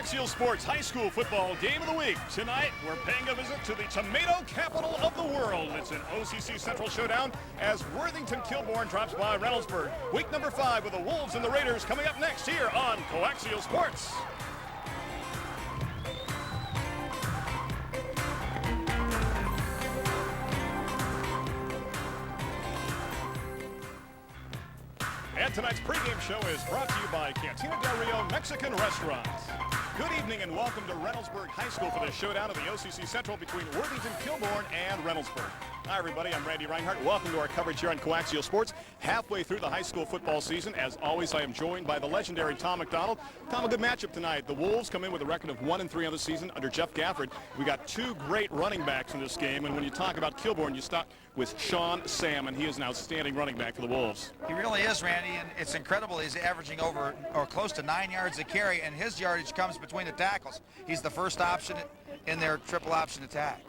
Coaxial Sports High School Football Game of the Week. Tonight, we're paying a visit to the tomato capital of the world. It's an OCC Central showdown as Worthington Kilbourne drops by Reynoldsburg. Week number 5 with the Wolves and the Raiders coming up next here on Coaxial Sports. And tonight's pregame show is brought to you by Cantina del Rio Mexican Restaurants. Good evening and welcome to Reynoldsburg High School for the showdown of the OCC Central between Worthington Kilbourne and Reynoldsburg. Hi everybody, I'm Randy Reinhardt. Welcome to our coverage here on Coaxial Sports. Halfway through the high school football season. As always, I am joined by the legendary Tom McDonald. Tom, a good matchup tonight. The Wolves come in with a record of 1-3 on the season under Jeff Gafford. We got two great running backs in this game, and when you talk about Kilbourne, you start with Sean Salmon. He is an outstanding running back for the Wolves. He really is, Randy, and it's incredible. He's averaging over or close to 9 yards a carry, and his yardage comes between the tackles. He's the first option in their triple option attack.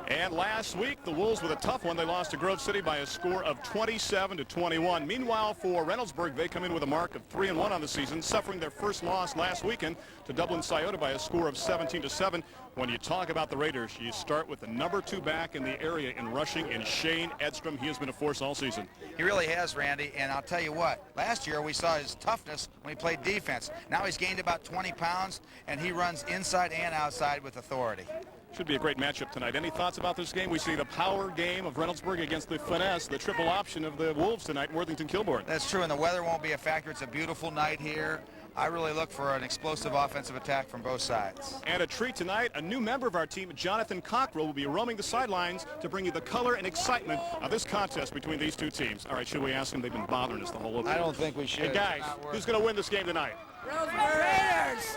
And last week, the Wolves with a tough one. They lost to Grove City by a score of 27-21. Meanwhile, for Reynoldsburg, they come in with a mark of 3-1 on the season, suffering their first loss last weekend to Dublin Scioto by a score of 17-7. When you talk about the Raiders, you start with the number 2 back in the area in rushing, and Shane Edstrom. He has been a force all season. He really has, Randy, and I'll tell you what, last year we saw his toughness when he played defense. Now he's gained about 20 pounds, and he runs inside and outside with authority. Should be a great matchup tonight. Any thoughts about this game? We see the power game of Reynoldsburg against the finesse, the triple option of the Wolves tonight, Worthington Kilbourne. That's true, and the weather won't be a factor. It's a beautiful night here. I really look for an explosive offensive attack from both sides. And a treat tonight, a new member of our team, Jonathan Cockrell, will be roaming the sidelines to bring you the color and excitement of this contest between these two teams. All right, should we ask them? They've been bothering us the whole time. I don't think we should. Hey, guys, who's going to win this game tonight? Raiders!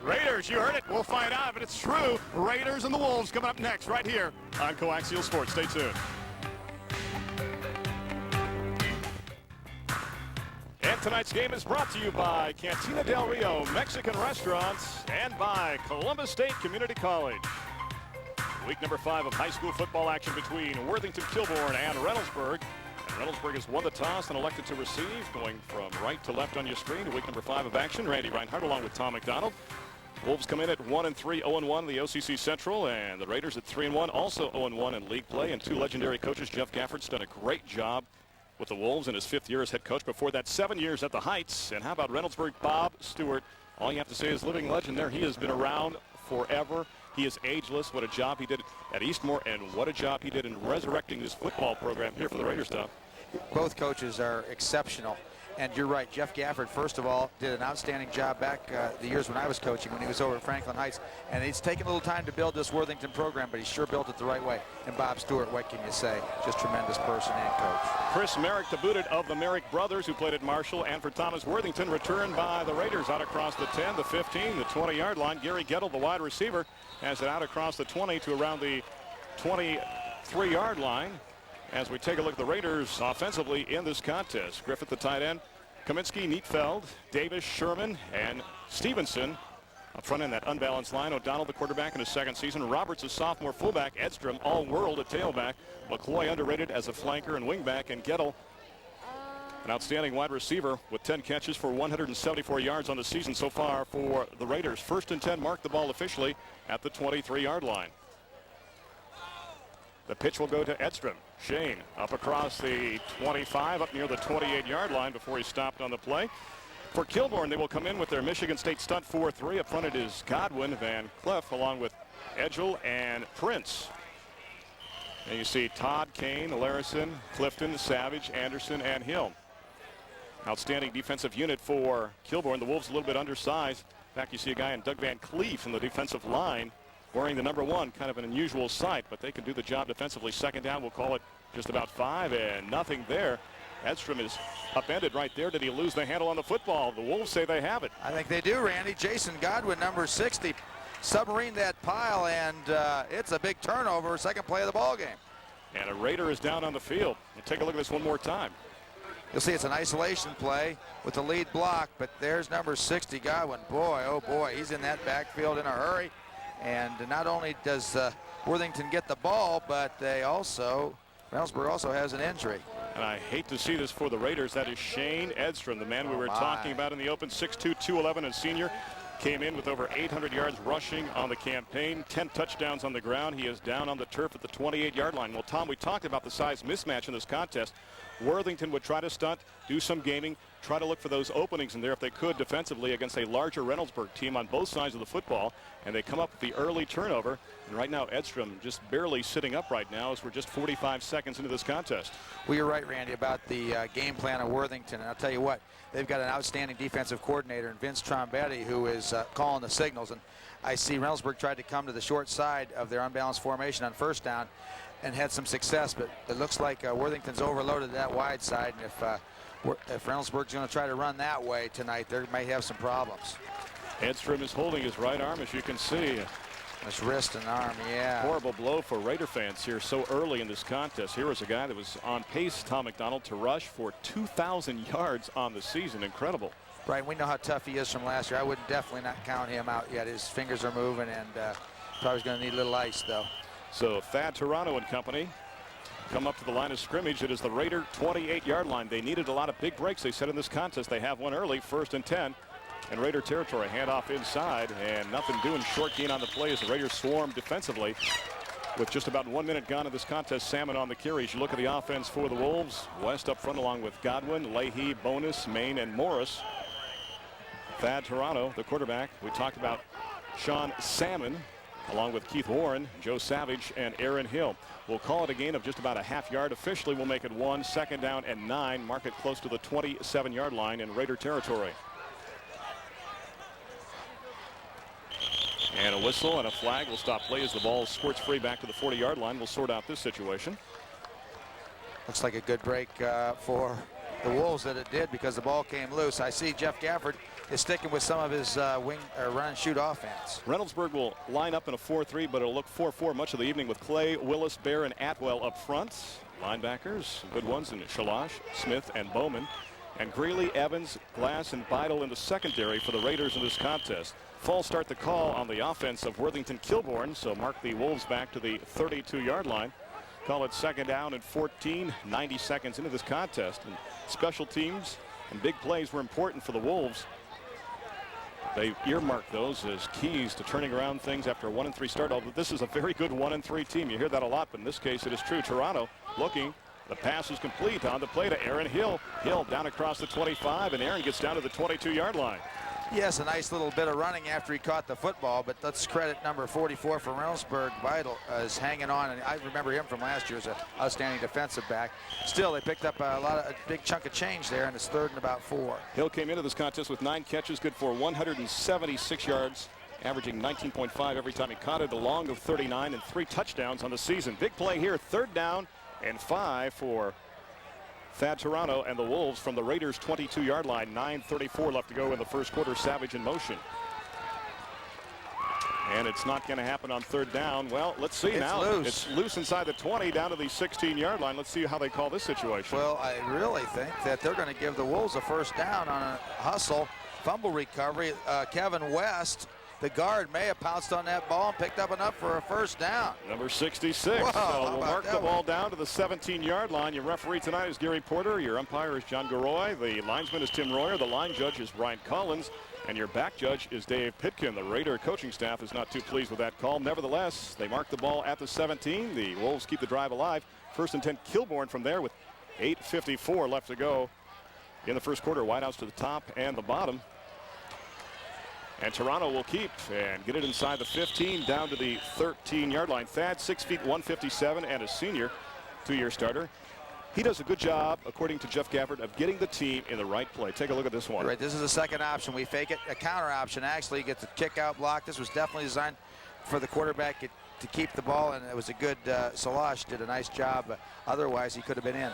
Raiders, you heard it. We'll find out if it's true. Raiders and the Wolves coming up next right here on Coaxial Sports. Stay tuned. And tonight's game is brought to you by Cantina del Rio Mexican Restaurants and by Columbus State Community College. Week number 5 of high school football action between Worthington Kilbourne and Reynoldsburg. And Reynoldsburg has won the toss and elected to receive, going from right to left on your screen. Week number 5 of action. Randy Reinhardt along with Tom McDonald. Wolves come in at 1-3, 0-1 in the OCC Central, and the Raiders at 3-1, also 0-1 in league play. And two legendary coaches, Jeff Gafford's done a great job with the Wolves in his 5th year as head coach. Before that, 7 years at the Heights. And how about Reynoldsburg Bob Stewart? All you have to say is living legend there. He has been around forever. He is ageless. What a job he did at Eastmore, and what a job he did in resurrecting this football program here for the Raiders, Tom. Both coaches are exceptional. And you're right, Jeff Gafford, first of all, did an outstanding job back the years when I was coaching, when he was over at Franklin Heights. And it's taken a little time to build this Worthington program, but he sure built it the right way. And Bob Stewart, what can you say? Just tremendous person and coach. Chris Merrick, the booted of the Merrick brothers, who played at Marshall, and for Thomas Worthington, returned by the Raiders out across the 10, the 15, the 20-yard line. Gary Gettle, the wide receiver, has it out across the 20 to around the 23-yard line. As we take a look at the Raiders offensively in this contest, Griffith, the tight end, Kaminsky, Neatfeld, Davis, Sherman, and Stevenson. Up front in that unbalanced line, O'Donnell, the quarterback in his 2nd season. Roberts, a sophomore fullback. Edstrom, all-world at tailback. McCloy, underrated as a flanker and wingback. And Gettle, an outstanding wide receiver with 10 catches for 174 yards on the season so far for the Raiders. 1st and 10, mark the ball officially at the 23-yard line. The pitch will go to Edstrom. Shane up across the 25, up near the 28-yard line before he stopped on the play. For Kilbourne, they will come in with their Michigan State stunt 4-3. Up front it is Godwin, Van Cleef, along with Edgel and Prince. And you see Todd, Kane, Larison, Clifton, Savage, Anderson, and Hill. Outstanding defensive unit for Kilbourne. The Wolves a little bit undersized. In fact, you see a guy in Doug Van Cleef in the defensive line wearing the number 1, kind of an unusual sight, but they can do the job defensively. 2nd down, we'll call it just about 5, and nothing there. Edstrom is upended right there. Did he lose the handle on the football? The Wolves say they have it. I think they do, Randy. Jason Godwin, number 60, submarine that pile, and it's a big turnover, 2nd play of the ball game. And a Raider is down on the field. We'll take a look at this one more time. You'll see it's an isolation play with the lead block, but there's number 60, Godwin. Boy, oh boy, he's in that backfield in a hurry. And not only does Worthington get the ball, but Reynoldsburg also has an injury. And I hate to see this for the Raiders. That is Shane Edstrom, the man we were talking about in the open, 6'2", 211, and senior. came in with over 800 yards rushing on the campaign, 10 touchdowns on the ground. He is down on the turf at the 28-yard line. Well, Tom, we talked about the size mismatch in this contest. Worthington would try to stunt, do some gaming, try to look for those openings in there if they could defensively against a larger Reynoldsburg team on both sides of the football, and they come up with the early turnover. And right now Edstrom just barely sitting up right now as we're just 45 seconds into this contest. Well, you're right, Randy, about the game plan of Worthington, and I'll tell you what, they've got an outstanding defensive coordinator in Vince Trombetti, who is calling the signals. And I see Reynoldsburg tried to come to the short side of their unbalanced formation on first down and had some success, but it looks like Worthington's overloaded that wide side, and if Reynoldsburg's going to try to run that way tonight, they may have some problems. Edstrom is holding his right arm, as you can see. His wrist and arm, yeah. Horrible blow for Raider fans here so early in this contest. Here was a guy that was on pace, Tom McDonald, to rush for 2,000 yards on the season. Incredible. Right, we know how tough he is from last year. I would definitely not count him out yet. His fingers are moving, and probably going to need a little ice, though. So Thad Toronto and company come up to the line of scrimmage. It is the Raider 28-yard line. They needed a lot of big breaks, they said, in this contest. They have one early, 1st and 10. And Raider territory, handoff inside, and nothing doing. Short gain on the play as the Raiders swarm defensively. With just about 1 minute gone in this contest, Salmon on the carries. You look at the offense for the Wolves. West up front along with Godwin, Leahy, Bonus, Main, and Morris. Thad Toronto, the quarterback. We talked about Sean Salmon, along with Keith Warren, Joe Savage, and Aaron Hill. We'll call it a gain of just about a half yard. Officially, we'll make it 1, 2nd down and 9. Mark it close to the 27-yard line in Raider territory. And a whistle and a flag will stop play as the ball squirts free back to the 40-yard line. We'll sort out this situation. Looks like a good break for the Wolves that it did, because the ball came loose. I see Jeff Gafford is sticking with some of his run and shoot offense. Reynoldsburg will line up in a 4-3, but it'll look 4-4 much of the evening with Clay, Willis, Bear, and Atwell up front. Linebackers, good ones in Shalash, Smith, and Bowman. And Greeley, Evans, Glass, and Beidel in the secondary for the Raiders in this contest. False start the call on the offense of Worthington Kilbourne, so mark the Wolves back to the 32-yard line. Call it 2nd down and 14, 90 seconds into this contest. And special teams and big plays were important for the Wolves. They earmarked those as keys to turning around things after a 1-3 start. Although this is a very good 1-3 team. You hear that a lot, but in this case it is true. Toronto looking. The pass is complete on the play to Aaron Hill. Hill down across the 25, and Aaron gets down to the 22-yard line. Yes, a nice little bit of running after he caught the football, but let's credit number 44 for Reynoldsburg. Beidel is hanging on, and I remember him from last year as an outstanding defensive back. Still, they picked up a big chunk of change there, and it's 3rd and about 4. Hill came into this contest with 9 catches, good for 176 yards, averaging 19.5 every time he caught it, a long of 39, and 3 touchdowns on the season. Big play here, 3rd down and 5 for Thad Toronto and the Wolves from the Raiders' 22-yard line. 9:34 left to go in the first quarter. Savage in motion. And it's not going to happen on 3rd down. Well, let's see now. Loose. It's loose inside the 20 down to the 16-yard line. Let's see how they call this situation. Well, I really think that they're going to give the Wolves a 1st down on a hustle. Fumble recovery. Kevin West, the guard, may have pounced on that ball and picked up enough for a 1st down. Number 66. Whoa, So we'll mark the ball down to the 17-yard line. Your referee tonight is Gary Porter. Your umpire is John Garoy. The linesman is Tim Royer. The line judge is Brian Collins. And your back judge is Dave Pitkin. The Raider coaching staff is not too pleased with that call. Nevertheless, they mark the ball at the 17. The Wolves keep the drive alive. 1st and 10, Kilbourne from there with 8:54 left to go in the first quarter. Wideouts to the top and the bottom. And Toronto will keep and get it inside the 15 down to the 13-yard line. Thad, 6 feet 157 and a senior, 2-year starter. He does a good job, according to Jeff Gafford, of getting the team in the right play. Take a look at this one. Right, this is a 2nd option. We fake it. A counter option actually gets the kick out block. This was definitely designed for the quarterback to keep the ball, and it was a good Salash did a nice job. Otherwise, he could have been in.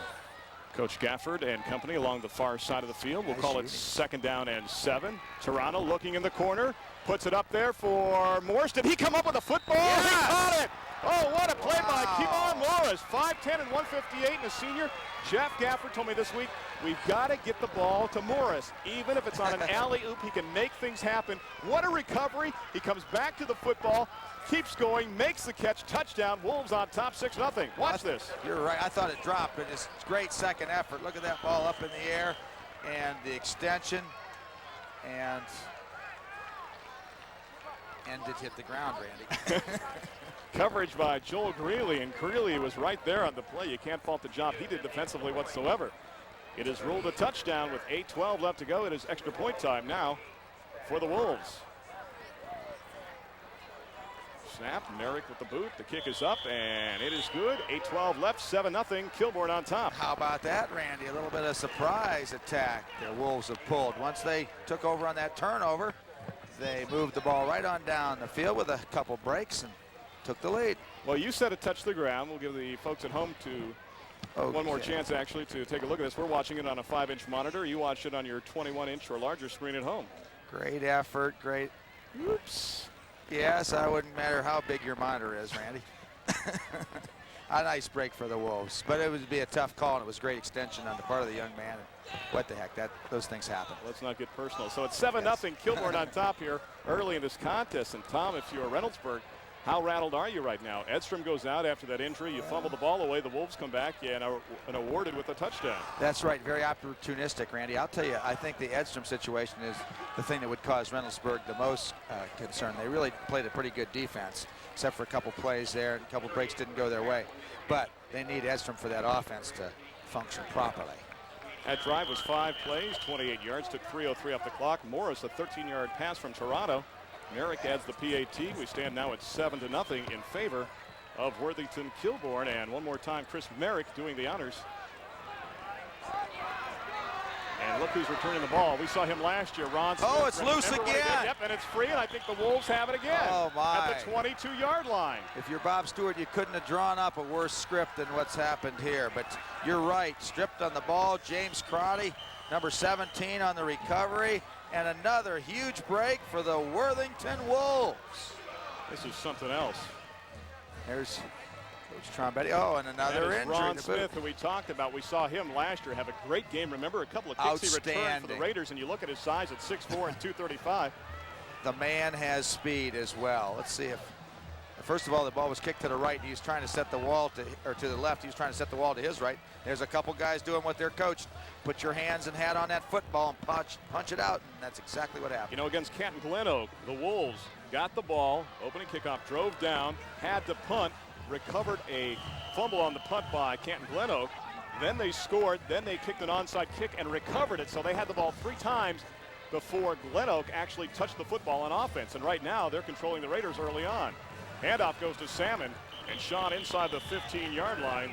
Coach Gafford and company along the far side of the field. We'll call it 2nd down and 7. Toronto looking in the corner, puts it up there for Morris. Did he come up with a football? Yes! He caught it. Oh, what a play by Kilbourne Morris. 5'10 and 158 and a senior. Jeff Gafford told me this week, we've got to get the ball to Morris. Even if it's on an alley-oop, he can make things happen. What a recovery. He comes back to the football, keeps going, makes the catch, touchdown. Wolves on top 6-0. Watch this. You're right. I thought it dropped, but it's great 2nd effort. Look at that ball up in the air and the extension. And end it hit the ground, Randy. Coverage by Joel Greeley, and Greeley was right there on the play. You can't fault the job he did defensively whatsoever. It is ruled a touchdown with 8:12 left to go. It is extra point time now for the Wolves. Snap, Merrick with the boot. The kick is up, and it is good. 8:12 left, 7-0. Kilbourne on top. How about that, Randy? A little bit of surprise attack the Wolves have pulled. Once they took over on that turnover, they moved the ball right on down the field with a couple breaks and took the lead. Well, you said it touched the ground. We'll give the folks at home one more chance, actually, to take a look at this. We're watching it on a 5-inch monitor. You watch it on your 21-inch or larger screen at home. Great effort, great. Oops. Yes, I wouldn't matter how big your monitor is, Randy. A nice break for the Wolves, but it would be a tough call, and it was great extension on the part of the young man. What the heck, those things happen. Let's not get personal. So it's 7-0, Kilbourne on top here early in this contest. And Tom, if you're Reynoldsburg, how rattled are you right now? Edstrom goes out after that injury. You fumble the ball away. The Wolves come back and are awarded with a touchdown. That's right. Very opportunistic, Randy. I'll tell you, I think the Edstrom situation is the thing that would cause Reynoldsburg the most concern. They really played a pretty good defense, except for a couple plays there, and a couple breaks didn't go their way. But they need Edstrom for that offense to function properly. That drive was 5 plays, 28 yards, took 3:03 off the clock. Morris, a 13-yard pass from Toronto. Merrick adds the PAT. We stand now at 7-0 in favor of Worthington Kilbourne. And one more time, Chris Merrick doing the honors. And look who's returning the ball. We saw him last year, Ron Smith. Oh, it's loose again. Yep, and it's free, and I think the Wolves have it again. Oh, my. At the 22-yard line. If you're Bob Stewart, you couldn't have drawn up a worse script than what's happened here. But you're right. Stripped on the ball, James Crotty, number 17 on the recovery. And another huge break for the Worthington Wolves. This is something else. There's Coach Trombetti. Oh, and another injury. Ron Smith, who we talked about. We saw him last year have a great game. Remember, a couple of kicks he returned for the Raiders, and you look at his size at 6'4" and 235. The man has speed as well. Let's see if, first of all, the ball was kicked to the right. He was trying to set the wall to the left. He was trying to set the wall to his right. There's a couple guys doing what they're coached. Put your hands and hat on that football and punch it out, and that's exactly what happened. You know, against Canton Glen Oak, the Wolves got the ball, opening kickoff, drove down, had to punt, recovered a fumble on the punt by Canton Glen Oak. Then they scored, then they kicked an onside kick and recovered it. So they had the ball 3 times before Glen Oak actually touched the football on offense. And right now, they're controlling the Raiders early on. Handoff goes to Salmon, and Sean inside the 15-yard line.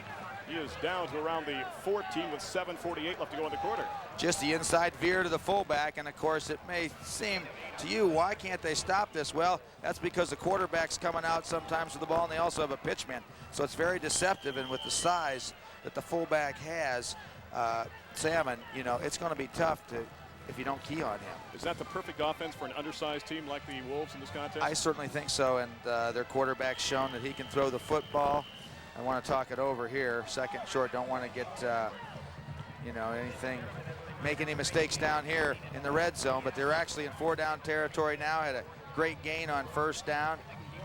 He is down to around the 14 with 7:48 left to go in the quarter. Just the inside veer to the fullback, and of course it may seem to you, why can't they stop this? Well, that's because the quarterback's coming out sometimes with the ball, and they also have a pitchman. So it's very deceptive, and with the size that the fullback has, Salmon, you know, it's going to be tough if you don't key on him. Is that the perfect offense for an undersized team like the Wolves in this contest? I certainly think so, and their quarterback's shown that he can throw the football. I want to talk it over here. Second and short, don't want to get, you know, make any mistakes down here in the red zone, but they're actually in 4-down territory now. Had a great gain on 1st down.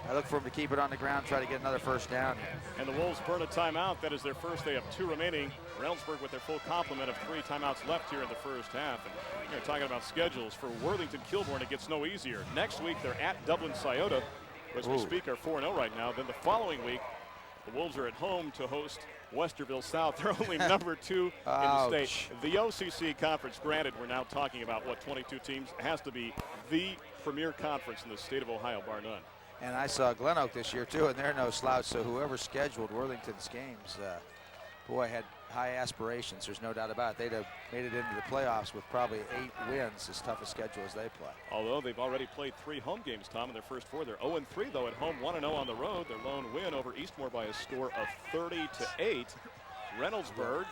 I look for them to keep it on the ground, try to get another 1st down. And the Wolves burn a timeout. That is their first. They have 2 remaining. Reynoldsburg with their full complement of 3 timeouts left here in the first half. And you're talking about schedules for Worthington Kilbourne. It gets no easier. Next week, they're at Dublin Scioto. As we speak, are 4-0 right now. Then the following week, the Wolves are at home to host Westerville South. They're only number 2 in the state. The OCC conference, granted, we're now talking about, what, 22 teams, has to be the premier conference in the state of Ohio, bar none. And I saw Glen Oak this year, too, and they're no slouch. So whoever scheduled Worthington's games, boy, had high aspirations. There's no doubt about it. They'd have made it into the playoffs with probably 8 wins, as tough a schedule as they play. Although they've already played 3 home games, Tom, in their first 4. They're 0-3, though, at home, 1-0 on the road. Their lone win over Eastmore by a score of 30-8. Reynoldsburg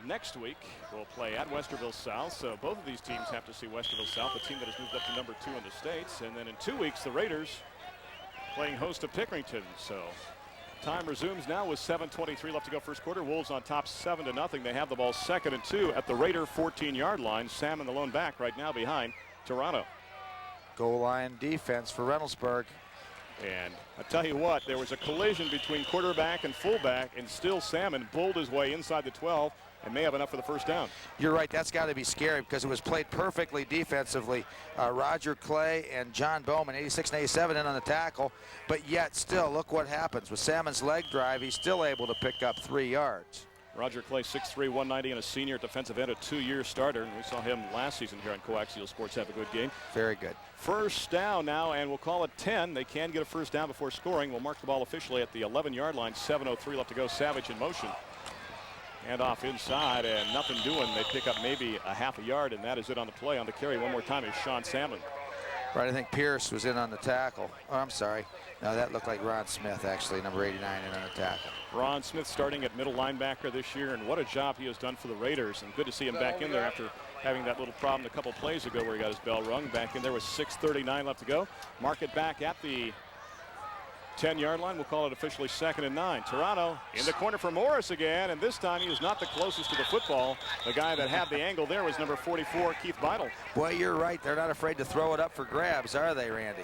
next week will play at Westerville South. So both of these teams have to see Westerville South, the team that has moved up to number 2 in the States. And then in 2 weeks, the Raiders playing host to Pickerington. So time resumes now with 7:23 left to go first quarter. Wolves on top 7-0. They have the ball 2nd and 2 at the Raider 14-yard line. Salmon the lone back right now behind Toronto. Goal line defense for Reynoldsburg. And I tell you what, there was a collision between quarterback and fullback, and still Salmon bulled his way inside the 12 and may have enough for the first down. You're right. That's got to be scary because it was played perfectly defensively. Roger Clay and John Bowman, 86 and 87, in on the tackle. But yet still, look what happens. With Salmon's leg drive, he's still able to pick up 3 yards. Roger Clay, 6'3", 190, and a senior defensive end, a 2-year starter. And we saw him last season here on Coaxial Sports have a good game. Very good. First down now, and we'll call it 10. They can get a first down before scoring. We'll mark the ball officially at the 11-yard line. 7:03 left to go. Savage in motion. Hand off inside, and nothing doing. They pick up maybe a half a yard, and that is it on the play. On the carry one more time is Sean Salmon. Right, I think Pierce was in on the tackle. Oh, I'm sorry. No, that looked like Ron Smith, actually, number 89, in on the tackle. Ron Smith starting at middle linebacker this year, and what a job he has done for the Raiders. And good to see him back in there after having that little problem a couple plays ago where he got his bell rung. Back in there with 6:39 left to go. Mark it back at the 10-yard line. We'll call it officially 2nd and 9. Toronto in the corner for Morris again, and this time he is not the closest to the football. The guy that had the angle there was number 44, Keith Beidel. Boy, you're right. They're not afraid to throw it up for grabs, are they, Randy?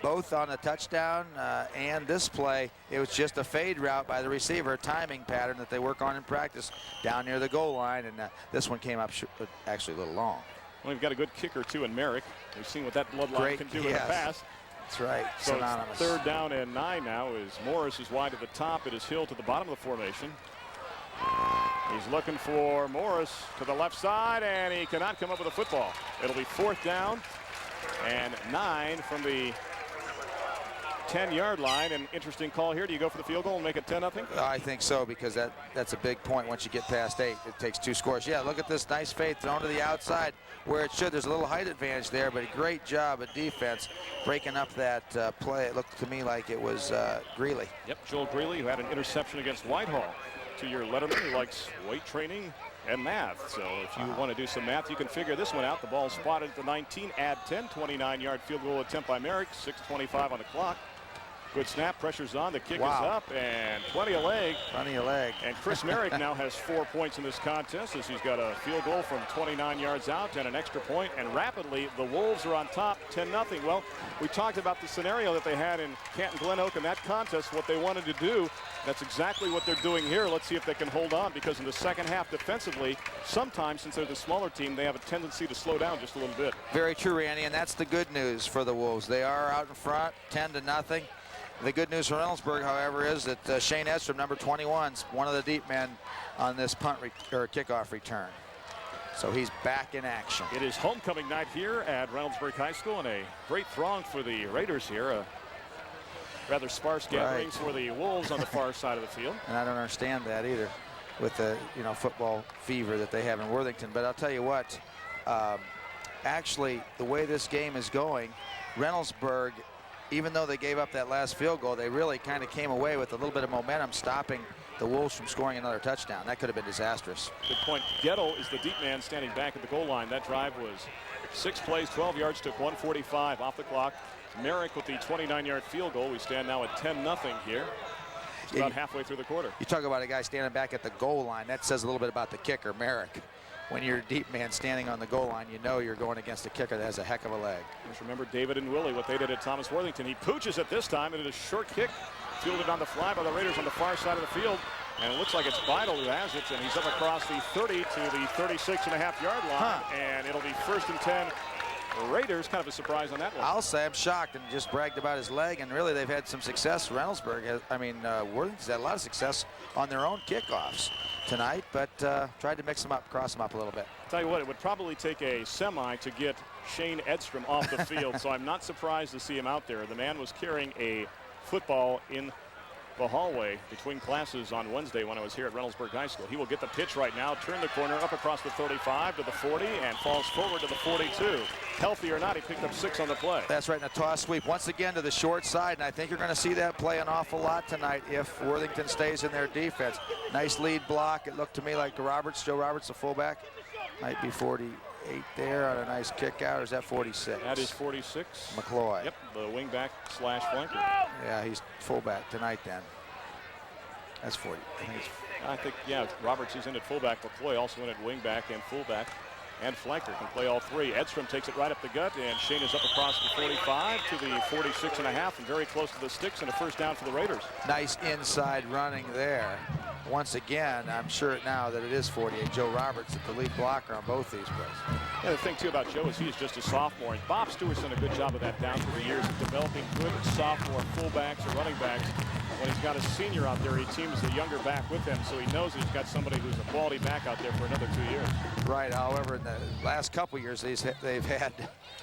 Both on the touchdown and this play, it was just a fade route by the receiver, a timing pattern that they work on in practice down near the goal line, and this one came up actually a little long. Well, we've got a good kicker, too, in Merrick. We've seen what that bloodline can do in the past. That's right. So synonymous. It's 3rd down and 9 now. Is Morris is wide at the top. It is Hill to the bottom of the formation. He's looking for Morris to the left side, and he cannot come up with a football. It'll be 4th down and 9 from the 10-yard line. An interesting call here. Do you go for the field goal and make it 10-0? I think so, because that's a big point. Once you get past 8, it takes 2 scores. Yeah, look at this nice fade thrown to the outside where it should. There's a little height advantage there, but a great job of defense breaking up that play. It looked to me like it was Greeley. Yep, Joel Greeley, who had an interception against Whitehall. 2-year letterman who likes weight training and math. So if you want to do some math, you can figure this one out. The ball spotted at the 19, add 10, 29-yard field goal attempt by Merrick, 6:25 on the clock. Good snap, pressure's on, the kick is up, and plenty of leg. Plenty of leg. And Chris Merrick now has 4 points in this contest as he's got a field goal from 29 yards out and an extra point. And rapidly, the Wolves are on top, 10-0. Well, we talked about the scenario that they had in Canton Glen Oak in that contest, what they wanted to do. That's exactly what they're doing here. Let's see if they can hold on, because in the second half defensively, sometimes since they're the smaller team, they have a tendency to slow down just a little bit. Very true, Randy, and that's the good news for the Wolves. They are out in front, 10-0. The good news for Reynoldsburg, however, is that Shane Edstrom, number 21, is one of the deep men on this kickoff return. So he's back in action. It is homecoming night here at Reynoldsburg High School, and a great throng for the Raiders here. A rather sparse gathering for the Wolves on the far side of the field. And I don't understand that either, with the football fever that they have in Worthington. But I'll tell you what, actually, the way this game is going, Reynoldsburg, even though they gave up that last field goal, they really kind of came away with a little bit of momentum, stopping the Wolves from scoring another touchdown. That could have been disastrous. Good point. Gettle is the deep man standing back at the goal line. That drive was 6 plays, 12 yards, took 1:45 off the clock. Merrick with the 29-yard field goal. We stand now at 10-0 here. It's about halfway through the quarter. You talk about a guy standing back at the goal line. That says a little bit about the kicker, Merrick. When you're a deep man standing on the goal line, you know you're going against a kicker that has a heck of a leg. Just remember David and Willie, what they did at Thomas Worthington. He pooches it this time, and it is a short kick, fielded on the fly by the Raiders on the far side of the field. And it looks like it's Beidel who has it, and he's up across the 30 to the 36.5-yard line. And it'll be 1st and 10. Raiders, kind of a surprise on that one. I'll say I'm shocked, and just bragged about his leg, and really they've had some success. Reynoldsburg, Worthington's had a lot of success on their own kickoffs tonight, but tried to mix them up, cross them up a little bit. Tell you what, it would probably take a semi to get Shane Edstrom off the field, so I'm not surprised to see him out there. The man was carrying a football in the hallway between classes on Wednesday when I was here at Reynoldsburg High School. He will get the pitch right now, turn the corner up across the 35 to the 40, and falls forward to the 42. Healthy or not, he picked up 6 on the play. That's right, in a toss sweep. Once again to the short side, and I think you're going to see that play an awful lot tonight if Worthington stays in their defense. Nice lead block. It looked to me like Joe Roberts, the fullback, might be 48 there on a nice kick out, or is that 46? That is 46. McCloy. Yep, the wingback slash flanker. Yeah, he's fullback tonight then. That's 40. I think, yeah, Roberts is in at fullback. McCloy also in at wingback and fullback. And flanker can play all three. Edstrom takes it right up the gut, and Shane is up across the 45 to the 46.5 and very close to the sticks, and a 1st down for the Raiders. Nice inside running there. once again, I'm sure now that it is 48. Joe Roberts, the lead blocker on both these plays. Yeah, the thing, too, about Joe is he is just a sophomore. And Bob Stewart's done a good job of that down through the years of developing good sophomore fullbacks or running backs. When he's got a senior out there, he teams the younger back with him, so he knows he's got somebody who's a quality back out there for another 2 years. Right. However, in the last couple years, they've had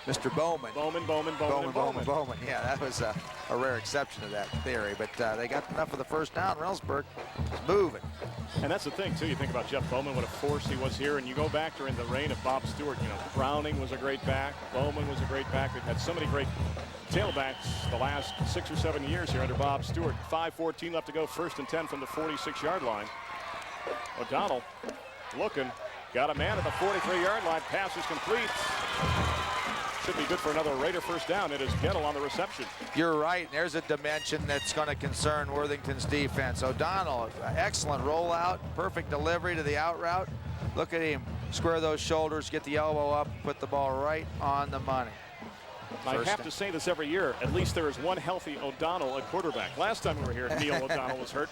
Mr. Bowman. Bowman. Yeah, that was a rare exception to that theory. But they got enough of the first down. Reynoldsburg is moving. And that's the thing, too. You think about Jeff Bowman, what a force he was here. And you go back during the reign of Bob Stewart. You know, Browning was a great back. Bowman was a great back. They've had so many great tailbacks the last 6 or 7 years here under Bob Stewart. 5:14 left to go, 1st and 10 from the 46-yard line. O'Donnell looking, got a man at the 43-yard line. Pass is complete. Should be good for another Raider first down. It is Gettle on the reception. You're right. There's a dimension that's going to concern Worthington's defense. O'Donnell, excellent rollout, perfect delivery to the out route. Look at him square those shoulders, get the elbow up, put the ball right on the money. I have to say this every year. At least there is one healthy O'Donnell at quarterback. Last time we were here, Neil O'Donnell was hurt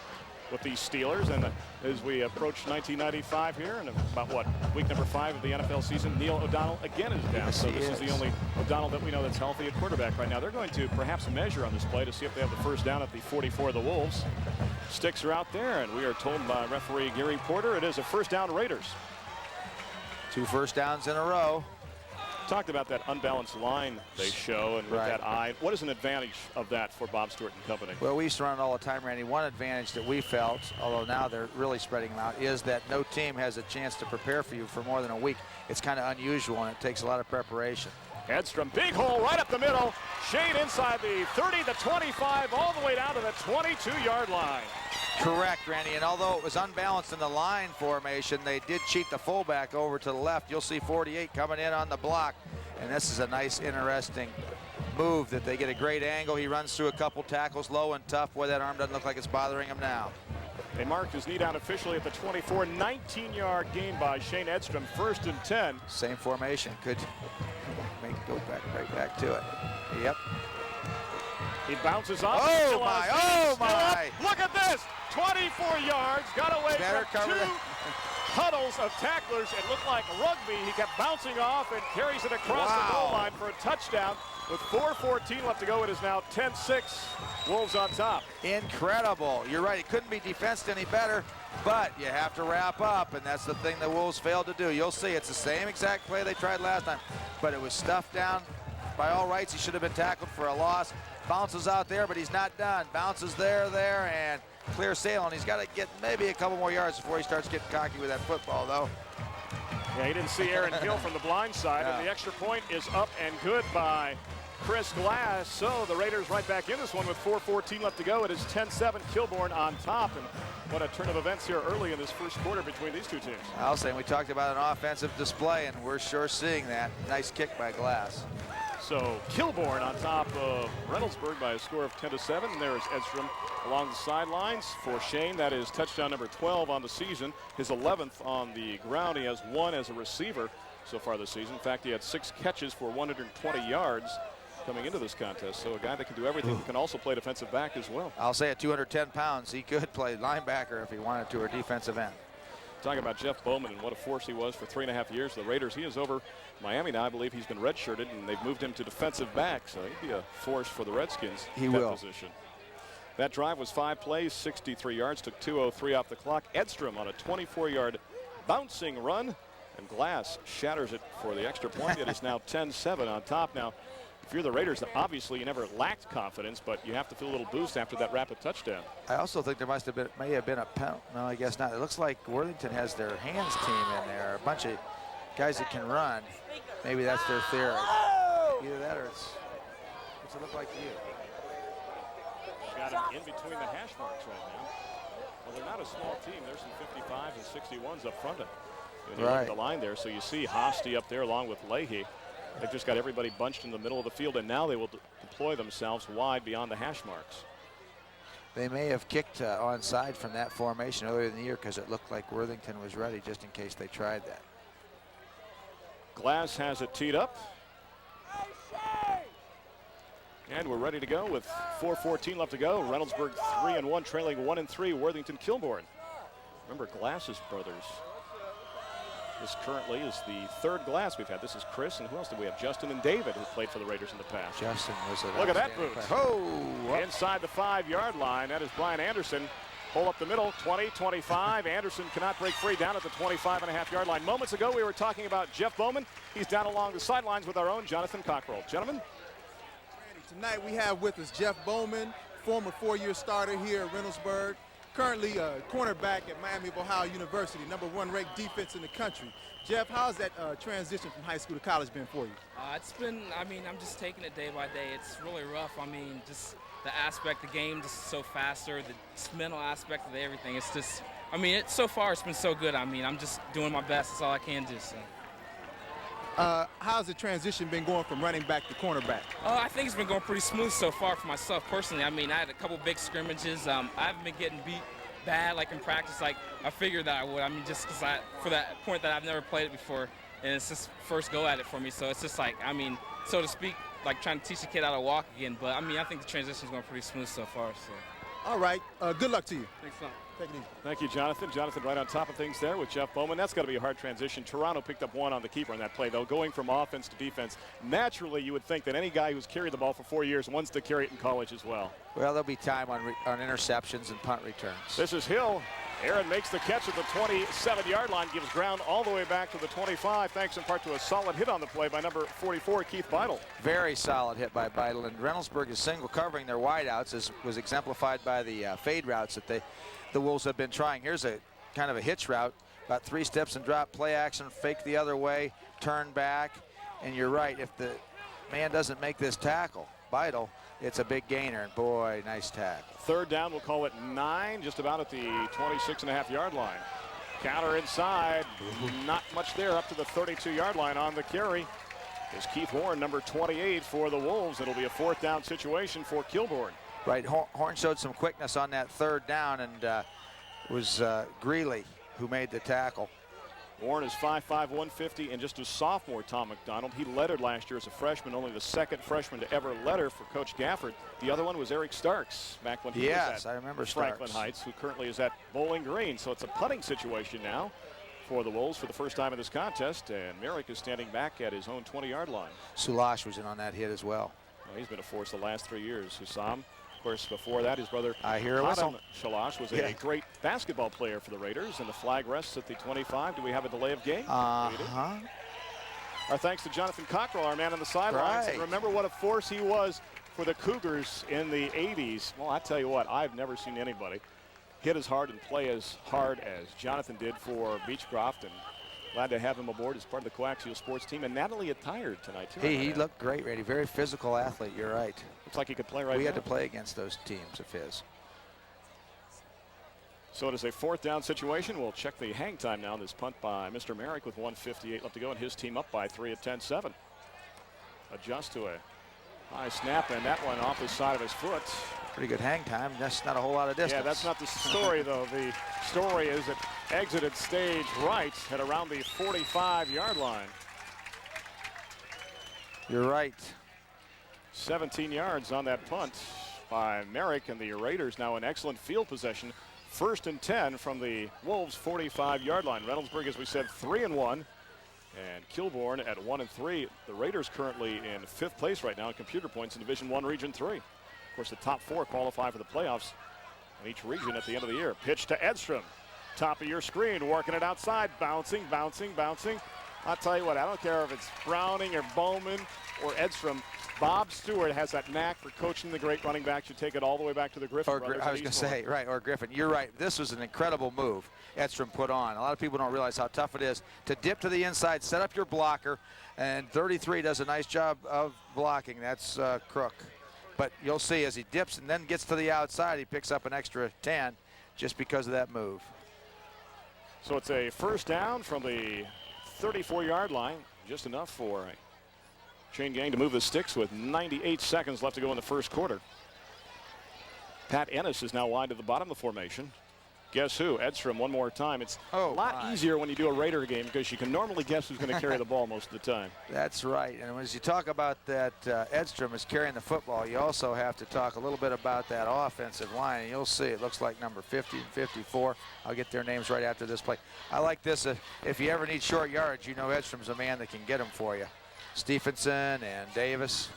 with the Steelers. And as we approach 1995 here, and about, what, week number 5 of the NFL season, Neil O'Donnell again is down. So this is the only O'Donnell that we know that's healthy at quarterback right now. They're going to perhaps measure on this play to see if they have the first down at the 44 of the Wolves. Sticks are out there, and we are told by referee Gary Porter it is a first down Raiders. 2 first downs in a row. Talked about that unbalanced line they show and with that eye. What is an advantage of that for Bob Stewart and company? Well, we used to run it all the time, Randy. One advantage that we felt, although now they're really spreading them out, is that no team has a chance to prepare for you for more than a week. It's kind of unusual, and it takes a lot of preparation. Edstrom, big hole right up the middle. Shane inside the 30, the 25, all the way down to the 22-yard line. Correct, Randy, and although it was unbalanced in the line formation, they did cheat the fullback over to the left. You'll see 48 coming in on the block, and this is a nice, interesting move that they get a great angle. He runs through a couple tackles, low and tough. Boy, that arm doesn't look like it's bothering him now. They marked his knee down officially at the 24, 19-yard gain by Shane Edstrom, 1st and 10. Same formation, could make go back right back to it. Yep. He bounces off. Oh my, oh my. Look at this, 24 yards, got away from 2 huddles of tacklers. It looked like rugby. He kept bouncing off and carries it across the goal line for a touchdown. With 4:14 left to go, it is now 10-6, Wolves on top. Incredible. You're right, it couldn't be defensed any better, but you have to wrap up, and that's the thing the Wolves failed to do. You'll see it's the same exact play they tried last time, but it was stuffed down. By all rights, he should have been tackled for a loss. Bounces out there, but he's not done. Bounces there, and clear sailing. He's got to get maybe a couple more yards before he starts getting cocky with that football, though. Yeah, he didn't see Aaron Hill from the blind side, and the extra point is up and good by Chris Glass. So the Raiders right back in this one with 4:14 left to go. It is 10-7, Kilbourne on top, and what a turn of events here early in this first quarter between these two teams. I'll say, we talked about an offensive display, and we're sure seeing that. Nice kick by Glass. So Kilbourne on top of Reynoldsburg by a score of 10-7. There's Edstrom along the sidelines for Shane. That is touchdown number 12 on the season. His 11th on the ground. He has 1 as a receiver so far this season. In fact, he had 6 catches for 120 yards coming into this contest. So a guy that can do everything, can also play defensive back as well. I'll say at 210 pounds, he could play linebacker if he wanted to, or defensive end. Talking about Jeff Bowman and what a force he was for 3.5 years. The Raiders, he is over Miami now. I believe he's been redshirted, and they've moved him to defensive back, so he'd be a force for the Redskins. He will. Position. That drive was 5 plays, 63 yards, took 2:03 off the clock. Edstrom on a 24-yard bouncing run, and Glass shatters it for the extra point. It is now 10-7 on top. Now, if you're the Raiders, obviously you never lacked confidence, but you have to feel a little boost after that rapid touchdown. I also think there may have been a penalty. No, I guess not. It looks like Worthington has their hands team in there, a bunch of guys that can run. Maybe that's their theory. Either that or what's it look like to you? Got him in between the hash marks right now. Well, they're not a small team. There's some 55s and 61s up front. When you look at the line there, so you see Hosty up there along with Leahy. They've just got everybody bunched in the middle of the field, and now they will deploy themselves wide beyond the hash marks. They may have kicked onside from that formation earlier in the year because it looked like Worthington was ready just in case they tried that. Glass has it teed up. And we're ready to go with 4:14 left to go. Reynoldsburg 3-1, trailing 1-3, Worthington Kilbourne. Remember, Glass's brothers. This currently is the third Glass we've had. This is Chris, and who else did we have? Justin and David, who played for the Raiders in the past. Justin was a Look at that boot. Oh! Inside the 5-yard line. That is Brian Anderson. Pull up the middle, 20, 25. Anderson cannot break free down at the 25.5-yard line. Moments ago, we were talking about Jeff Bowman. He's down along the sidelines with our own Jonathan Cockrell. Gentlemen. Tonight we have with us Jeff Bowman, former 4-year starter here at Reynoldsburg, currently a cornerback at Miami of Ohio University, #1 ranked defense in the country. Jeff, how's that transition from high school to college been for you? It's been, I'm just taking it day by day. It's really rough. Just the aspect, the game just so faster, the mental aspect of everything. It's just, so far it's been so good. I'm just doing my best. That's all I can do. So. How's the transition been going from running back to cornerback? I think it's been going pretty smooth so far for myself personally. I had a couple big scrimmages. I haven't been getting beat bad like in practice like I figured that I would. Just because for that point that I've never played it before, and it's just first go at it for me. So it's just like, so to speak, like trying to teach a kid how to walk again. But I think the transition's going pretty smooth so far. So. All right. Good luck to you. Thanks a lot. Take it easy. Thank you, Jonathan. Jonathan right on top of things there with Jeff Bowman. That's got to be a hard transition. Toronto picked up one on the keeper on that play, though, going from offense to defense. Naturally, you would think that any guy who's carried the ball for 4 years wants to carry it in college as well. Well, there'll be time on interceptions and punt returns. This is Hill. Aaron makes the catch at the 27-yard line, gives ground all the way back to the 25, thanks in part to a solid hit on the play by number 44, Keith Beidle. Very solid hit by Beidle, and Reynoldsburg is single covering their wideouts, as was exemplified by the fade routes that the Wolves have been trying. Here's a kind of a hitch route, about 3 steps and drop, play action, fake the other way, turn back, and you're right, if the man doesn't make this tackle, Beidle, it's a big gainer, and boy, nice tackle. Third down, we'll call it 9, just about at the 26.5-yard line. Counter inside, not much there, up to the 32-yard line on the carry is Keith Horn, number 28 for the Wolves. It'll be a 4th down situation for Kilbourne. Right, Horn showed some quickness on that 3rd down, and it was Greeley who made the tackle. Warren is 5'5", 150, and just a sophomore, Tom McDonald. He lettered last year as a freshman, only the 2nd freshman to ever letter for Coach Gafford. The other one was Eric Starks back when he was I remember Franklin Starks. Heights, who currently is at Bowling Green. So it's a punting situation now for the Wolves for the first time in this contest, and Merrick is standing back at his own 20-yard line. Sulash was in on that hit as well. Well, he's been a force the last 3 years. Hussam, of course, before that, his brother I hear a whistle. Shalash was a great basketball player for the Raiders, and the flag rests at the 25. Do we have a delay of game? Our thanks to Jonathan Cockrell, our man on the sidelines. Right. And remember what a force he was for the Cougars in the 80s. Well, I tell you what, I've never seen anybody hit as hard and play as hard as Jonathan did for Beechcroft, and glad to have him aboard as part of the Coaxial sports team. And Natalie attired tonight, too. He looked great, Randy. Very physical athlete, you're right. Looks like he could play right now. We had to play against those teams of his. So it is a 4th down situation. We'll check the hang time now. This punt by Mr. Merrick with 1:58 left to go, and his team up by 3 at 10-7. Adjust to a high snap, and that one off the side of his foot. Pretty good hang time. That's not a whole lot of distance. Yeah, that's not the story, though. The story is it exited stage right at around the 45-yard line. You're right. 17 yards on that punt by Merrick, and the Raiders now in excellent field possession. 1st and 10 from the Wolves' 45-yard line. Reynoldsburg, as we said, 3-1, and Kilbourne at 1-3. The Raiders currently in 5th place right now in computer points in Division I, Region 3. Of course, the top 4 qualify for the playoffs in each region at the end of the year. Pitch to Edstrom. Top of your screen, working it outside, bouncing, bouncing, bouncing. I'll tell you what, I don't care if it's Browning or Bowman or Edstrom. Bob Stewart has that knack for coaching the great running backs. You take it all the way back to the Griffin brothers. I was going to say, right, or Griffin. You're right. This was an incredible move Edstrom put on. A lot of people don't realize how tough it is to dip to the inside, set up your blocker, and 33 does a nice job of blocking. That's Crook. But you'll see as he dips and then gets to the outside, he picks up an extra 10 just because of that move. So it's a 1st down from the 34-yard line, just enough for Shane Gang to move the sticks with 98 seconds left to go in the 1st quarter. Pat Ennis is now wide to the bottom of the formation. Guess who? Edstrom one more time. It's a lot easier when you do a Raider game because you can normally guess who's going to carry the ball most of the time. That's right. And as you talk about that Edstrom is carrying the football, you also have to talk a little bit about that offensive line. And you'll see it looks like number 50 and 54. I'll get their names right after this play. I like this. If you ever need short yards, you know Edstrom's a man that can get them for you. Stephenson and Davis.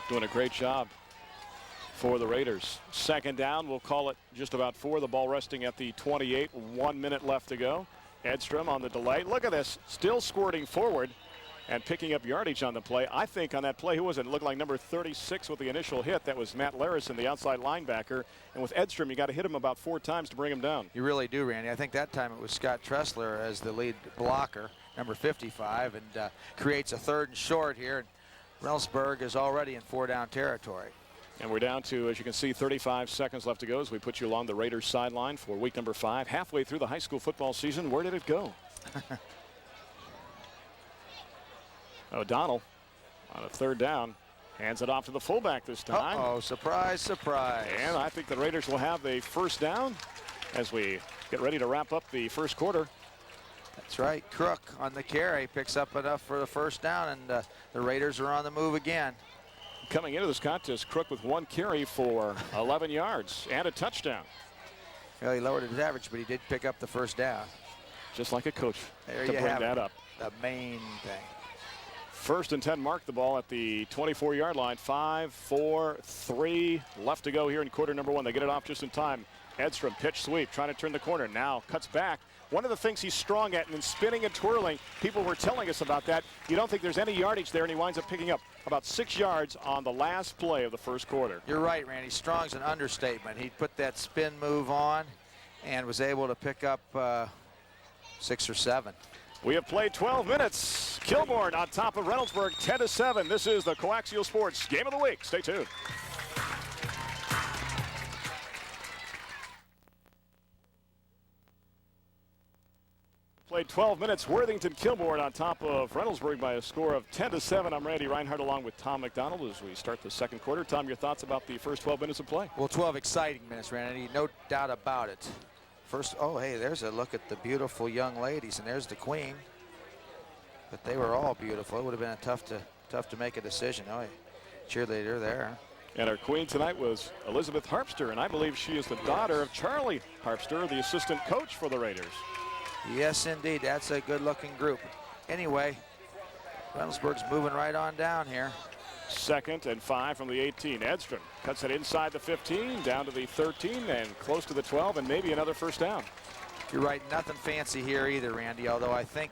Doing a great job for the Raiders. Second down, we'll call it just about 4. The ball resting at the 28. 1 minute left to go. Edstrom on the delay. Look at this, still squirting forward and picking up yardage on the play. I think on that play, who was it? It looked like number 36 with the initial hit. That was Matt Larison, the outside linebacker. And with Edstrom, you got to hit him about 4 times to bring him down. You really do, Randy. I think that time it was Scott Tressler as the lead blocker, number 55, and creates a 3rd and short here. And Reynoldsburg is already in 4-down territory. And we're down to, as you can see, 35 seconds left to go as we put you along the Raiders sideline for week number 5. Halfway through the high school football season. Where did it go? O'Donnell on a 3rd down. Hands it off to the fullback this time. Uh-oh, surprise, surprise. And I think the Raiders will have a 1st down as we get ready to wrap up the first quarter. That's right. Crook on the carry picks up enough for the 1st down, and the Raiders are on the move again. Coming into this contest, Crook with 1 carry for 11 yards and a touchdown. Well, he lowered his average, but he did pick up the 1st down. Just like a coach there to you bring have that up. The main thing. 1st and 10, mark the ball at the 24-yard line. 5, 4, 3 left to go here in quarter number 1. They get it off just in time. Edstrom pitch sweep, trying to turn the corner. Now cuts back. One of the things he's strong at, and in spinning and twirling, people were telling us about that. You don't think there's any yardage there, and he winds up picking up about 6 yards on the last play of the first quarter. You're right, Randy. Strong's an understatement. He put that spin move on and was able to pick up 6 or 7. We have played 12 minutes. Kilbourne on top of Reynoldsburg, 10-7. This is the Coaxial Sports Game of the Week. Stay tuned. Played 12 minutes. Worthington Kilbourne on top of Reynoldsburg by a score of 10-7. I'm Randy Reinhardt along with Tom McDonald as we start the second quarter. Tom, your thoughts about the first 12 minutes of play? Well, 12 exciting minutes, Randy. No doubt about it. First, oh, hey, there's a look at the beautiful young ladies, and there's the queen. But they were all beautiful. It would have been tough to make a decision. Oh, cheerleader there. And our queen tonight was Elizabeth Harpster, and I believe she is the daughter of Charlie Harpster, the assistant coach for the Raiders. Yes, indeed. That's a good-looking group. Anyway, Reynoldsburg's moving right on down here. 2nd and 5 from the 18. Edstrom cuts it inside the 15, down to the 13, and close to the 12, and maybe another 1st down. You're right. Nothing fancy here either, Randy, although I think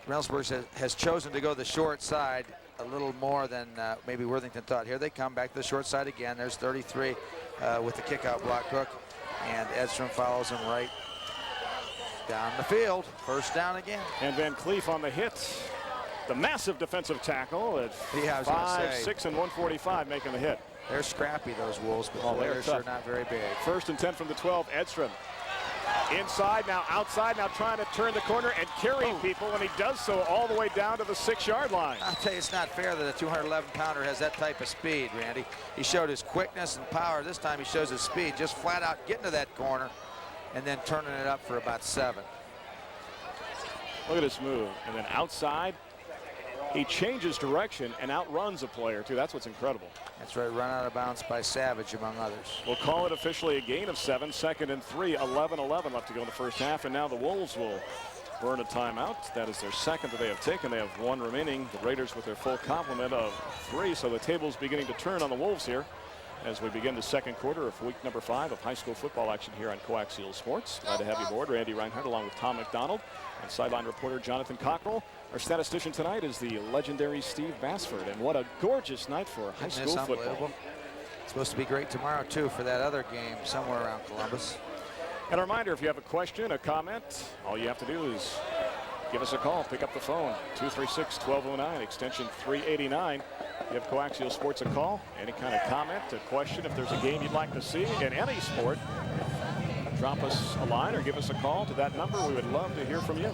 Reynoldsburg has chosen to go the short side a little more than maybe Worthington thought. Here they come back to the short side again. There's 33 with the kick-out block hook, and Edstrom follows him right down the field. 1st down again. And Van Cleef on the hit. The massive defensive tackle at 5'6" and 145 making the hit. They're scrappy, those Wolves, but they're sure not very big. 1st and 10 from the 12. Edstrom inside, now outside, now trying to turn the corner and carry people, and he does so all the way down to the 6-yard line. I'll tell you, it's not fair that a 211-pounder has that type of speed, Randy. He showed his quickness and power. This time he shows his speed, just flat out getting to that corner and then turning it up for about 7. Look at this move. And then outside, he changes direction and outruns a player, too. That's what's incredible. That's right. Run out of bounds by Savage, among others. We'll call it officially a gain of 7. 2nd and 3. 11-11 left to go in the first half. And now the Wolves will burn a timeout. That is their 2nd that they have taken. They have 1 remaining. The Raiders with their full complement of 3. So the table's beginning to turn on the Wolves here as we begin the second quarter of week number 5 of high school football action here on Coaxial Sports. Glad to have you aboard. Randy Reinhardt along with Tom McDonald and sideline reporter Jonathan Cockrell. Our statistician tonight is the legendary Steve Bassford. And what a gorgeous night for high school football. It's supposed to be great tomorrow, too, for that other game somewhere around Columbus. And a reminder, if you have a question, a comment, all you have to do is give us a call. Pick up the phone, 236-1209, extension 389. Give Coaxial Sports a call. Any kind of comment, a question, if there's a game you'd like to see in any sport, drop us a line or give us a call to that number. We would love to hear from you.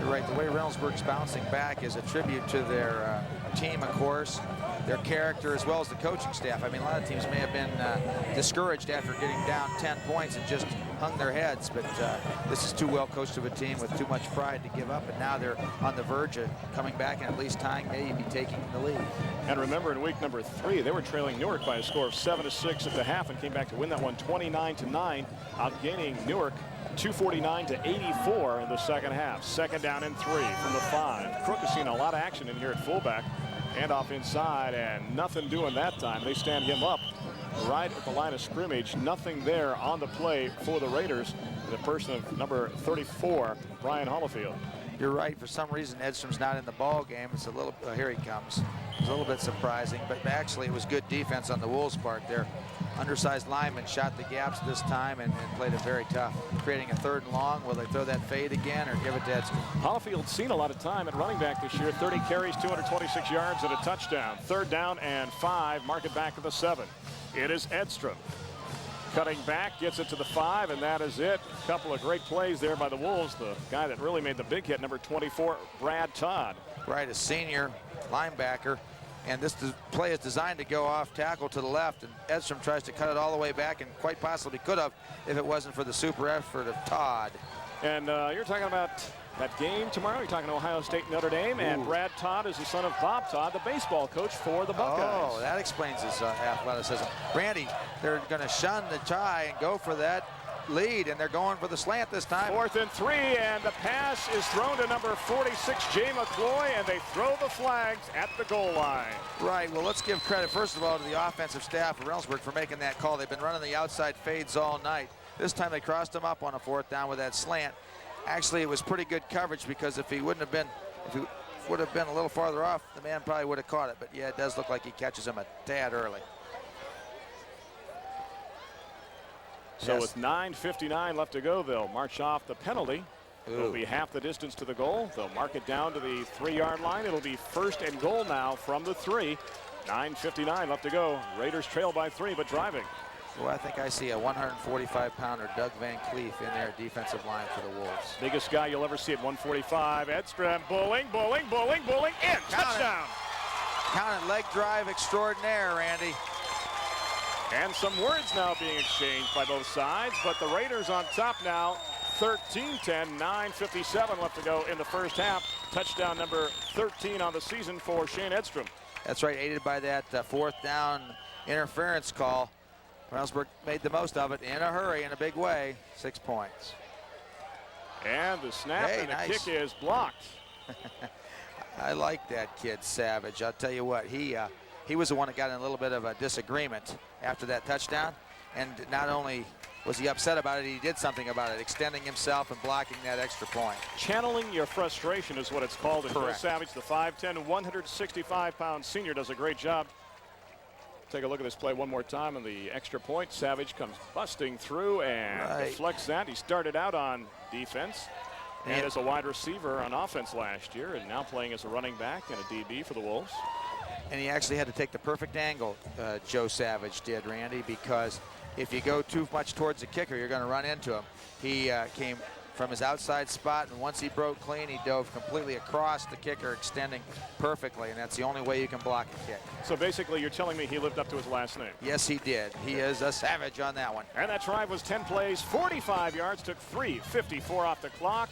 You're right. The way Reynoldsburg's bouncing back is a tribute to their team, of course. their character as well as the coaching staff. I mean, a lot of teams may have been discouraged after getting down 10 points and just hung their heads, but this is too well coached of a team with too much pride to give up, and now they're on the verge of coming back and at least tying, maybe taking the lead. And remember, in week number 3, they were trailing Newark by a score of 7-6 at the half and came back to win that one 29-9, outgaining Newark 249-84 in the second half. Second down and 3 from the 5. Crook has seen a lot of action in here at fullback. And off inside, and nothing doing that time. They stand him up right at the line of scrimmage. Nothing there on the play for the Raiders. The person of number 34, Brian Hollifield. You're right. For some reason, Edstrom's not in the ball game. It's a little, here he comes. It's a little bit surprising, but actually it was good defense on the Wolves' part there. Undersized lineman shot the gaps this time and played it very tough, creating a 3rd and long. Will they throw that fade again or give it to Edstrom? Hollifield's seen a lot of time at running back this year. 30 carries, 226 yards, and a touchdown. 3rd down and 5. Mark it back to the 7. It is Edstrom. Cutting back, gets it to the 5, and that is it. A couple of great plays there by the Wolves. The guy that really made the big hit, number 24, Brad Todd. Right, a senior linebacker. And this play is designed to go off tackle to the left, and Edstrom tries to cut it all the way back, and quite possibly could have if it wasn't for the super effort of Todd. And you're talking about that game tomorrow. You're talking Ohio State, Notre Dame, and Brad Todd is the son of Bob Todd, the baseball coach for the Buckeyes. Oh, that explains his athleticism. Randy, they're going to shun the try and go for that lead, and they're going for the slant this time. 4th and 3, and the pass is thrown to number 46, Jay McCloy, and they throw the flags at the goal line. Right, well, let's give credit, first of all, to the offensive staff of Reynoldsburg for making that call. They've been running the outside fades all night. This time they crossed him up on a 4th down with that slant. Actually, it was pretty good coverage, because if he would have been a little farther off, the man probably would have caught it. But yeah, it does look like he catches him a tad early. So with 9:59 left to go, they'll march off the penalty. It'll be half the distance to the goal. They'll mark it down to the 3-yard line. It'll be 1st and goal now from the 3. 9:59 left to go. Raiders trail by 3, but driving. Well, I think I see a 145-pounder Doug Van Cleef in their defensive line for the Wolves. Biggest guy you'll ever see at 145. Edstrom bowling, in. Touchdown. Count it, leg drive extraordinaire, Randy. And some words now being exchanged by both sides, but the Raiders on top now, 13-10, 9:57 left to go in the first half. Touchdown number 13 on the season for Shane Edstrom. That's right, aided by that 4th down interference call. Reynoldsburg made the most of it in a hurry, in a big way. 6 points. And the snap and the kick is blocked. I like that kid, Savage. I'll tell you what, he was the one that got in a little bit of a disagreement after that touchdown. And not only was he upset about it, he did something about it, extending himself and blocking that extra point. Channeling your frustration is what it's called. And Joe Correct. Savage, the 5'10", 165-pound senior, does a great job. Take a look at this play one more time, and the extra point. Savage comes busting through and deflects that. He started out on defense and as a wide receiver on offense last year, and now playing as a running back and a DB for the Wolves. And he actually had to take the perfect angle, Joe Savage did, Randy, because if you go too much towards the kicker, you're going to run into him. He came from his outside spot, and once he broke clean, he dove completely across the kicker, extending perfectly, and that's the only way you can block a kick. So basically, you're telling me he lived up to his last name. Yes, he did. He is a savage on that one. And that drive was 10 plays, 45 yards, took 3:54 off the clock.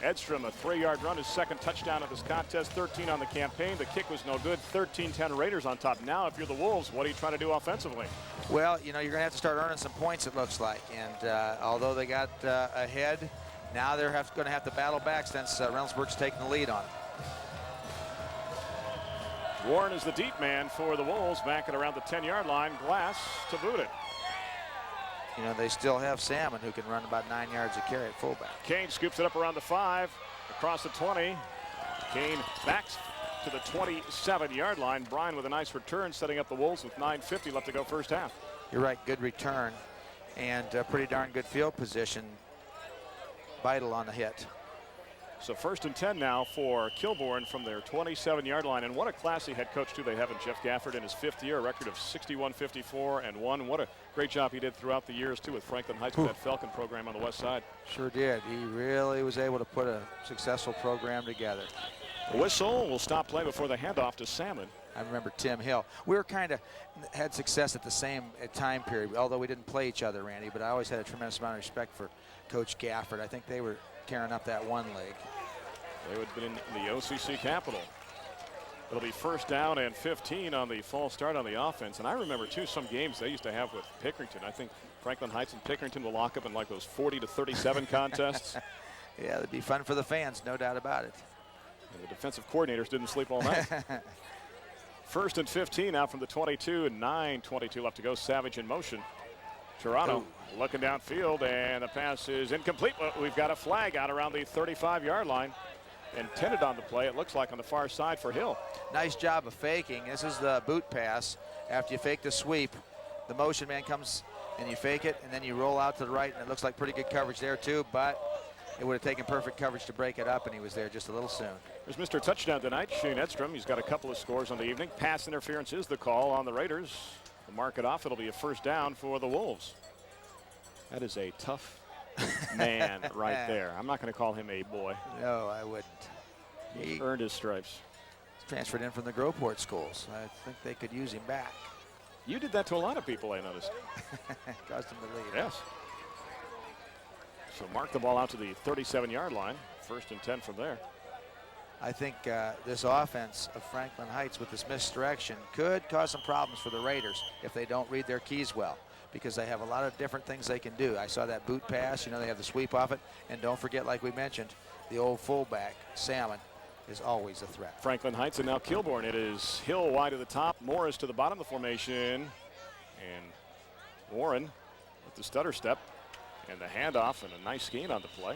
Edstrom, a 3-yard run, his second touchdown of this contest, 13 on the campaign. The kick was no good. 13-10 Raiders on top. Now, if you're the Wolves, what are you trying to do offensively? Well, you know, you're going to have to start earning some points, it looks like. And although they got ahead, now they're going to have to battle back since Reynoldsburg's taking the lead on it. Warren is the deep man for the Wolves, back at around the 10-yard line. Glass to boot it. You know, they still have Salmon, who can run about 9 yards a carry at fullback. Kane scoops it up around the 5, across the 20. Kane backs to the 27-yard line. Bryan with a nice return, setting up the Wolves with 9:50 left to go first half. You're right, good return and pretty darn good field position. Vital on the hit. So 1st and 10 now for Kilbourne from their 27-yard line. And what a classy head coach, too, they have in Jeff Gafford in his 5th year, a record of 61-54-1. What a great job he did throughout the years, too, with Franklin Heights with that Falcon program on the west side. Sure did. He really was able to put a successful program together. Whistle will stop play before the handoff to Salmon. I remember Tim Hill. We were kind of had success at the same time period, although we didn't play each other, Randy, but I always had a tremendous amount of respect for Coach Gafford. I think they were tearing up that one league. They would have been in the OCC Capitol. It'll be first down and 15 on the false start on the offense. And I remember, too, some games they used to have with Pickerington. I think Franklin Heights and Pickerington will lock up in like those 40-37 contests. Yeah, it'd be fun for the fans, no doubt about it. And the defensive coordinators didn't sleep all night. First and 15 out from the 22, and 9:22 left to go. Savage in motion. Toronto looking downfield, and the pass is incomplete. We've got a flag out around the 35-yard line. Intended on the play, it looks like, on the far side for Hill. Nice job of faking. This is the boot pass. After you fake the sweep, the motion man comes and you fake it, and then you roll out to the right, and it looks like pretty good coverage there too, but it would have taken perfect coverage to break it up, and he was there just a little soon. There's Mr. Touchdown tonight, Shane Edstrom. He's got a couple of scores on the evening. Pass interference is the call on the Raiders. They'll mark it off. It'll be a first down for the Wolves. That is a tough man right there. I'm not going to call him a boy. No, I wouldn't. He earned his stripes. Transferred in from the Groveport schools. I think they could use him back. You did that to a lot of people, I noticed. Caused him to leave. Yes. So mark the ball out to the 37-yard line. First and 10 from there. I think this offense of Franklin Heights with this misdirection could cause some problems for the Raiders if they don't read their keys well, because they have a lot of different things they can do. I saw that boot pass. You know, they have the sweep off it. And don't forget, like we mentioned, the old fullback, Salmon, is always a threat. Franklin Heights and now Kilbourne. It is Hill wide to the top, Morris to the bottom of the formation, and Warren with the stutter step and the handoff, and a nice gain on the play.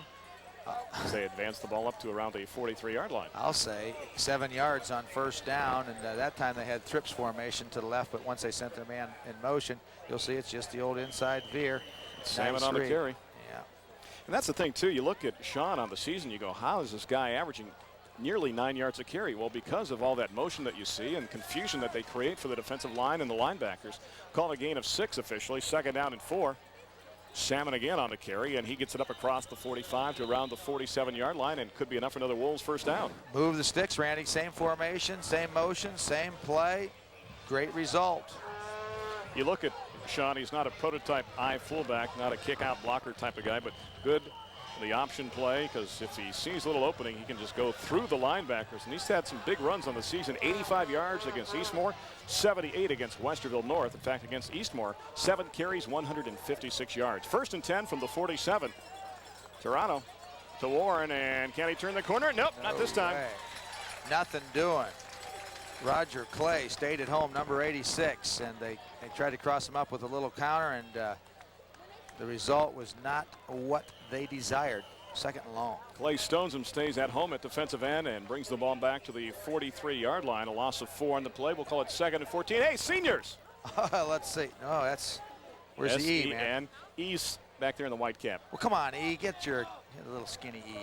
As they advance the ball up to around the 43-yard line. I'll say 7 yards on first down, and that time they had trips formation to the left, but once they sent their man in motion, you'll see it's just the old inside veer. Salmon Nice on the read. carry. Yeah. And that's the thing, too. You look at Sean on the season, you go, how is this guy averaging nearly 9 yards a carry? Well, because of all that motion that you see and confusion that they create for the defensive line and the linebackers. Call a gain of 6 officially, second down and 4. Salmon again on the carry, and he gets it up across the 45 to around the 47-yard line, and could be enough for another Wolves first down. Move the sticks, Randy. Same formation, same motion, same play. Great result. You look at Sean, he's not a prototype I fullback, not a kick-out blocker type of guy, but good in the option play, because if he sees a little opening, he can just go through the linebackers. And he's had some big runs on the season. 85 yards against Eastmore, 78 against Westerville North. In fact, against Eastmore, 7 carries, 156 yards. First and 10 from the 47. Toronto to Warren, and can he turn the corner? Nope, not this time. Way. Nothing doing. Roger Clay stayed at home, number 86, and they tried to cross him up with a little counter, and the result was not what they desired. Second and long. Clay stones him, stays at home at defensive end, and brings the ball back to the 43-yard line. A loss of 4 on the play. We'll call it second and 14. Hey, seniors! Let's see. No, that's where's the E, man? And E's back there in the white cap. Well, come on, E. Get a little skinny E.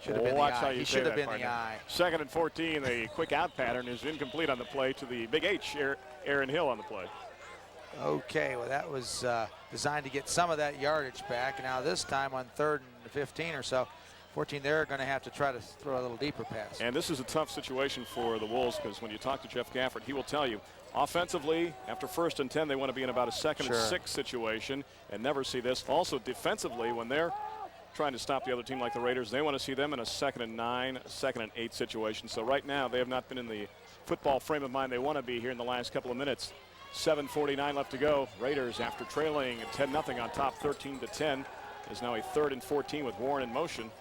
Should have been Watch the how eye. you He say should have that, been the partner. eye. Second and 14. The quick out pattern is incomplete on the play to the big H, Aaron Hill on the play. Okay, well, that was designed to get some of that yardage back. Now this time on 3rd and 15 or so, 14, they're going to have to try to throw a little deeper pass. And this is a tough situation for the Wolves, because when you talk to Jeff Gafford, he will tell you, offensively, after 1st and 10, they want to be in about a 2nd and 6 situation and never see this. Also, defensively, when they're trying to stop the other team like the Raiders, they want to see them in a 2nd and 9, 2nd and 8 situation. So right now, they have not been in the football frame of mind they want to be here in the last couple of minutes. 7:49 left to go. Raiders, after trailing 10-0 on top, 13-10, is now a 3rd and 14 with Warren in motion.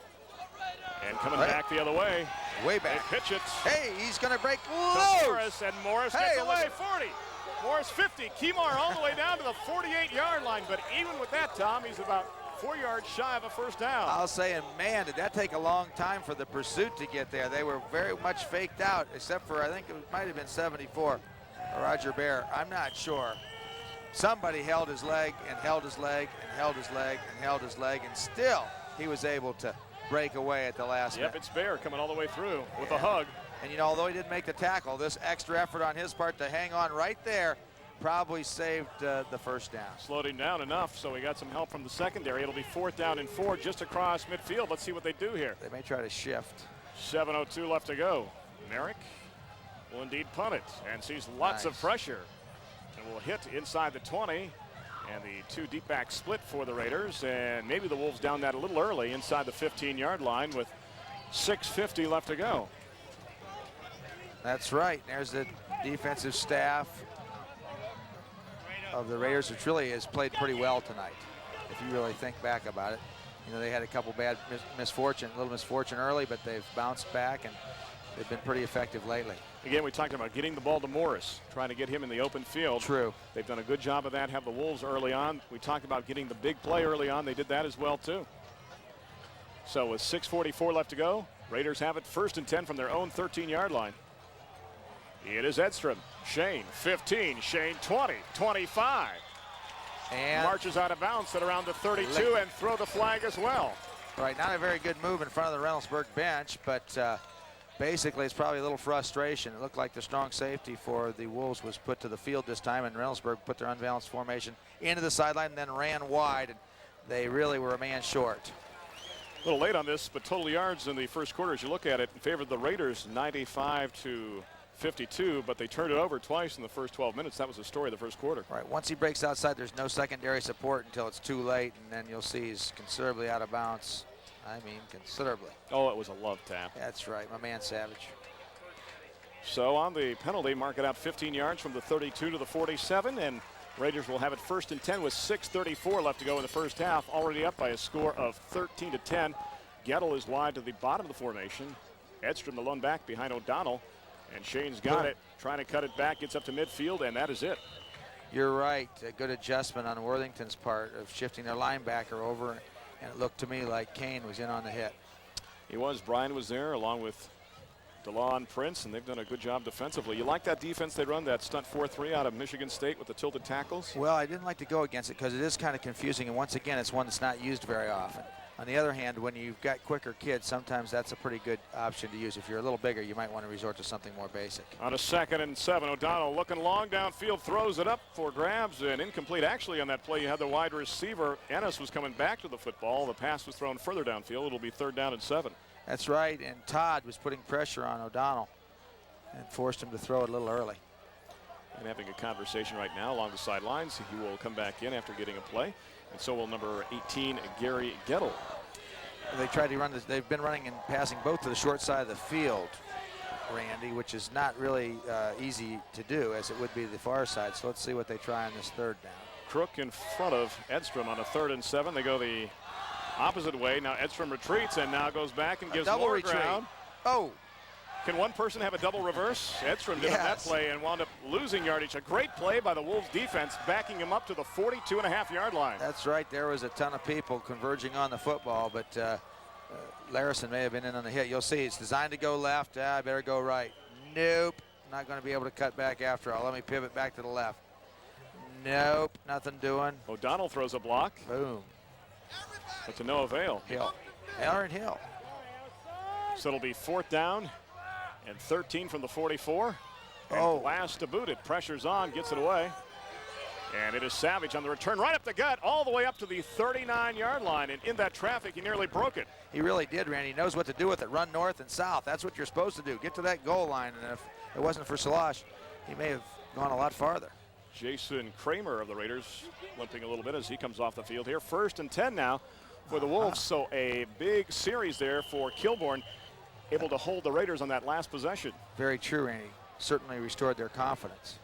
And coming back the other way. Way back. They pitch it. Hey, he's going to break To loose. Morris, and Morris gets away. 40. Morris 50. Kemar all the way down to the 48-yard line. But even with that, Tom, he's about 4 yards shy of a first down. I'll say, and man, did that take a long time for the pursuit to get there. They were very much faked out, except for I think it might have been 74. Roger Bear, I'm not sure. Somebody held his leg and held his leg and held his leg and held his leg, and still he was able to break away at the last minute. Yep, it's Bear coming all the way through with a hug. And you know, although he didn't make the tackle, this extra effort on his part to hang on right there probably saved the first down. Slowed him down enough, so he got some help from the secondary. It'll be 4th down and 4 just across midfield. Let's see what they do here. They may try to shift. 7:02 left to go. Merrick will indeed punt it and sees lots of pressure and will hit inside the 20. And the two deep back split for the Raiders, and maybe the Wolves down that a little early inside the 15-yard line with 6:50 left to go. That's right. There's the defensive staff of the Raiders, which really has played pretty well tonight. If you really think back about it, you know, they had a couple bad little misfortune early, but they've bounced back and they've been pretty effective lately. Again, we talked about getting the ball to Morris, trying to get him in the open field. True. They've done a good job of that, have the Wolves early on. We talked about getting the big play early on. They did that as well, too. So with 6:44 left to go, Raiders have it 1st and 10 from their own 13-yard line. It is Edstrom. Shane, 15. Shane, 20. 25. And marches out of bounds at around the 32 and throw the flag as well. Right, not a very good move in front of the Reynoldsburg bench, but basically it's probably a little frustration. It looked like the strong safety for the Wolves was put to the field this time, and Reynoldsburg put their unbalanced formation into the sideline and then ran wide, and they really were a man short. A little late on this, but total yards in the first quarter, as you look at it, in favor of the Raiders, 95-52, but they turned it over twice in the first 12 minutes. That was the story of the first quarter. Right, once he breaks outside, there's no secondary support until it's too late, and then you'll see he's considerably out of bounds. I mean, considerably. Oh, it was a love tap. That's right, my man Savage. So on the penalty, mark it out 15 yards from the 32 to the 47, and Raiders will have it 1st and 10 with 6:34 left to go in the first half, already up by a score of 13-10. Gettle is wide to the bottom of the formation. Edstrom, the lone back behind O'Donnell, and Shane's got it, trying to cut it back, gets up to midfield, and that is it. You're right, a good adjustment on Worthington's part of shifting their linebacker over, and it looked to me like Kane was in on the hit. He was. Brian was there along with DeLaw, Prince, and they've done a good job defensively. You like that defense they run, that stunt 4-3 out of Michigan State with the tilted tackles? Well, I didn't like to go against it because it is kind of confusing, and once again, it's one that's not used very often. On the other hand, when you've got quicker kids, sometimes that's a pretty good option to use. If you're a little bigger, you might want to resort to something more basic. On a 2nd and 7, O'Donnell looking long downfield, throws it up for grabs and incomplete. Actually, on that play, you had the wide receiver. Ennis was coming back to the football. The pass was thrown further downfield. It'll be 3rd down and 7. That's right, and Todd was putting pressure on O'Donnell and forced him to throw it a little early. And having a conversation right now along the sidelines. He will come back in after getting a play. And so will number 18, Gary Gettle. They tried to run this. They've been running and passing both to the short side of the field, Randy, which is not really easy to do as it would be the far side. So let's see what they try on this 3rd down. Crook in front of Edstrom on a 3rd and 7. They go the opposite way. Now Edstrom retreats and now goes back and gives more ground. Oh. Can one person have a double reverse? Edstrom did on that play and wound up losing yardage. A great play by the Wolves defense, backing him up to the 42.5-yard line. That's right. There was a ton of people converging on the football, but Larison may have been in on the hit. You'll see it's designed to go left. I better go right. Nope. Not going to be able to cut back after all. Let me pivot back to the left. Nope. Nothing doing. O'Donnell throws a block. Boom. But to no avail. Hill. Aaron Hill. So it'll be 4th down and 13 from the 44. And last to boot it. Pressure's on, gets it away. And it is Savage on the return, right up the gut, all the way up to the 39-yard line. And in that traffic, he nearly broke it. He really did, Randy. He knows what to do with it. Run north and south. That's what you're supposed to do. Get to that goal line. And if it wasn't for Salash, he may have gone a lot farther. Jason Kramer of the Raiders limping a little bit as he comes off the field here. 1st and 10 now for the Wolves. So a big series there for Kilbourne, able to hold the Raiders on that last possession. Very true, Randy. Certainly restored their confidence.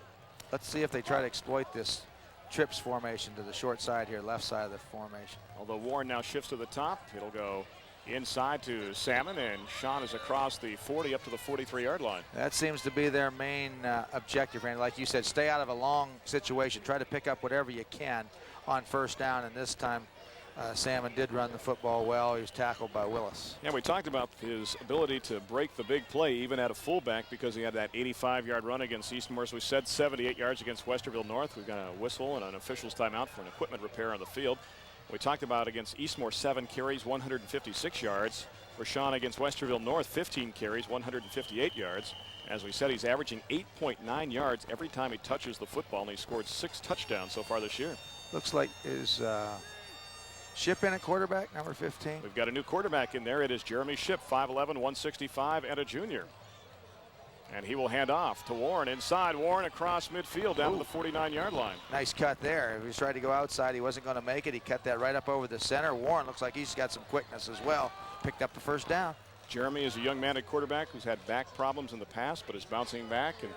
Let's see if they try to exploit this trips formation to the short side here, left side of the formation. Although Warren now shifts to the top, it'll go inside to Salmon, and Sean is across the 40 up to the 43-yard line. That seems to be their main objective, Randy. Like you said, stay out of a long situation. Try to pick up whatever you can on 1st down, and this time Salmon did run the football well. He was tackled by Willis. Yeah, we talked about his ability to break the big play even at a fullback because he had that 85-yard run against Eastmore. As we said, 78 yards against Westerville North. We've got a whistle and an official's timeout for an equipment repair on the field. We talked about against Eastmore, 7 carries, 156 yards. Rashawn against Westerville North, 15 carries, 158 yards. As we said, he's averaging 8.9 yards every time he touches the football, and he scored 6 touchdowns so far this year. Looks like is Ship in at quarterback, number 15. We've got a new quarterback in there. It is Jeremy Ship, 5'11", 165, and a junior. And he will hand off to Warren inside. Warren across midfield down to the 49-yard line. Nice cut there. If he was trying to go outside, he wasn't going to make it. He cut that right up over the center. Warren looks like he's got some quickness as well. Picked up the first down. Jeremy is a young man at quarterback who's had back problems in the past, but is bouncing back. And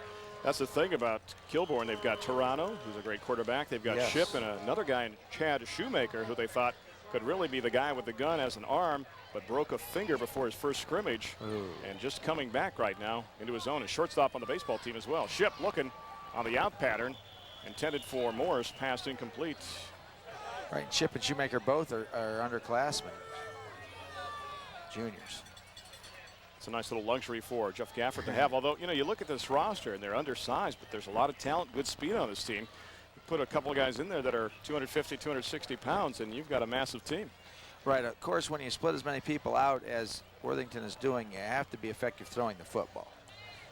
that's the thing about Kilbourne. They've got Toronto, who's a great quarterback. They've got Ship and another guy in Chad Shoemaker, who they thought could really be the guy with the gun as an arm, but broke a finger before his first scrimmage. And just coming back right now into his own. A shortstop on the baseball team as well. Ship looking on the out pattern, intended for Morris, passed incomplete. Right, Ship and Shoemaker both are underclassmen, juniors. It's a nice little luxury for Jeff Gafford to have. Although, you know, you look at this roster and they're undersized, but there's a lot of talent, good speed on this team. You put a couple of guys in there that are 250, 260 pounds, and you've got a massive team. Right, of course, when you split as many people out as Worthington is doing, you have to be effective throwing the football.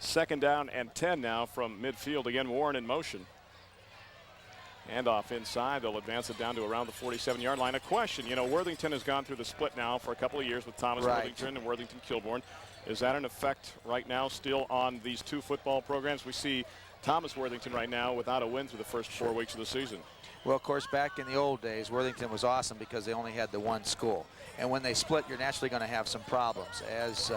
2nd down and 10 now from midfield. Again, Warren in motion. Handoff inside. They'll advance it down to around the 47-yard line. A question, you know, Worthington has gone through the split now for a couple of years with Thomas Worthington and Worthington Kilbourne. Is that an effect right now still on these two football programs? We see Thomas Worthington right now without a win through the first 4 weeks of the season. Well, of course, back in the old days, Worthington was awesome because they only had the one school. And when they split, you're naturally going to have some problems, as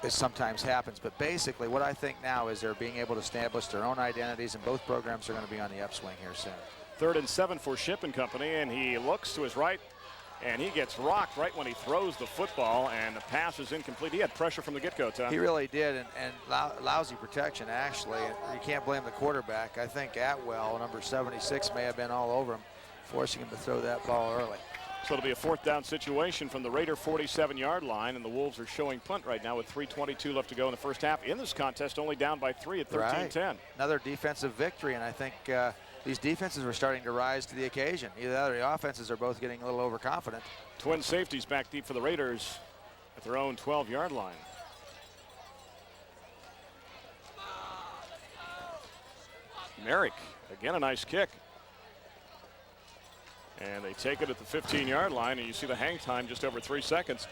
sometimes happens. But basically, what I think now is they're being able to establish their own identities, and both programs are going to be on the upswing here soon. 3rd and 7 for Ship and company, and he looks to his right, and he gets rocked right when he throws the football, and the pass is incomplete. He had pressure from the get-go, Tom. He really did, and lousy protection, actually. You can't blame the quarterback. I think Atwell, number 76, may have been all over him, forcing him to throw that ball early. So it'll be a 4th down situation from the Raider 47-yard line, and the Wolves are showing punt right now with 3:22 left to go in the first half. In this contest, only down by 3 at 13-10. Right. Another defensive victory, and I think these defenses were starting to rise to the occasion. Either that or the offenses are both getting a little overconfident. Twin safeties back deep for the Raiders at their own 12-yard line. Merrick, again a nice kick. And they take it at the 15-yard line, and you see the hang time just over 3 seconds.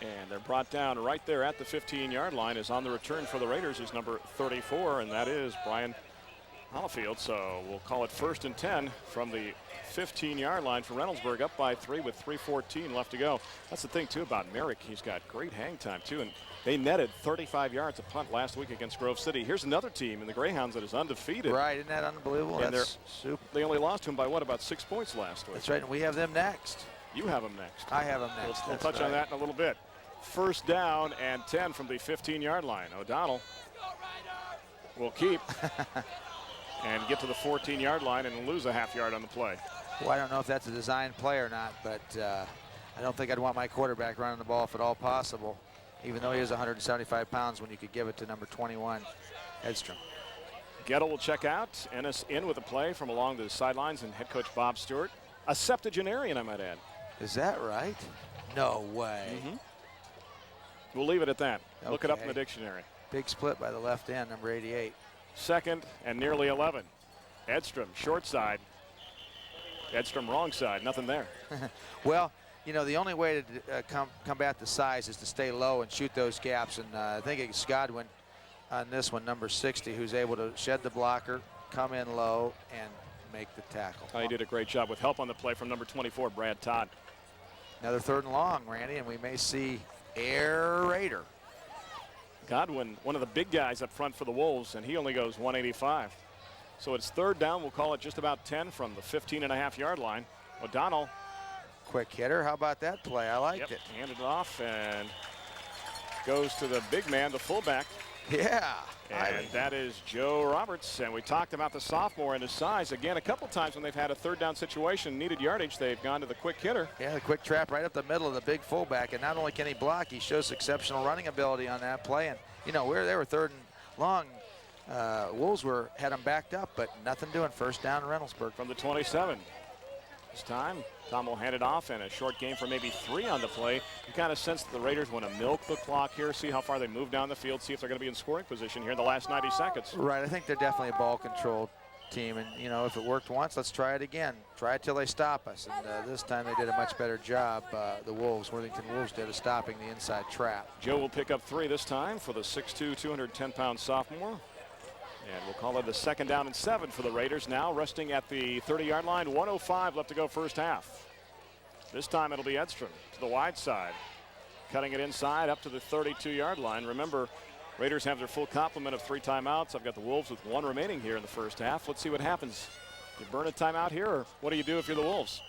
And they're brought down right there at the 15-yard line. Is on the return for the Raiders is number 34, and that is Brian Hollifield. So we'll call it 1st and 10 from the 15-yard line for Reynoldsburg, up by 3 with 3:14 left to go. That's the thing, too, about Merrick. He's got great hang time, too, and they netted 35 yards a punt last week against Grove City. Here's another team in the Greyhounds that is undefeated. Right, isn't that unbelievable? And that's super. They only lost to him by, what, about 6 points last week? That's right, and we have them next. You have them next. I have them next. We'll touch on that in a little bit. 1st down and 10 from the 15-yard line. O'Donnell will keep and get to the 14-yard line and lose a half yard on the play. Well, I don't know if that's a design play or not, but I don't think I'd want my quarterback running the ball if at all possible, even though he is 175 pounds when you could give it to number 21, Edstrom. Gettle will check out. Ennis in with a play from along the sidelines, and head coach Bob Stewart, a septuagenarian, I might add. Is that right? No way. We'll leave it at that. Okay. Look it up in the dictionary. Big split by the left end, number 88. 2nd and nearly 11. Edstrom, short side. Edstrom, wrong side. Nothing there. Well, you know, the only way to combat the size is to stay low and shoot those gaps. And I think it's Godwin on this one, number 60, who's able to shed the blocker, come in low, and make the tackle. He did a great job with help on the play from number 24, Brad Todd. Another 3rd and long, Randy, and we may see Air Raider. Godwin, one of the big guys up front for the Wolves, and he only goes 185. So it's 3rd down. We'll call it just about 10 from the 15.5-yard line. O'Donnell. Quick hitter. How about that play? I liked it. Handed it off and goes to the big man, the fullback. Yeah. And that is Joe Roberts. And we talked about the sophomore and his size. Again, a couple times when they've had a 3rd down situation, needed yardage, they've gone to the quick hitter. Yeah, the quick trap right up the middle of the big fullback. And not only can he block, he shows exceptional running ability on that play. And, you know, they were 3rd and long. Wolves had them backed up, but nothing doing. 1st down, Reynoldsburg. From the 27. This time, Tom will hand it off, and a short game for maybe 3 on the play. You kind of sense that the Raiders want to milk the clock here, see how far they move down the field, see if they're going to be in scoring position here in the last 90 seconds. Right, I think they're definitely a ball-controlled team, and you know, if it worked once, let's try it again. Try it till they stop us. And this time they did a much better job. The Wolves, Worthington Wolves, did of stopping the inside trap. Joe will pick up 3 this time for the 6'2", 210-pound sophomore. And we'll call it a 2nd down and 7 for the Raiders now, resting at the 30-yard line. 1:05 left to go first half. This time it'll be Edstrom to the wide side, cutting it inside up to the 32-yard line. Remember, Raiders have their full complement of 3 timeouts. I've got the Wolves with 1 remaining here in the first half. Let's see what happens. You burn a timeout here, or what do you do if you're the Wolves?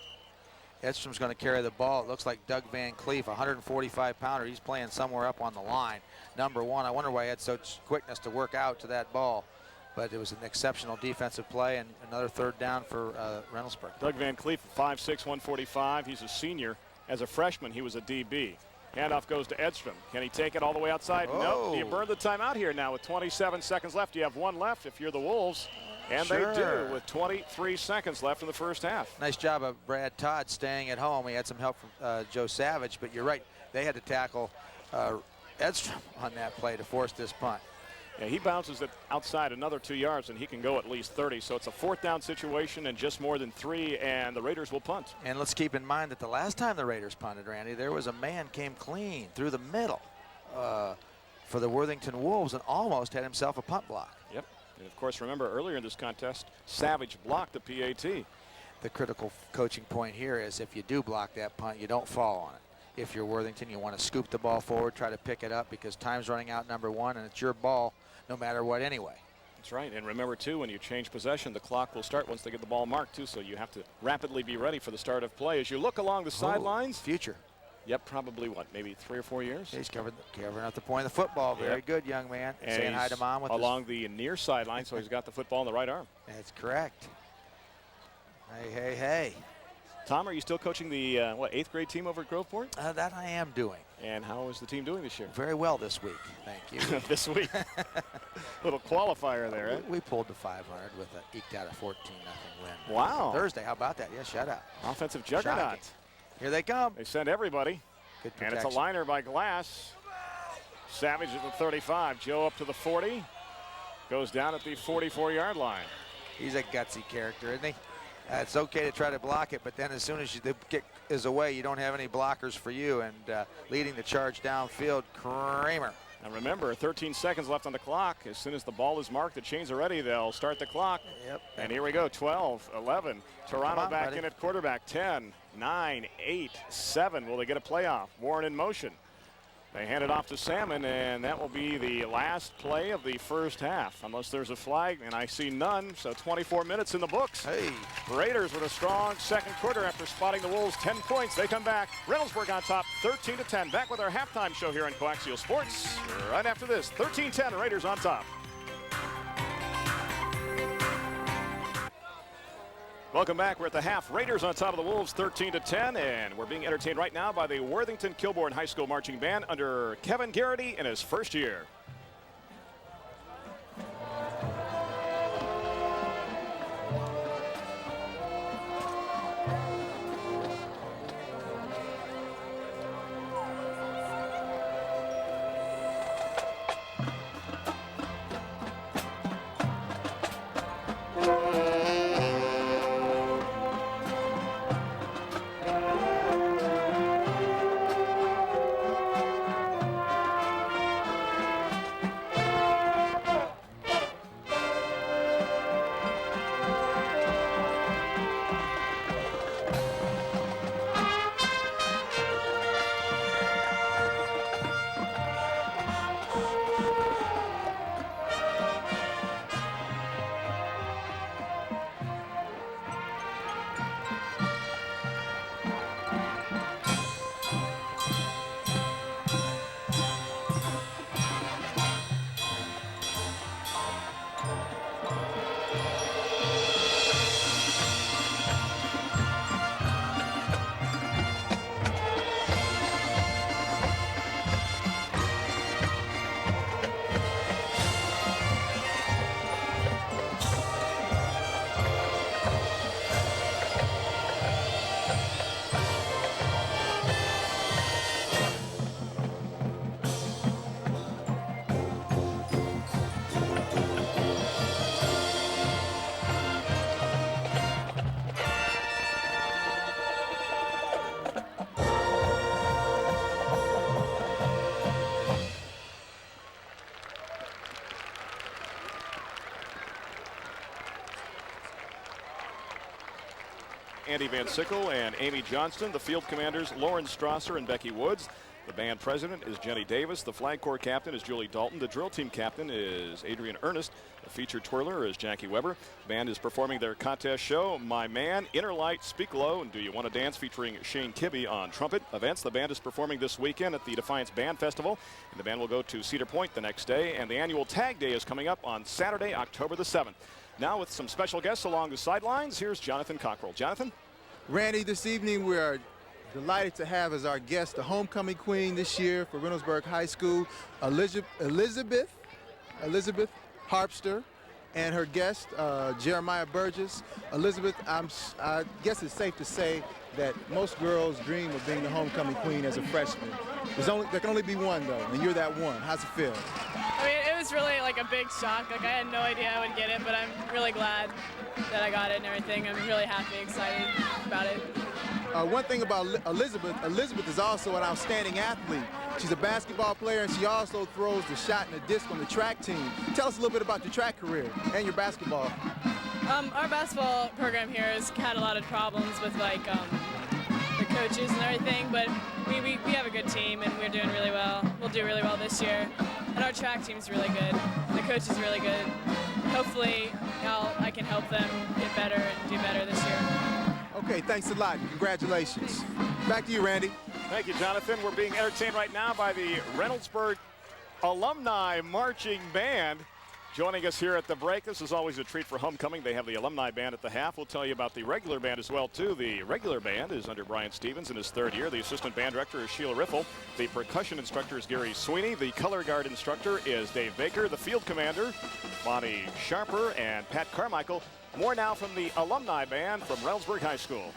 Edstrom's going to carry the ball. It looks like Doug Van Cleef, 145-pounder. He's playing somewhere up on the line. Number 1. I wonder why he had such quickness to work out to that ball. But it was an exceptional defensive play, and another 3rd down for Reynoldsburg. Doug Van Cleef, 5'6", 145. He's a senior. As a freshman, he was a DB. Handoff goes to Edstrom. Can he take it all the way outside? Oh. Nope. You burn the timeout here now with 27 seconds left. You have 1 left if you're the Wolves. And Sure. they do with 23 seconds left in the first half. Nice job of Brad Todd staying at home. He had some help from Joe Savage, but you're right. They had to tackle Edstrom on that play to force this punt. Yeah, he bounces it outside another 2 yards, and he can go at least 30. So it's a 4th down situation and just more than 3, and the Raiders will punt. And let's keep in mind that the last time the Raiders punted, Randy, there was a man came clean through the middle for the Worthington Wolves and almost had himself a punt block. Yep. And of course, remember earlier in this contest, Savage blocked the PAT. The critical coaching point here is if you do block that punt, you don't fall on it. If you're Worthington, you want to scoop the ball forward, try to pick it up because time's running out, number 1, and it's your ball no matter what anyway. That's right. And remember, too, when you change possession, the clock will start once they get the ball marked, too. So you have to rapidly be ready for the start of play. As you look along the sidelines. Future. Yep, probably what, maybe 3 or 4 years? He's covering up the point of the football. Very Yep. good, young man. And saying hi to Mom with along the near sideline, so he's got the football in the right arm. That's correct. Hey, hey, hey. Tom, are you still coaching the 8th grade team over at Groveport? That I am doing. And how is the team doing this year? Very well this week, thank you. This week. Little qualifier there, eh? We pulled the 500 with eked out a 14-0 win. Wow. Thursday, how about that? Yeah, shut up. Offensive juggernaut. Shocking. Here they come. They send everybody. Good And protection. it's a liner by Glass. Savage at the 35. Joe up to the 40. Goes down at the 44-yard line. He's a gutsy character, isn't he? It's okay to try to block it, but then as soon as the kick is away, you don't have any blockers for you. And leading the charge downfield, Kramer. And remember, 13 seconds left on the clock. As soon as the ball is marked, the chains are ready, they'll start the clock. Yep. And here we go, 12, 11. Toronto on, back buddy. in at quarterback, 10, 9, 8, 7. Will they get a playoff? Warren in motion. They hand it off to Salmon, and that will be the last play of the first half, unless there's a flag, and I see none, so 24 minutes in the books. Hey. Raiders with a strong second quarter after spotting the Wolves 10 points. They come back. Reynoldsburg on top, 13-10. Back with our halftime show here on Coaxial Sports. Right after this, 13-10, Raiders on top. Welcome back. We're at the half. Raiders on top of the Wolves, 13-10, and we're being entertained right now by the Worthington Kilbourne High School Marching Band under Kevin Garrity in his first year. Andy Van Sickle and Amy Johnston. The field commanders, Lauren Strasser and Becky Woods. The band president is Jenny Davis. The flag corps captain is Julie Dalton. The drill team captain is Adrian Ernest. The featured twirler is Jackie Weber. The band is performing their contest show, My Man, Inner Light, Speak Low, and Do You Want to Dance, featuring Shane Kibbe on trumpet. Events, the band is performing this weekend at the Defiance Band Festival. And the band will go to Cedar Point the next day. And the annual Tag Day is coming up on Saturday, October the 7th. Now with some special guests along the sidelines, here's Jonathan Cockrell. Jonathan? Randy, this evening we are delighted to have as our guest the homecoming queen this year for Reynoldsburg High School, Elizabeth Harpster, and her guest, Jeremiah Burgess. Elizabeth, I guess it's safe to say that most girls dream of being the homecoming queen as a freshman. There can only be one, though, and you're that one. How's it feel? I mean, it was really like a big shock. Like, I had no idea I would get it, but I'm really glad that I got it and everything. I'm really happy, excited about it. One thing about Elizabeth is also an outstanding athlete. She's a basketball player, and she also throws the shot and the disc on the track team. Tell us a little bit about your track career and your basketball. Our basketball program here has had a lot of problems with like the coaches and everything, but we have a good team and we're doing really well. We'll do really well this year. And our track team's really good. The coach is really good. Hopefully I can help them get better and do better this year. Okay, thanks a lot. Congratulations. Back to you, Randy. Thank you, Jonathan. We're being entertained right now by the Reynoldsburg Alumni Marching Band. Joining us here at the break. This is always a treat for homecoming. They have the alumni band at the half. We'll tell you about the regular band as well, too. The regular band is under Brian Stevens in his third year. The assistant band director is Sheila Riffle. The percussion instructor is Gary Sweeney. The color guard instructor is Dave Baker. The field commander, Bonnie Sharper and Pat Carmichael. More now from the alumni band from Reynoldsburg High School.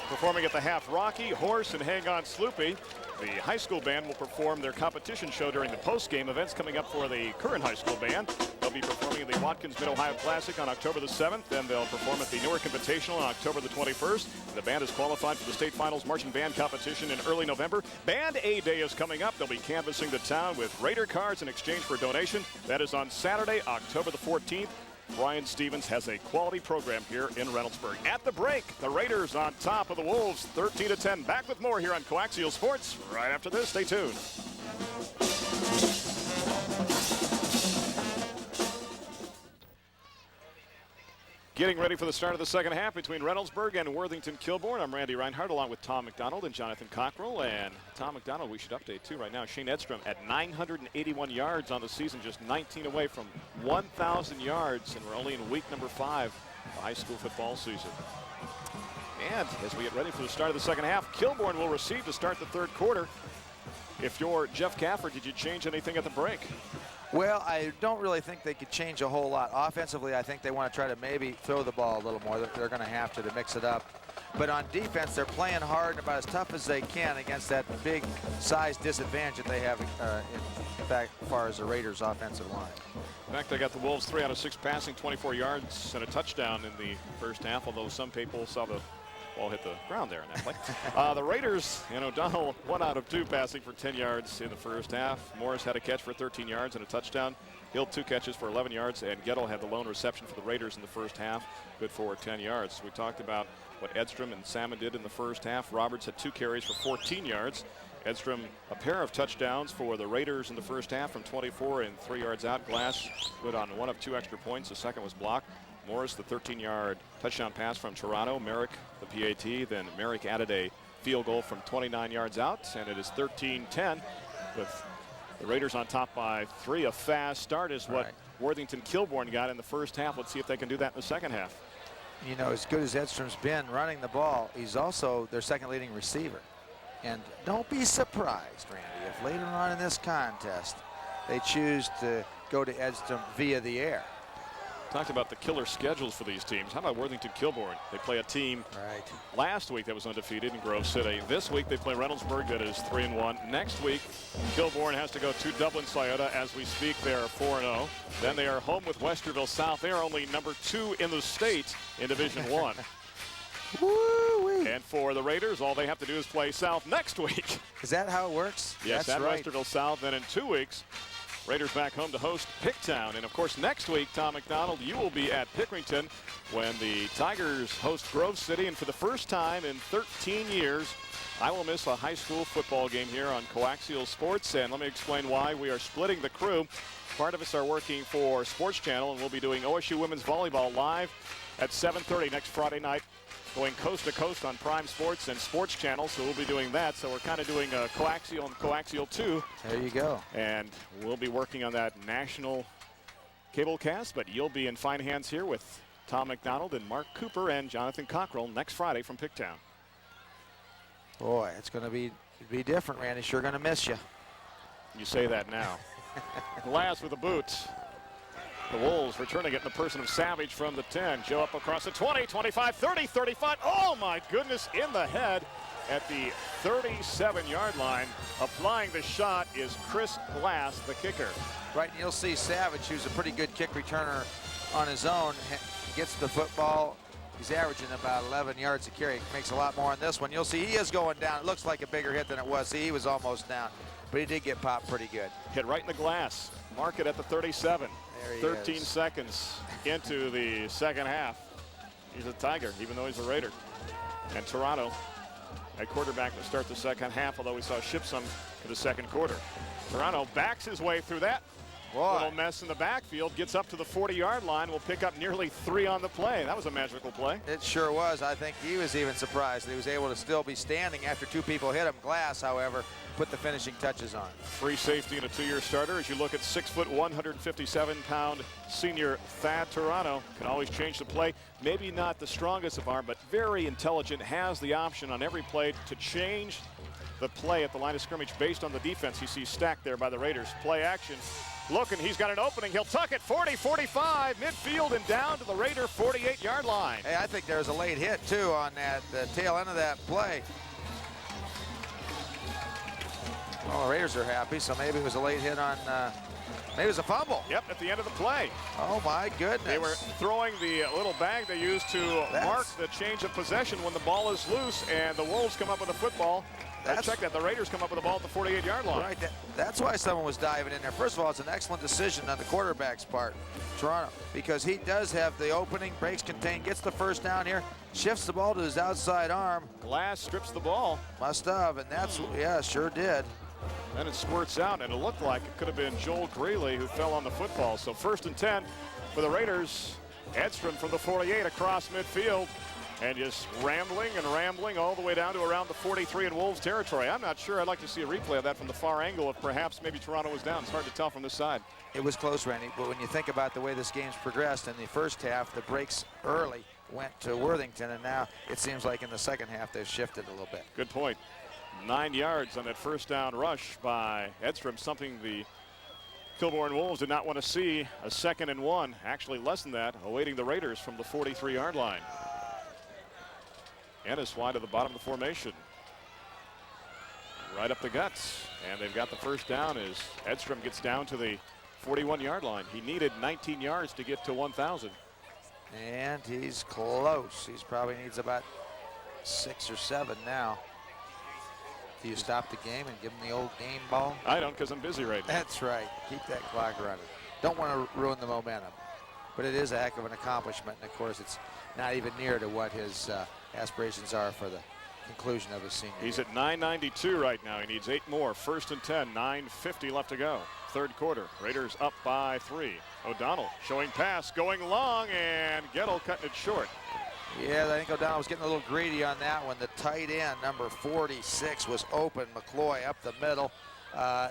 Performing at the half, Rocky, Horse, and Hang On Sloopy. The high school band will perform their competition show during the post-game events coming up for the current high school band. They'll be performing at the Watkins Mid-Ohio Classic on October the 7th. Then they'll perform at the Newark Invitational on October the 21st. The band is qualified for the state finals marching band competition in early November. Band A Day is coming up. They'll be canvassing the town with Raider cards in exchange for a donation. That is on Saturday, October the 14th. Brian Stevens has a quality program here in Reynoldsburg. At the break, the Raiders on top of the Wolves, 13-10. Back with more here on Coaxial Sports. Right after this, stay tuned. Getting ready for the start of the second half between Reynoldsburg and Worthington Kilbourne. I'm Randy Reinhardt along with Tom McDonald and Jonathan Cockrell. And Tom McDonald, we should update too right now. Shane Edstrom at 981 yards on the season, just 19 away from 1,000 yards. And we're only in week number 5 of the high school football season. And as we get ready for the start of the second half, Kilbourne will receive to start the third quarter. If you're Jeff Gafford, did you change anything at the break? Well, I don't really think they could change a whole lot. Offensively, I think they want to try to maybe throw the ball a little more. They're going to have to mix it up. but on defense, they're playing hard and about as tough as they can against that big size disadvantage that they have in fact, as far as the Raiders' offensive line. In fact, they got the Wolves 3 out of 6 passing, 24 yards and a touchdown in the first half, although some people saw the ball hit the ground there in that play. The Raiders and O'Donnell 1 out of 2 passing for 10 yards in the first half. Morris had a catch for 13 yards and a touchdown. Hill 2 catches for 11 yards, and Gettle had the lone reception for the Raiders in the first half. Good for 10 yards. We talked about what Edstrom and Salmon did in the first half. Roberts had 2 carries for 14 yards. Edstrom, a pair of touchdowns for the Raiders in the first half from 24 and 3 yards out. Glass good on 1 of 2 extra points. The second was blocked. Morris, the 13-yard touchdown pass from Toronto. Merrick, the PAT. Then Merrick added a field goal from 29 yards out, and it is 13-10 with the Raiders on top by 3. A fast start is what Worthington Kilbourne got in the first half. Let's see if they can do that in the second half. You know, as good as Edstrom's been running the ball, he's also their second leading receiver. And don't be surprised, Randy, if later on in this contest they choose to go to Edstrom via the air. Talked about the killer schedules for these teams. How about Worthington Kilbourne? They play a team last week that was undefeated in Grove City. This week they play Reynoldsburg, that is 3-1. Next week, Kilbourne has to go to Dublin Scioto. As we speak, they are 4-0. Then they are home with Westerville South. They are only number 2 in the state in Division 1. And for the Raiders, all they have to do is play South next week. Is that how it works? Yes, that's at right. Westerville South. Then in 2 weeks, Raiders back home to host Picktown. And of course, next week, Tom McDonald, you will be at Pickerington when the Tigers host Grove City. And for the first time in 13 years, I will miss a high school football game here on Coaxial Sports. And let me explain why. We are splitting the crew. Part of us are working for Sports Channel, and we'll be doing OSU women's volleyball live at 7:30 next Friday night, going coast to coast on Prime Sports and Sports Channel. So we'll be doing that. So we're kind of doing Coaxial and Coaxial 2. There you go. And we'll be working on that national cable cast, but you'll be in fine hands here with Tom McDonald and Mark Cooper and Jonathan Cockrell next Friday from Picktown. Boy, it's going to be different, Randy. Sure going to miss you. You say that now. Glass with the boot. The Wolves returning it in the person of Savage from the 10. Joe up across the 20, 25, 30, 35. Oh, my goodness, in the head at the 37-yard line. Applying the shot is Chris Glass, the kicker. Right, and you'll see Savage, who's a pretty good kick returner on his own, gets the football. He's averaging about 11 yards a carry. Makes a lot more on this one. You'll see he is going down. It looks like a bigger hit than it was. See, he was almost down, but he did get popped pretty good. Hit right in the glass. Mark it at the 37. There 13 seconds into the second half. He's a Tiger, even though he's a Raider. And Toronto at quarterback to start the second half, although we saw Shipsum in the second quarter. Toronto backs his way through that. Little mess in the backfield, gets up to the 40-yard line, will pick up nearly 3 on the play. That was a magical play. It sure was. I think he was even surprised that he was able to still be standing after 2 people hit him. Glass, however, put the finishing touches on. Free safety and a 2-year starter as you look at 6', 157-pound senior Thad Toronto. Can always change the play. Maybe not the strongest of arm, but very intelligent. Has the option on every play to change the play at the line of scrimmage based on the defense he sees stacked there by the Raiders. Play action. Looking, he's got an opening. He'll tuck it 40, 45, midfield and down to the Raider 48-yard line. Hey, I think there's a late hit, too, on that tail end of that play. Well, the Raiders are happy, so maybe it was a late hit on, maybe it was a fumble. Yep, at the end of the play. Oh, my goodness. They were throwing the little bag they used to mark the change of possession when the ball is loose, and the Wolves come up with a football. Check that. The Raiders come up with the ball at the 48-yard line. Right. That's why someone was diving in there. First of all, it's an excellent decision on the quarterback's part, Toronto, because he does have the opening, breaks contain, gets the first down here, shifts the ball to his outside arm. Glass strips the ball. Must have, and that's, yeah, sure did. Then it squirts out, and it looked like it could have been Joel Greeley who fell on the football. So 1st and 10 for the Raiders. Edstrom from the 48 across midfield. And just rambling all the way down to around the 43 in Wolves territory. I'm not sure. I'd like to see a replay of that from the far angle if perhaps maybe Toronto was down. It's hard to tell from this side. It was close, Randy, but when you think about the way this game's progressed, in the first half, the breaks early went to Worthington, and now it seems like in the second half they've shifted a little bit. Good point. 9 yards on that first down rush by Edstrom, something the Kilbourne Wolves did not want to see. A 2nd and 1, actually less than that, awaiting the Raiders from the 43-yard line. Ennis wide of the bottom of the formation. Right up the guts. And they've got the first down as Edstrom gets down to the 41-yard line. He needed 19 yards to get to 1,000. And he's close. He probably needs about 6 or 7 now. Do you stop the game and give him the old game ball? I don't, because I'm busy right now. That's right. Keep that clock running. Don't want to ruin the momentum. But it is a heck of an accomplishment. And, of course, it's not even near to what his aspirations are for the conclusion of his senior He's year. at 9:92 right now. He needs 8 more. 1st and 10, 9:50 left to go. 3rd quarter. Raiders up by 3. O'Donnell showing pass, going long, and Gettle cutting it short. Yeah, I think O'Donnell was getting a little greedy on that one. The tight end, number 46, was open. McCloy up the middle.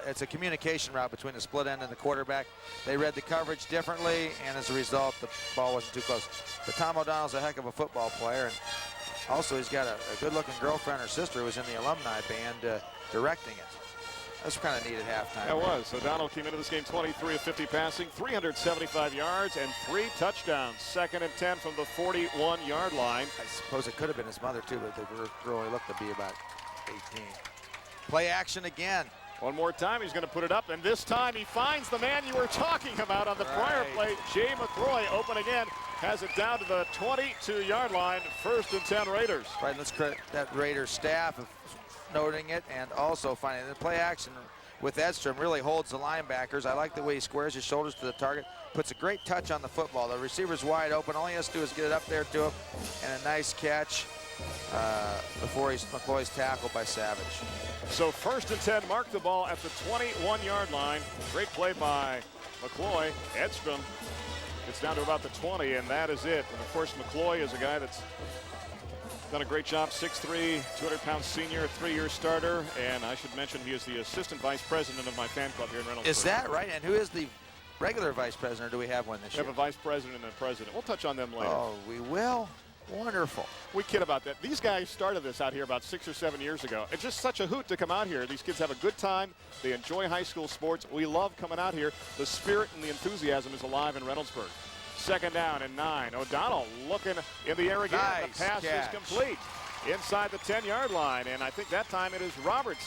It's a communication route between the split end and the quarterback. They read the coverage differently, and as a result, the ball wasn't too close. But Tom O'Donnell's a heck of a football player, and also he's got a good-looking girlfriend or sister who was in the alumni band directing it. That's kind of neat at halftime. That was. O'Donnell came into this game 23 of 50 passing, 375 yards, and 3 touchdowns. 2nd and 10 from the 41-yard line. I suppose it could have been his mother, too, but the girl only looked to be about 18. Play action again. One more time, he's going to put it up, and this time he finds the man you were talking about on the prior play. Jay McCroy, open again, has it down to the 22-yard line. 1st and 10 Raiders. Right, let's credit that Raiders staff of noting it and also finding the play action with Edstrom really holds the linebackers. I like the way he squares his shoulders to the target, puts a great touch on the football. The receiver's wide open. All he has to do is get it up there to him, and a nice catch before McCloy's tackled by Savage. So 1st and 10, mark the ball at the 21-yard line. Great play by McCloy. Edstrom gets down to about the 20, and that is it. And of course, McCloy is a guy that's done a great job. 6'3", 200-pound senior, 3-year starter, and I should mention he is the assistant vice president of my fan club here in Reynoldsburg. Is that right? And who is the regular vice president, or do we have one this year? We have a vice president and a president. We'll touch on them later. Oh, we will? Wonderful. We kid about that. These guys started this out here about 6 or 7 years ago. It's just such a hoot to come out here. These kids have a good time. They enjoy high school sports. We love coming out here. The spirit and the enthusiasm is alive in Reynoldsburg. 2nd down and 9. O'Donnell looking in the air again. Nice the pass catch. is complete inside the 10-yard line, and I think that time it is Roberts.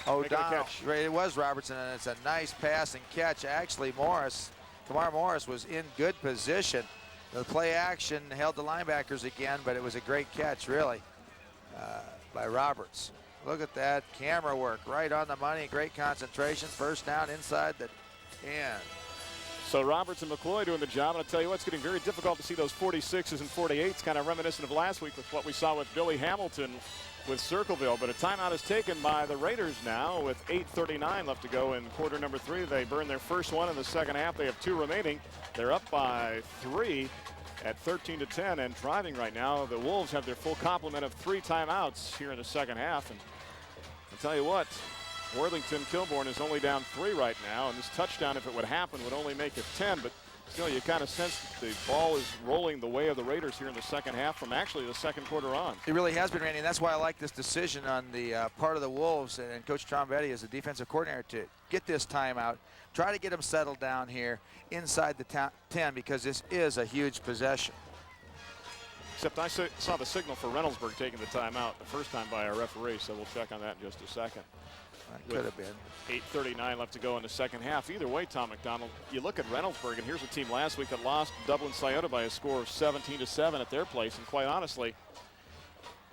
O'Donnell. Right, it was Robertson, and it's a nice passing catch. Actually, Kamar Morris was in good position. The play action held the linebackers again, but it was a great catch, really, by Roberts. Look at that camera work, right on the money, great concentration. 1st down inside the 10. So Roberts and McCloy doing the job, and I'll tell you what, it's getting very difficult to see those 46s and 48s, kind of reminiscent of last week with what we saw with Billy Hamilton with Circleville. But a timeout is taken by the Raiders now with 8:39 left to go in quarter number 3. They burn their first one in the second half. They have 2 remaining. They're up by 3 at 13-10 and driving right now. The Wolves have their full complement of 3 timeouts here in the second half. And I'll tell you what, Worthington Kilbourne is only down 3 right now, and this touchdown, if it would happen, would only make it 10. But still, you kind of sense that the ball is rolling the way of the Raiders here in the second half from actually the second quarter on. It really has been, Randy, and that's why I like this decision on the part of the Wolves and Coach Trombetti as the defensive coordinator to get this timeout, try to get them settled down here inside the 10, because this is a huge possession. Except I saw the signal for Reynoldsburg taking the timeout the first time by our referee, so we'll check on that in just a second. That could have been. 8:39 left to go in the second half. Either way, Tom McDonald, you look at Reynoldsburg, and here's a team last week that lost Dublin Scioto by a score of 17-7 at their place, and quite honestly,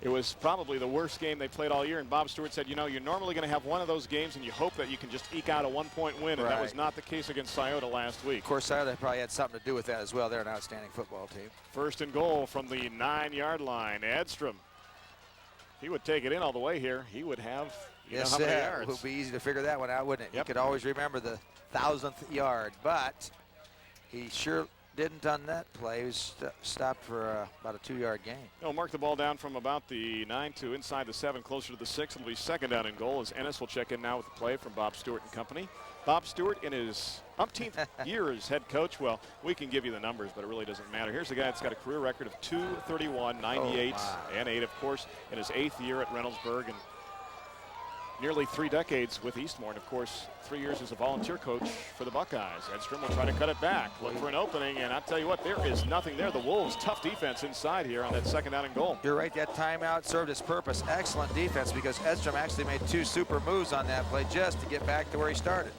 it was probably the worst game they played all year. And Bob Stewart said, you know, you're normally going to have one of those games, and you hope that you can just eke out a 1-point win, and that was not the case against Scioto last week. Of course, Scioto probably had something to do with that as well. They're an outstanding football team. 1st and goal from the 9-yard line. Edstrom, he would take it in all the way here. He would have, you know how many yards. It would be easy to figure that one out, wouldn't it? Yep. You could always remember the 1,000th yard, but he sure didn't on that play. He was stopped for about a 2-yard gain. He'll mark the ball down from about the 9 to inside the 7, closer to the 6. It'll be 2nd down and goal as Ennis will check in now with the play from Bob Stewart and company. Bob Stewart in his umpteenth year as head coach. Well, we can give you the numbers, but it really doesn't matter. Here's a guy that's got a career record of 231, 98, and 8, of course, in his 8th year at Reynoldsburg. And nearly 3 decades with Eastmore, and of course 3 years as a volunteer coach for the Buckeyes. Edstrom will try to cut it back, look for an opening, and I'll tell you what, there is nothing there. The Wolves, tough defense inside here on that second down and goal. You're right, that timeout served its purpose. Excellent defense, because Edstrom actually made 2 super moves on that play just to get back to where he started.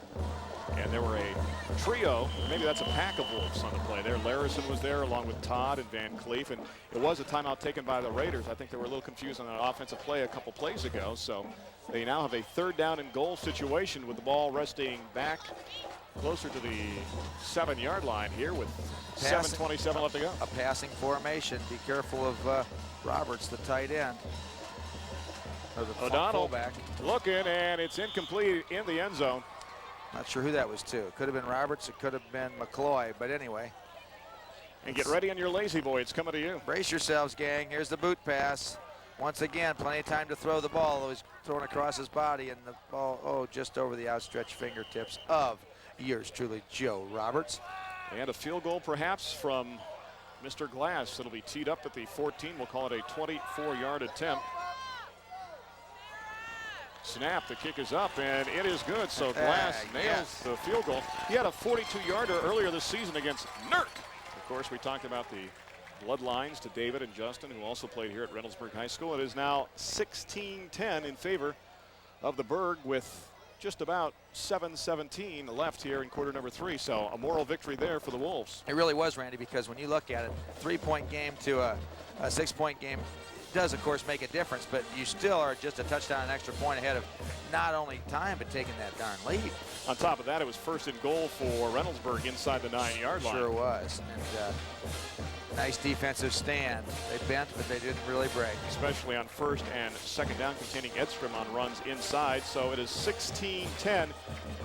And there were a trio, maybe that's a pack of Wolves on the play there. Larison was there along with Todd and Van Cleef, and it was a timeout taken by the Raiders. I think they were a little confused on an offensive play a couple plays ago, so they now have a third down and goal situation with the ball resting back closer to the 7-yard line here with 7:27 left to go. A passing formation. Be careful of Roberts, the tight end. Or the O'Donnell fullback. looking, and it's incomplete in the end zone. Not sure who that was to. It could have been Roberts, it could have been McCloy, but anyway. And get ready on your lazy boy, it's coming to you. Brace yourselves, gang. Here's the boot pass. Once again, plenty of time to throw the ball. It was thrown across his body, and the ball, just over the outstretched fingertips of yours truly, Joe Roberts. And a field goal perhaps from Mr. Glass. It'll be teed up at the 14. We'll call it a 24-yard attempt. Snap, the kick is up, and it is good. So Glass nails the field goal. He had a 42-yarder earlier this season against Nurk. Of course, we talked about the bloodlines to David and Justin, who also played here at Reynoldsburg High School. It is now 16-10 in favor of the Berg with just about 7:17 left here in quarter number 3. So a moral victory there for the Wolves. It really was, Randy, because when you look at it, a 3-point game to a 6-point game does, of course, make a difference, but you still are just a touchdown and extra point ahead of not only time, but taking that darn lead. On top of that, it was first and goal for Reynoldsburg inside the 9-yard line. Sure was. And nice defensive stand. They bent, but they didn't really break. Especially on first and second down, containing Edstrom on runs inside. So it is 16-10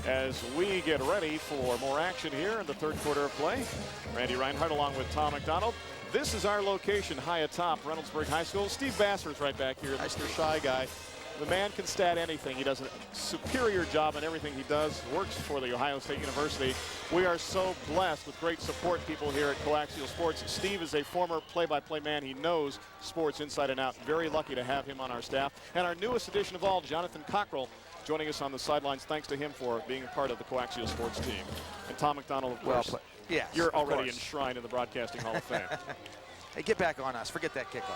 as we get ready for more action here in the third quarter of play. Randy Reinhardt along with Tom McDonald. This is our location high atop Reynoldsburg High School. Steve Basser's right back here, Mr. Shy Guy. The man can stat anything. He does a superior job in everything he does. Works for the Ohio State University. We are so blessed with great support people here at Coaxial Sports. Steve is a former play-by-play man. He knows sports inside and out. Very lucky to have him on our staff. And our newest addition of all, Jonathan Cockrell, joining us on the sidelines. Thanks to him for being a part of the Coaxial Sports team. And Tom McDonald, of course. Yes, you're already enshrined in the Broadcasting Hall of Fame. Hey, get back on us. Forget that kickoff.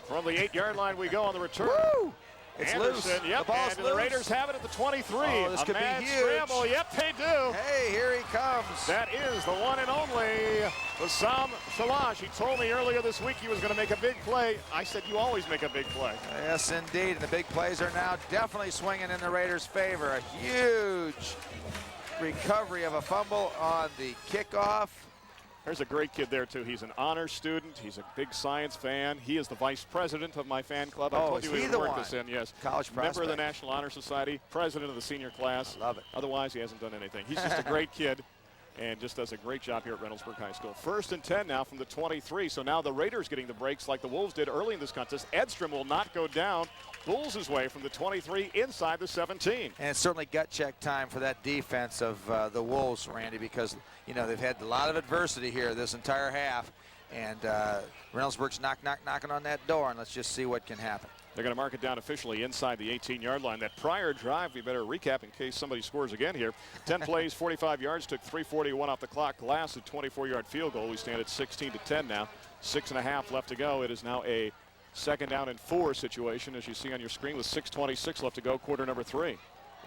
From the 8-yard line we go on the return. Woo! It's Anderson, loose. Yep, The ball's and loose. the Raiders have it at the 23. Oh, this could be mad huge. scramble. Yep, they do. Hey, here he comes. That is the one and only Bassam Shalash. He told me earlier this week he was going to make a big play. I said, you always make a big play. Yes, indeed. And the big plays are now definitely swinging in the Raiders' favor. A huge recovery of a fumble on the kickoff. There's a great kid there, too. He's an honors student. He's a big science fan. He is the vice president of my fan club. I told you we would work this in, yes. College prospect. Member of the National Honor Society, president of the senior class. Love it. Otherwise, he hasn't done anything. He's just a great kid and just does a great job here at Reynoldsburg High School. First and 10 now from the 23. So now the Raiders getting the breaks like the Wolves did early in this contest. Edstrom will not go down. Bulls his way from the 23 inside the 17. And it's certainly gut check time for that defense of the Wolves, Randy, because, you know, they've had a lot of adversity here this entire half. And Reynoldsburg's knocking on that door, and let's just see what can happen. They're going to mark it down officially inside the 18-yard line. That prior drive, we better recap in case somebody scores again here. 10 plays, 45 yards, took 3:41 off the clock. Glass, a 24-yard field goal. We stand at 16-10 now. 6.5 left to go. It is now a second down and 4 situation, as you see on your screen, with 6:26 left to go, quarter number 3.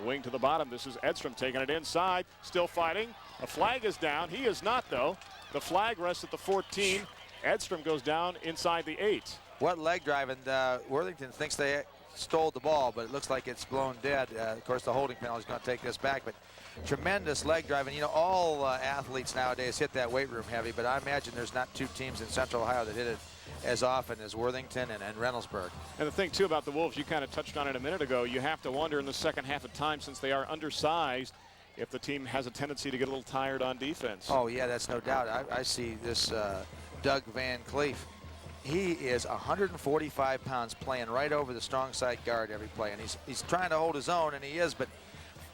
Wing to the bottom. This is Edstrom taking it inside, still fighting. A flag is down. He is not, though. The flag rests at the 14. Edstrom goes down inside the 8. What leg drive, and Worthington thinks they stole the ball, but it looks like it's blown dead. Of course, the holding penalty is going to take this back, but tremendous leg drive. And, you know, all athletes nowadays hit that weight room heavy, but I imagine there's not two teams in Central Ohio that hit it as often as Worthington and Reynoldsburg. And the thing, too, about the Wolves, you kind of touched on it a minute ago, you have to wonder in the second half of time, since they are undersized, if the team has a tendency to get a little tired on defense. Oh, yeah, that's no doubt. I see this Doug Van Cleef. He is 145 pounds playing right over the strong side guard every play, and he's trying to hold his own, and he is, but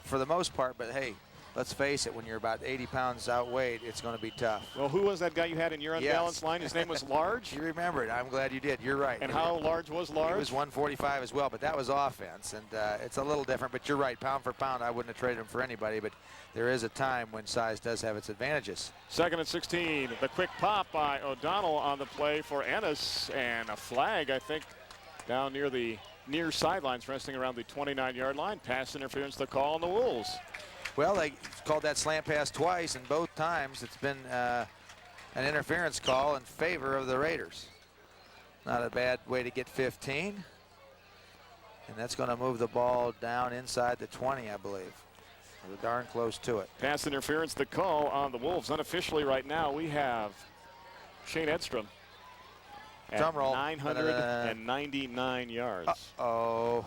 for the most part, but hey, let's face it, when you're about 80 pounds outweighed, it's going to be tough. Well, who was that guy you had in your unbalanced line? His name was Large? You remember it. I'm glad you did. You're right. And how large was Large? He was 145 as well, but that was offense, and it's a little different. But you're right, pound for pound, I wouldn't have traded him for anybody, but there is a time when size does have its advantages. 2nd and 16. The quick pop by O'Donnell on the play for Ennis, and a flag, I think, down near the near sidelines, resting around the 29-yard line. Pass interference, the call on the Wolves. Well, they called that slant pass twice, and both times it's been an interference call in favor of the Raiders. Not a bad way to get 15. And that's going to move the ball down inside the 20, I believe. We're darn close to it. Pass interference, the call on the Wolves. Unofficially right now, we have Shane Edstrom at Drum roll. 999 yards. Uh-oh.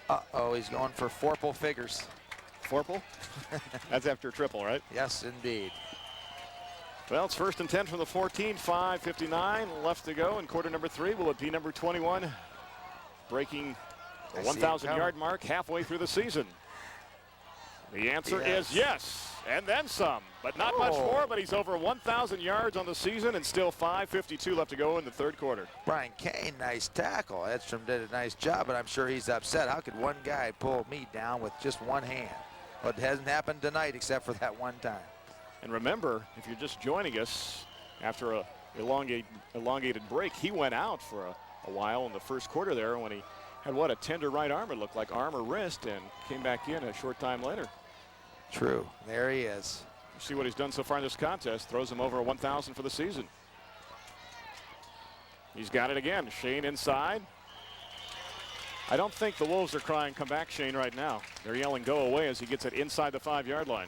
Uh-oh, he's going for fourple figures. Fourple? That's after a triple, right? Yes, indeed. Well, it's 1st and 10 from the 14, 5:59 left to go in quarter number 3. Will it be number 21 breaking the 1,000-yard mark halfway through the season? The answer is yes, and then some, but not much more, but he's over 1,000 yards on the season and still 5:52 left to go in the 3rd quarter. Brian Kane, nice tackle. Edstrom did a nice job, but I'm sure he's upset. How could one guy pull me down with just one hand? Well, it hasn't happened tonight except for that one time. And remember, if you're just joining us after a elongated break, he went out for a while in the 1st quarter there when he had what, a tender right arm, it looked like, arm or wrist, and came back in a short time later. True. There he is. See what he's done so far in this contest. Throws him over 1,000 for the season. He's got it again. Shane inside. I don't think the Wolves are crying, come back, Shane, right now. They're yelling, go away, as he gets it inside the 5-yard line.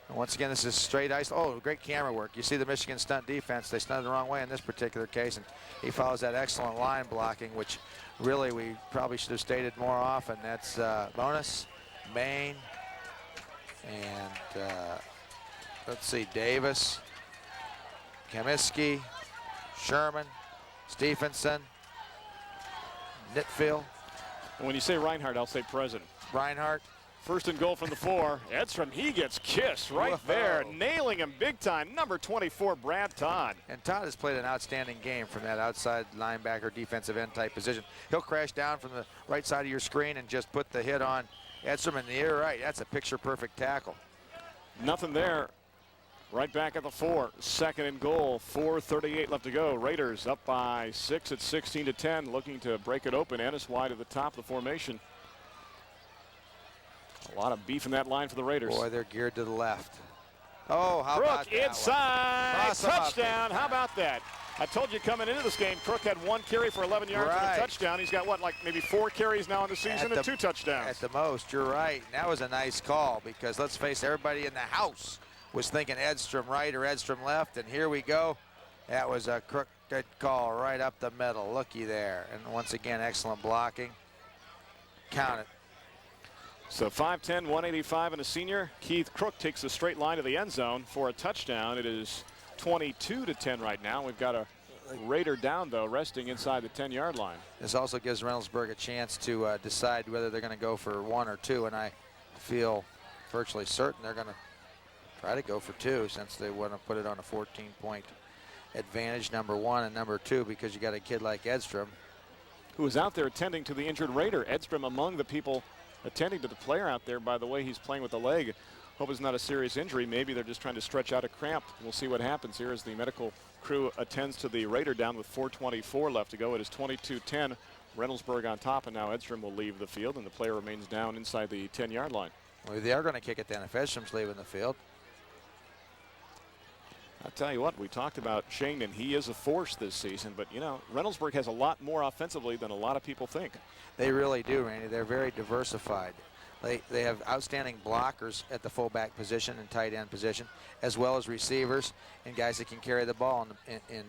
And once again, this is straight ice. Oh, great camera work. You see the Michigan stunt defense. They stunted the wrong way in this particular case, and he follows that excellent line blocking, which really we probably should have stated more often. That's Bonus, Maine, and let's see, Davis, Kaminsky, Sherman, Stephenson, Nitfield. And when you say Reinhardt, I'll say President. Reinhardt. 1st and goal from the 4. Edstrom, he gets kissed right there, nailing him big time. Number 24, Brad Todd. And Todd has played an outstanding game from that outside linebacker, defensive end type position. He'll crash down from the right side of your screen and just put the hit on Edstrom in the air. Right, that's a picture-perfect tackle. Nothing there. Right back at the 4. 2nd and goal. 4:38 left to go. Raiders up by 6 at 16-10, looking to break it open. Ennis wide at the top of the formation. A lot of beef in that line for the Raiders. Boy, they're geared to the left. Oh, how Crook about that inside. Touchdown. How about that? I told you coming into this game, Crook had 1 carry for 11 yards and a touchdown. He's got, what, like maybe 4 carries now in the season and 2 touchdowns. At the most, you're right. And that was a nice call because, let's face it, everybody in the house was thinking Edstrom right or Edstrom left, and here we go. That was a crooked call right up the middle. Looky there. And once again, excellent blocking. Count it. So 5'10", 185, and a senior. Keith Crook takes a straight line to the end zone for a touchdown. It is 22-10 right now. We've got a Raider down, though, resting inside the 10-yard line. This also gives Reynoldsburg a chance to decide whether they're going to go for 1 or 2, and I feel virtually certain they're going to try to go for 2 since they want to put it on a 14-point advantage, number 1 and number 2, because you got a kid like Edstrom. Who was out there attending to the injured Raider. Edstrom among the people attending to the player out there. By the way, he's playing with the leg. Hope it's not a serious injury. Maybe they're just trying to stretch out a cramp. We'll see what happens here as the medical crew attends to the Raider down with 4:24 left to go. It is 22-10. Reynoldsburg on top, and now Edstrom will leave the field, and the player remains down inside the 10-yard line. Well, they are going to kick it then if Edstrom's leaving the field. I'll tell you what, we talked about Shane, and he is a force this season, but, you know, Reynoldsburg has a lot more offensively than a lot of people think. They really do, Randy. They're very diversified. They have outstanding blockers at the fullback position and tight end position, as well as receivers and guys that can carry the ball. And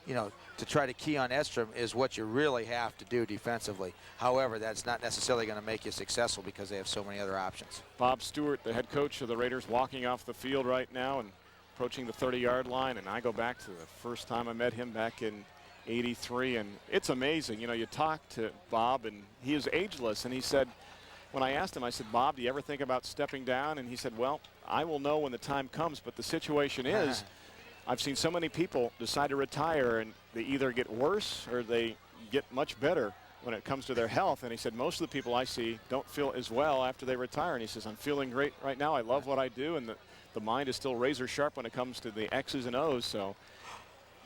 you know, to try to key on Edstrom is what you really have to do defensively. However, that's not necessarily going to make you successful because they have so many other options. Bob Stewart, the head coach of the Raiders, walking off the field right now and approaching the 30-yard line. And I go back to the first time I met him back in '83, and it's amazing. You know, you talk to Bob, and he is ageless, and he said, when I asked him, I said, Bob, do you ever think about stepping down? And he said, well, I will know when the time comes, but the situation is I've seen so many people decide to retire, and they either get worse or they get much better when it comes to their health. And he said, most of the people I see don't feel as well after they retire. And he says, I'm feeling great right now. I love what I do, and the mind is still razor sharp when it comes to the X's and O's. So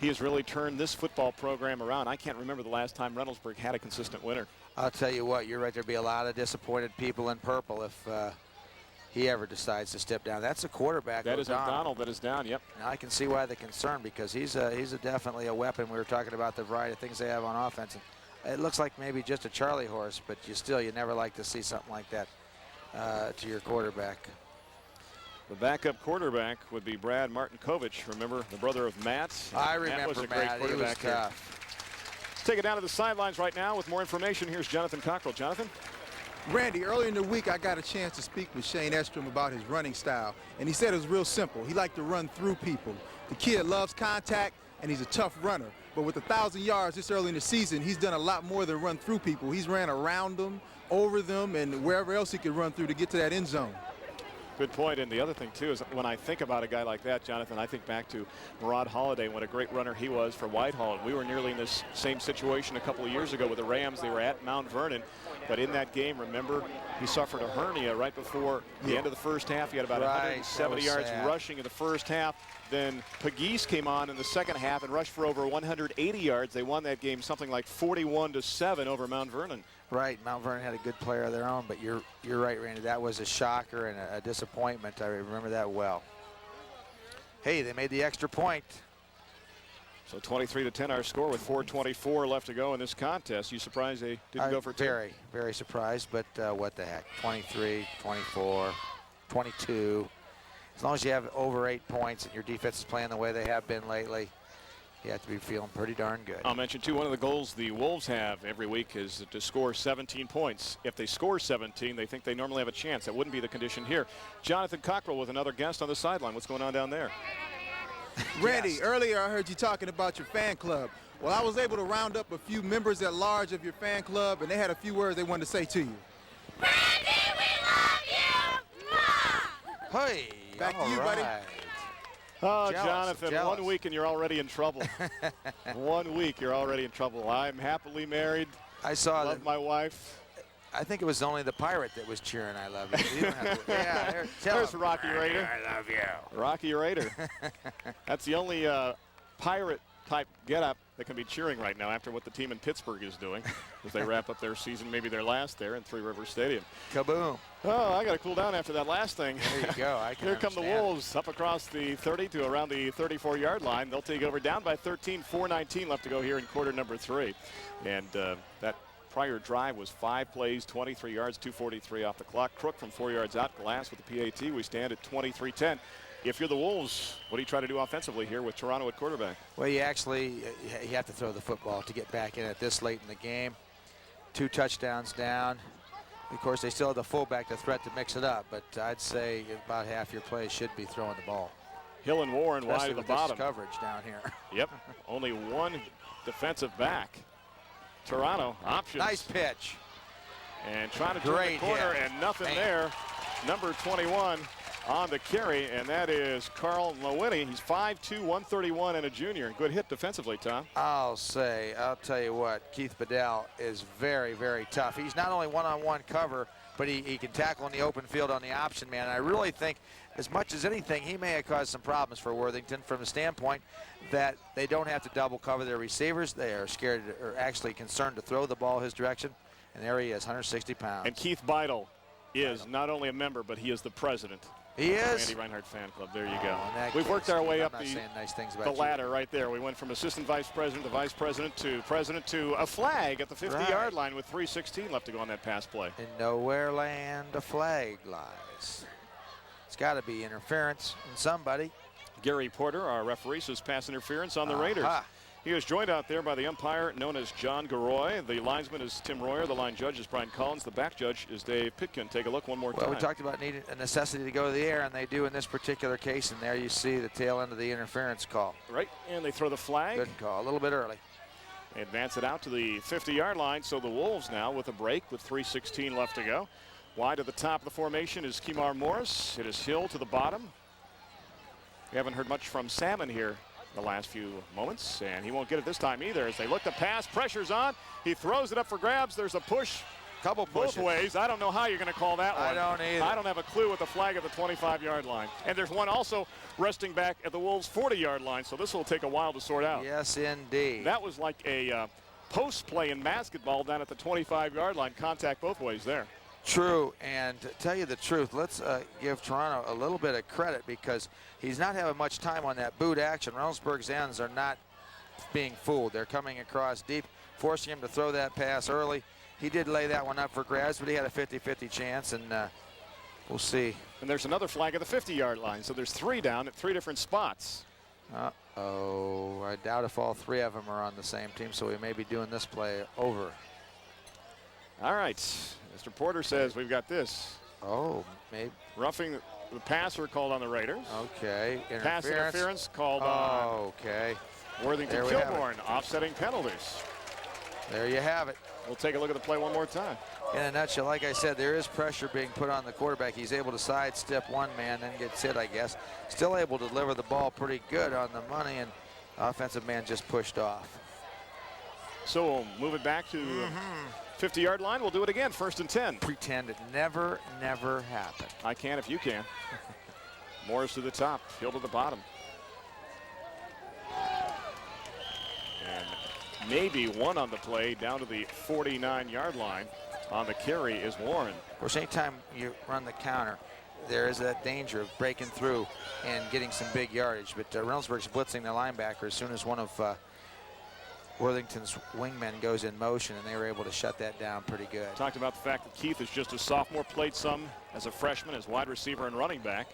he has really turned this football program around. I can't remember the last time Reynoldsburg had a consistent winner. I'll tell you what, you're right. There'll be a lot of disappointed people in purple if he ever decides to step down. That's a quarterback. That is O'Donnell that is down, yep. Now I can see why the concern, because he's definitely a weapon. We were talking about the variety of things they have on offense. And it looks like maybe just a Charlie horse, but you never like to see something like that to your quarterback. The backup quarterback would be Brad Martinkovich. Remember, the brother of Matt? I remember Matt was a great Matt. quarterback. He was tough. Let's take it down to the sidelines right now with more information. Here's Jonathan Cockrell. Jonathan? Randy, earlier in the week, I got a chance to speak with Shane Estrom about his running style, and he said it was real simple. He liked to run through people. The kid loves contact, and he's a tough runner. But with 1,000 yards this early in the season, he's done a lot more than run through people. He's ran around them, over them, and wherever else he could run through to get to that end zone. Good point. And the other thing, too, is when I think about a guy like that, Jonathan, I think back to Murad Holiday, what a great runner he was for Whitehall. And we were nearly in this same situation a couple of years ago with the Rams. They were at Mount Vernon. But in that game, remember, he suffered a hernia right before the end of the first half. He had about 170 yards rushing in the first half. Then Pegues came on in the second half and rushed for over 180 yards. They won that game something like 41-7 over Mount Vernon. Right, Mount Vernon had a good player of their own, but you're right, Randy. That was a shocker and a disappointment. I remember that well. Hey, they made the extra point. So 23-10 our score with 4:24 left to go in this contest. You surprised they didn't go for two? Very, very surprised, but what the heck. 23, 24, 22. As long as you have over 8 points and your defense is playing the way they have been lately, you have to be feeling pretty darn good. I'll mention, too, one of the goals the Wolves have every week is to score 17 points. If they score 17, they think they normally have a chance. That wouldn't be the condition here. Jonathan Cockrell with another guest on the sideline. What's going on down there? Randy, earlier I heard you talking about your fan club. Well, I was able to round up a few members at large of your fan club, and they had a few words they wanted to say to you. Randy, we love you! Hey, back to you, buddy. Oh, Jealous, Jonathan, jealous. 1 week and you're already in trouble. 1 week, you're already in trouble. I'm happily married. I saw love my wife. I think it was only the pirate that was cheering, I love you. You don't have to, yeah, there's Rocky Raider. I love you. Rocky Raider. That's the only pirate-type get-up that can be cheering right now after what the team in Pittsburgh is doing as they wrap up their season, maybe their last there in Three Rivers Stadium. Kaboom. Oh, I got to cool down after that last thing. There you go. I can Here come the understand. Wolves up across the 30 to around the 34-yard line. They'll take over down by 13, 4:19 left to go here in quarter number 3. And that prior drive was 5 plays, 23 yards, 2:43 off the clock. Crook from 4 yards out, Glass with the PAT. We stand at 23-10. If you're the Wolves, what do you try to do offensively here with Toronto at quarterback? Well, you have to throw the football to get back in it this late in the game. 2 touchdowns down. Of course, they still have the fullback to threat to mix it up, but I'd say about half your plays should be throwing the ball. Hill and Warren wide at the bottom. Coverage down here. Yep, only one defensive back. Toronto options. Nice pitch. And trying to turn the corner and nothing there. Number 21 on the carry, and that is Carl Lewinnie. He's 5'2", 131, and a junior. Good hit defensively, Tom. I'll tell you what, Keith Bedell is very, very tough. He's not only one-on-one cover, but he can tackle in the open field on the option man. And I really think, as much as anything, he may have caused some problems for Worthington from the standpoint that they don't have to double cover their receivers. They are scared or actually concerned to throw the ball his direction. And there he is, 160 pounds. And Keith Beidel is not only a member, but he is the president. He is? Randy Reinhardt fan club. There you go. We've worked our way up the ladder right there. We went from assistant vice president to vice president to a flag at the 50-yard line with 3:16 left to go on that pass play. In nowhere land a flag lies. It's got to be interference in somebody. Gary Porter, our referee, says pass interference on the Raiders. He is joined out there by the umpire known as John Garoy. The linesman is Tim Royer. The line judge is Brian Collins. The back judge is Dave Pitkin. Take a look one more time. Well, we talked about needing a necessity to go to the air, and they do in this particular case. And there you see the tail end of the interference call. Right, and they throw the flag. Good call, a little bit early. They advance it out to the 50-yard line. So the Wolves now with a break with 3:16 left to go Wide to the top of the formation is Kemar Morris. It is Hill to the bottom. We haven't heard much from Salmon here the last few moments, and he won't get it this time either. As they look to pass, pressure's on. He throws it up for grabs. There's a push. Couple pushes. Both ways. I don't know how you're going to call that one. I don't either. I don't have a clue with the flag at the 25-yard line. And there's one also resting back at the Wolves' 40-yard line, so this will take a while to sort out. Yes, indeed. That was like a post play in basketball down at the 25-yard line. Contact both ways there. True, and to tell you the truth, let's give Toronto a little bit of credit because he's not having much time on that boot action. Reynoldsburg's ends are not being fooled. They're coming across deep, forcing him to throw that pass early. He did lay that one up for grabs, but he had a 50-50 chance, and we'll see. And there's another flag at the 50-yard line, so there's 3 down at 3 different spots. Uh-oh, I doubt if all 3 of them are on the same team, so we may be doing this play over. All right, Mr. Porter says we've got this. Oh, maybe. Roughing the passer called on the Raiders. Okay, Pass interference called on okay. Worthington Kilbourne, offsetting penalties. There you have it. We'll take a look at the play one more time. In a nutshell, like I said, there is pressure being put on the quarterback. He's able to sidestep one man, then gets hit, I guess. Still able to deliver the ball pretty good on the money, and the offensive man just pushed off. So we'll move it back to 50-yard line. We'll do it again, 1st and 10. Pretend it never happened. I can if you can. Morris to the top, Hill to the bottom. And maybe one on the play down to the 49-yard line. On the carry is Warren. Of course, anytime you run the counter, there is that danger of breaking through and getting some big yardage. But Reynoldsburg's blitzing the linebacker as soon as one of Worthington's wingmen goes in motion, and they were able to shut that down pretty good. Talked about the fact that Keith is just a sophomore, played some as a freshman, as wide receiver and running back.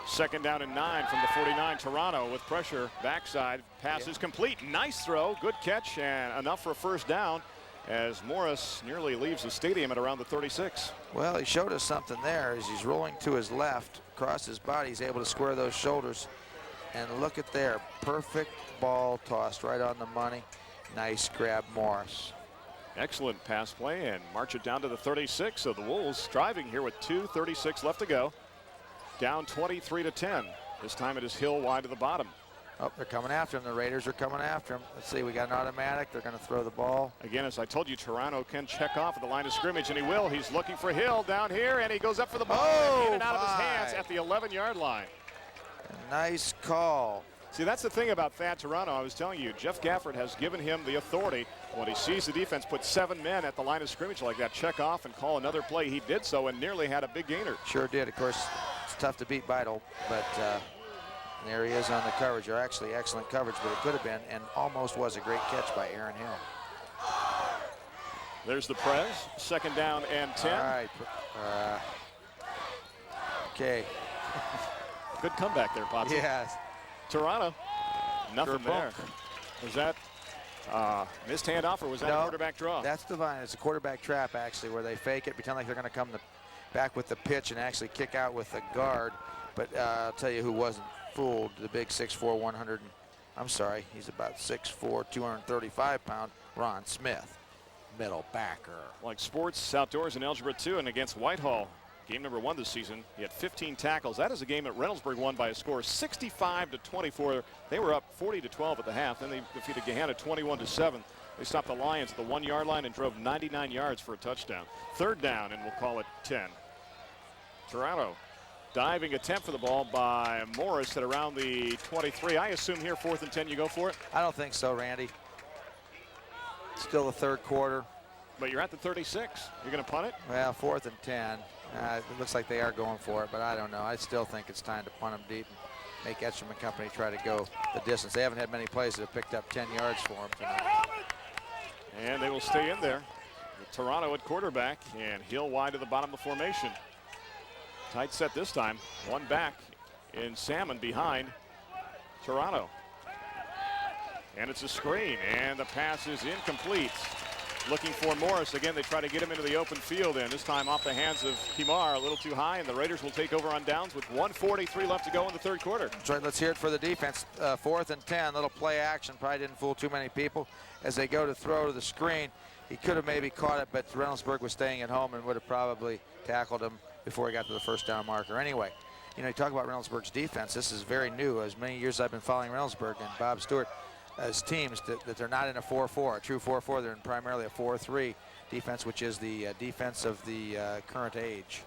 2nd down and 9 from the 49. Toronto with pressure, backside, pass is complete. Nice throw, good catch, and enough for a 1st down as Morris nearly leaves the stadium at around the 36. Well, he showed us something there as he's rolling to his left, across his body. He's able to square those shoulders. And look at there, perfect ball tossed right on the money. Nice grab, Morris. Excellent pass play, and march it down to the 36. So the Wolves driving here with 2:36 left to go. Down 23-10. This time it is Hill wide to the bottom. Oh, they're coming after him. The Raiders are coming after him. Let's see, we got an automatic. They're going to throw the ball. Again, as I told you, Toronto can check off at the line of scrimmage, and he will. He's looking for Hill down here, and he goes up for the ball. Oh, in and out of his hands at the 11-yard line. Nice call. See, that's the thing about Thad Toronto. I was telling you, Jeff Gafford has given him the authority. When he sees the defense put 7 men at the line of scrimmage like that, check off and call another play. He did so and nearly had a big gainer. Sure did. Of course, it's tough to beat Beidel, but there he is on the coverage, or actually excellent coverage, but it could have been and almost was a great catch by Aaron Hill. There's the press, 2nd down and 10. All right. Okay. Good comeback there, Potts. Yes. Toronto, nothing Sure there. Was that missed handoff, or was that a quarterback draw? That's divine. It's a quarterback trap, actually, where they fake it, pretend like they're going to come back with the pitch and actually kick out with the guard. But I'll tell you who wasn't fooled, the big 6'4", 100, I'm sorry, he's about 6'4", 235-pound Ron Smith, middle backer. Like sports, outdoors, and Algebra 2, and against Whitehall. Game number 1 this season. He had 15 tackles. That is a game that Reynoldsburg won by a score of 65-24. They were up 40-12 at the half. Then they defeated Gahanna 21-7. They stopped the Lions at the 1-yard line and drove 99 yards for a touchdown. 3rd down, and we'll call it 10. Toronto, diving attempt for the ball by Morris at around the 23. I assume here 4th and 10, you go for it? I don't think so, Randy. Still the 3rd quarter. But you're at the 36. You're going to punt it? Well, 4th and 10. It looks like they are going for it, but I don't know. I still think it's time to punt them deep and make Etcham and company try to go the distance. They haven't had many plays that have picked up 10 yards for them tonight. And they will stay in there. With Toronto at quarterback, and Hill wide to the bottom of the formation. Tight set this time. One back in Salmon behind Toronto. And it's a screen, and the pass is incomplete. Looking for Morris. Again, they try to get him into the open field, and this time off the hands of Kemar, a little too high, and the Raiders will take over on downs with 1:43 left to go in the 3rd quarter. That's right, let's hear it for the defense. 4th and 10, little play action, probably didn't fool too many people as they go to throw to the screen. He could have maybe caught it, but Reynoldsburg was staying at home and would have probably tackled him before he got to the first down marker. Anyway, you know, you talk about Reynoldsburg's defense. This is very new. As many years I've been following Reynoldsburg and Bob Stewart as teams, that they're not in a 4-4, a true 4-4. They're in primarily a 4-3 defense, which is the defense of the current age.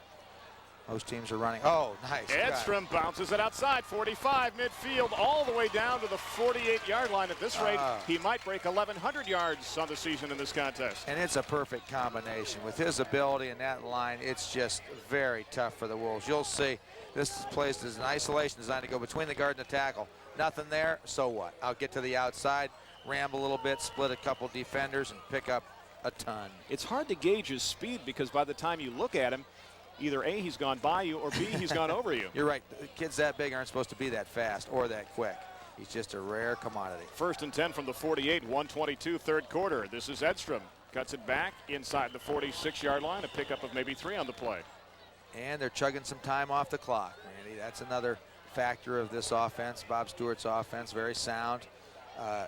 Most teams are running. Oh, nice. Edstrom bounces it outside, 45 midfield, all the way down to the 48-yard line. At this rate, he might break 1,100 yards on the season in this contest. And it's a perfect combination. With his ability in that line, it's just very tough for the Wolves. You'll see this place is an isolation designed to go between the guard and the tackle. Nothing there, so what? I'll get to the outside, ramble a little bit, split a couple defenders, and pick up a ton. It's hard to gauge his speed because by the time you look at him, either A, he's gone by you, or B, he's gone over you. You're right. Kids that big aren't supposed to be that fast or that quick. He's just a rare commodity. 1st and 10 from the 48, 122, third quarter. This is Edstrom. Cuts it back inside the 46-yard line, a pickup of maybe 3 on the play. And they're chugging some time off the clock, Randy. That's another factor of this offense, Bob Stewart's offense, very sound.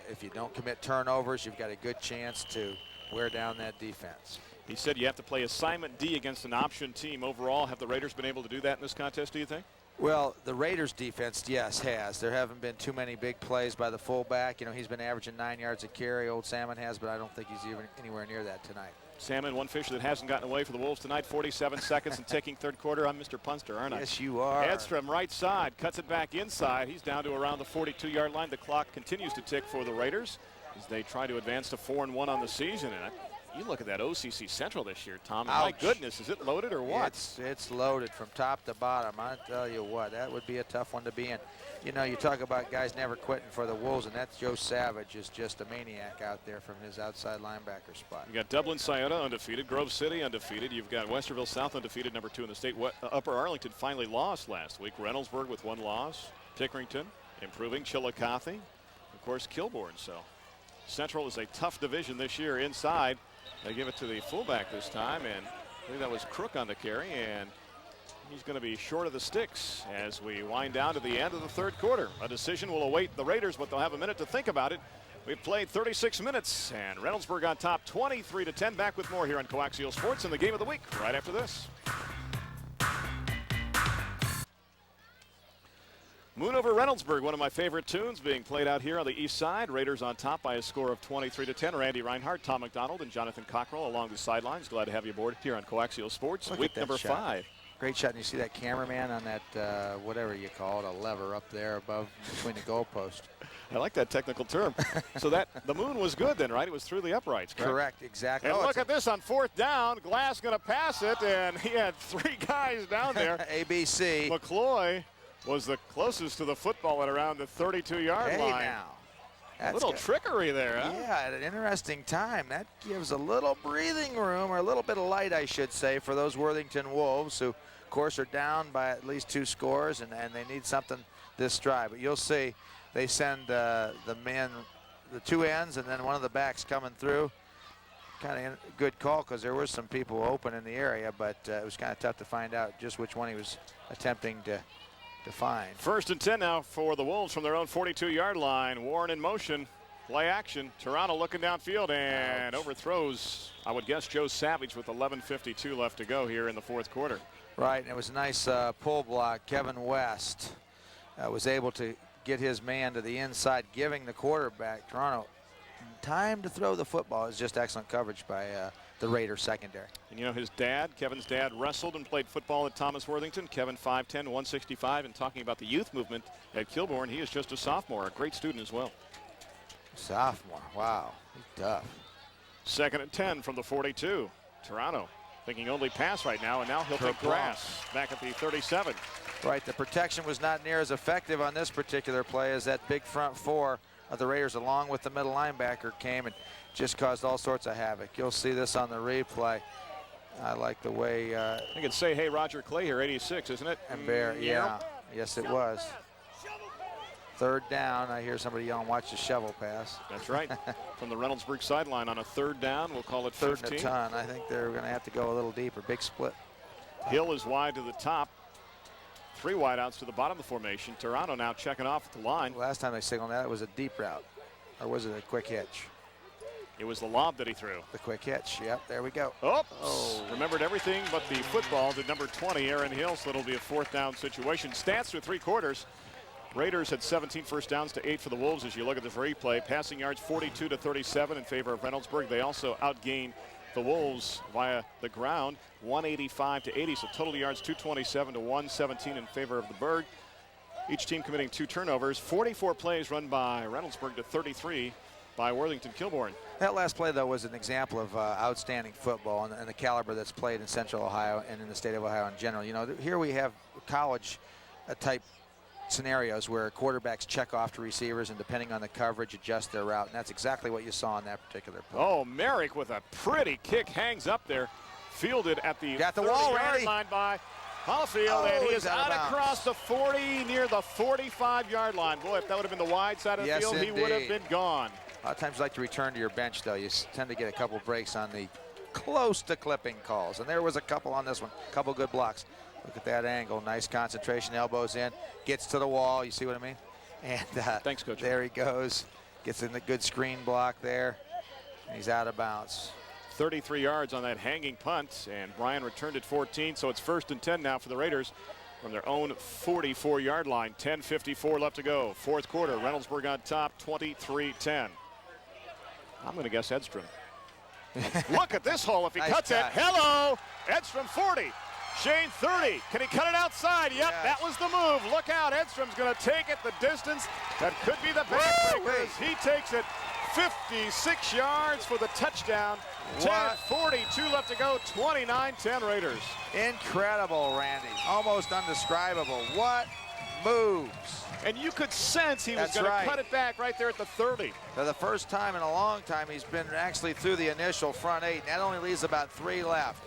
If you don't commit turnovers, you've got a good chance to wear down that defense. He said you have to play assignment D against an option team. Overall, have the Raiders been able to do that in this contest, do you think? Well, the Raiders defense, yes, has. There haven't been too many big plays by the fullback. You know, he's been averaging 9 yards a carry. Old Salmon has, but I don't think he's even anywhere near that tonight. Salmon, one fisher that hasn't gotten away for the Wolves tonight. 47 seconds and ticking third quarter. I'm Mr. Punster, aren't I? Yes, you are. Edstrom, right side, cuts it back inside. He's down to around the 42-yard line. The clock continues to tick for the Raiders as they try to advance to 4-1 on the season. And you look at that OCC Central this year, Tom. And my goodness, is it loaded or what? It's loaded from top to bottom. I tell you what, that would be a tough one to be in. You know, you talk about guys never quitting for the Wolves, and that's Joe Savage is just a maniac out there from his outside linebacker spot. You got Dublin Scioto undefeated, Grove City undefeated. You've got Westerville South undefeated, number 2 in the state. Upper Arlington finally lost last week. Reynoldsburg with 1 loss. Pickerington improving. Chillicothe, of course, Kilbourne. So Central is a tough division this year inside. They give it to the fullback this time, and I think that was Crook on the carry, and he's going to be short of the sticks as we wind down to the end of the third quarter. A decision will await the Raiders, but they'll have a minute to think about it. We've played 36 minutes, and Reynoldsburg on top 23-10. Back with more here on Coaxial Sports in the game of the week right after this. Moon over Reynoldsburg, one of my favorite tunes being played out here on the east side. Raiders on top by a score of 23-10. Randy Reinhardt, Tom McDonald, and Jonathan Cockrell along the sidelines. Glad to have you aboard here on Coaxial Sports. Week number 5. Great shot. And you see that cameraman on that, whatever you call it, a lever up there above between the goalpost. I like that technical term. So that the moon was good then, right? It was through the uprights, correct? Correct, exactly. And look at this on 4th down. Glass going to pass it, and he had 3 guys down there. ABC. McCloy was the closest to the football at around the 32-yard line. Now. A little trickery there, huh? Yeah, at an interesting time. That gives a little breathing room, or a little bit of light, I should say, for those Worthington Wolves, who, of course, are down by at least 2 scores, and they need something this drive. But you'll see they send the men, the 2 ends, and then one of the backs coming through. Kind of a good call because there were some people open in the area, but it was kind of tough to find out just which one he was attempting to find. 1st and 10 now for the Wolves from their own 42-yard line. Warren in motion, play action. Toronto looking downfield and overthrows, I would guess, Joe Savage with 11:52 left to go here in the 4th quarter. Right, and it was a nice pull block. Kevin West was able to get his man to the inside, giving the quarterback, Toronto, time to throw the football. Is just excellent coverage by the Raiders secondary. And you know, his dad, Kevin's dad, wrestled and played football at Thomas Worthington. Kevin 5'10", 165, and talking about the youth movement at Kilbourne, he is just a sophomore, a great student as well. Sophomore, wow, he's tough. 2nd and 10 from the 42. Toronto thinking only pass right now, and now he'll take grass back at the 37. Right, the protection was not near as effective on this particular play as that big front 4 of the Raiders, along with the middle linebacker, came and just caused all sorts of havoc. You'll see this on the replay. I like the way I think it's say, hey, Roger Clay here, 86, isn't it? And Bear, yeah. Yes, it was. 3rd down. I hear somebody yelling, watch the shovel pass. That's right. From the Reynoldsburg sideline on a 3rd down, we'll call it 15. 3rd and a ton. I think they're going to have to go a little deeper. Big split. Hill is wide to the top. 3 wideouts to the bottom of the formation. Toronto now checking off at the line. Last time they signaled that, it was a deep route. Or was it a quick hitch? It was the lob that he threw. The quick hitch. Yep, there we go. Oops. Remembered everything but the football to number 20, Aaron Hill, so it'll be a 4th down situation. Stats through 3 quarters. Raiders had 17 first downs to 8 for the Wolves as you look at this replay. Passing yards 42 to 37 in favor of Reynoldsburg. They also outgained the Wolves via the ground 185 to 80. So total yards 227 to 117 in favor of the Berg. Each team committing 2 turnovers. 44 plays run by Reynoldsburg to 33 by Worthington Kilbourne. That last play, though, was an example of outstanding football and the caliber that's played in Central Ohio and in the state of Ohio in general. You know, here we have college type scenarios where quarterbacks check off to receivers and depending on the coverage adjust their route, and that's exactly what you saw in that particular play. Oh, Merrick with a pretty kick hangs up there, fielded at the got the wall ready line by Hollifield, and he is out across the 40 near the 45-yard line. Boy, if that would have been the wide side of the field, indeed. he would have been gone. A lot of times you like to return to your bench, though. You tend to get a couple breaks on the close to clipping calls, and there was a couple on this one, a couple good blocks. Look at that angle, nice concentration, elbows in, gets to the wall, you see what I mean? And thanks, Coach. There he goes, gets in the good screen block there, and he's out of bounds. 33 yards on that hanging punt, and Bryan returned at 14, so it's 1st and 10 now for the Raiders from their own 44-yard line. 10:54 left to go. 4th quarter, Reynoldsburg on top, 23-10. I'm going to guess Edstrom. Look at this hole if he Nice cuts guy. it. Hello, Edstrom 40. Shane 30. Can he cut it outside? Yep, Yes. that was the move. Look out, Edstrom's going to take it the distance. That could be the backbreaker as he takes it 56 yards for the touchdown. 10:42 left to go, 29-10 Raiders. Incredible, Randy, almost undescribable. What moves. And you could sense he was That's going to right. cut it back right there at the 30. For the first time in a long time, he's been actually through the initial front 8. That only leaves about 3 left.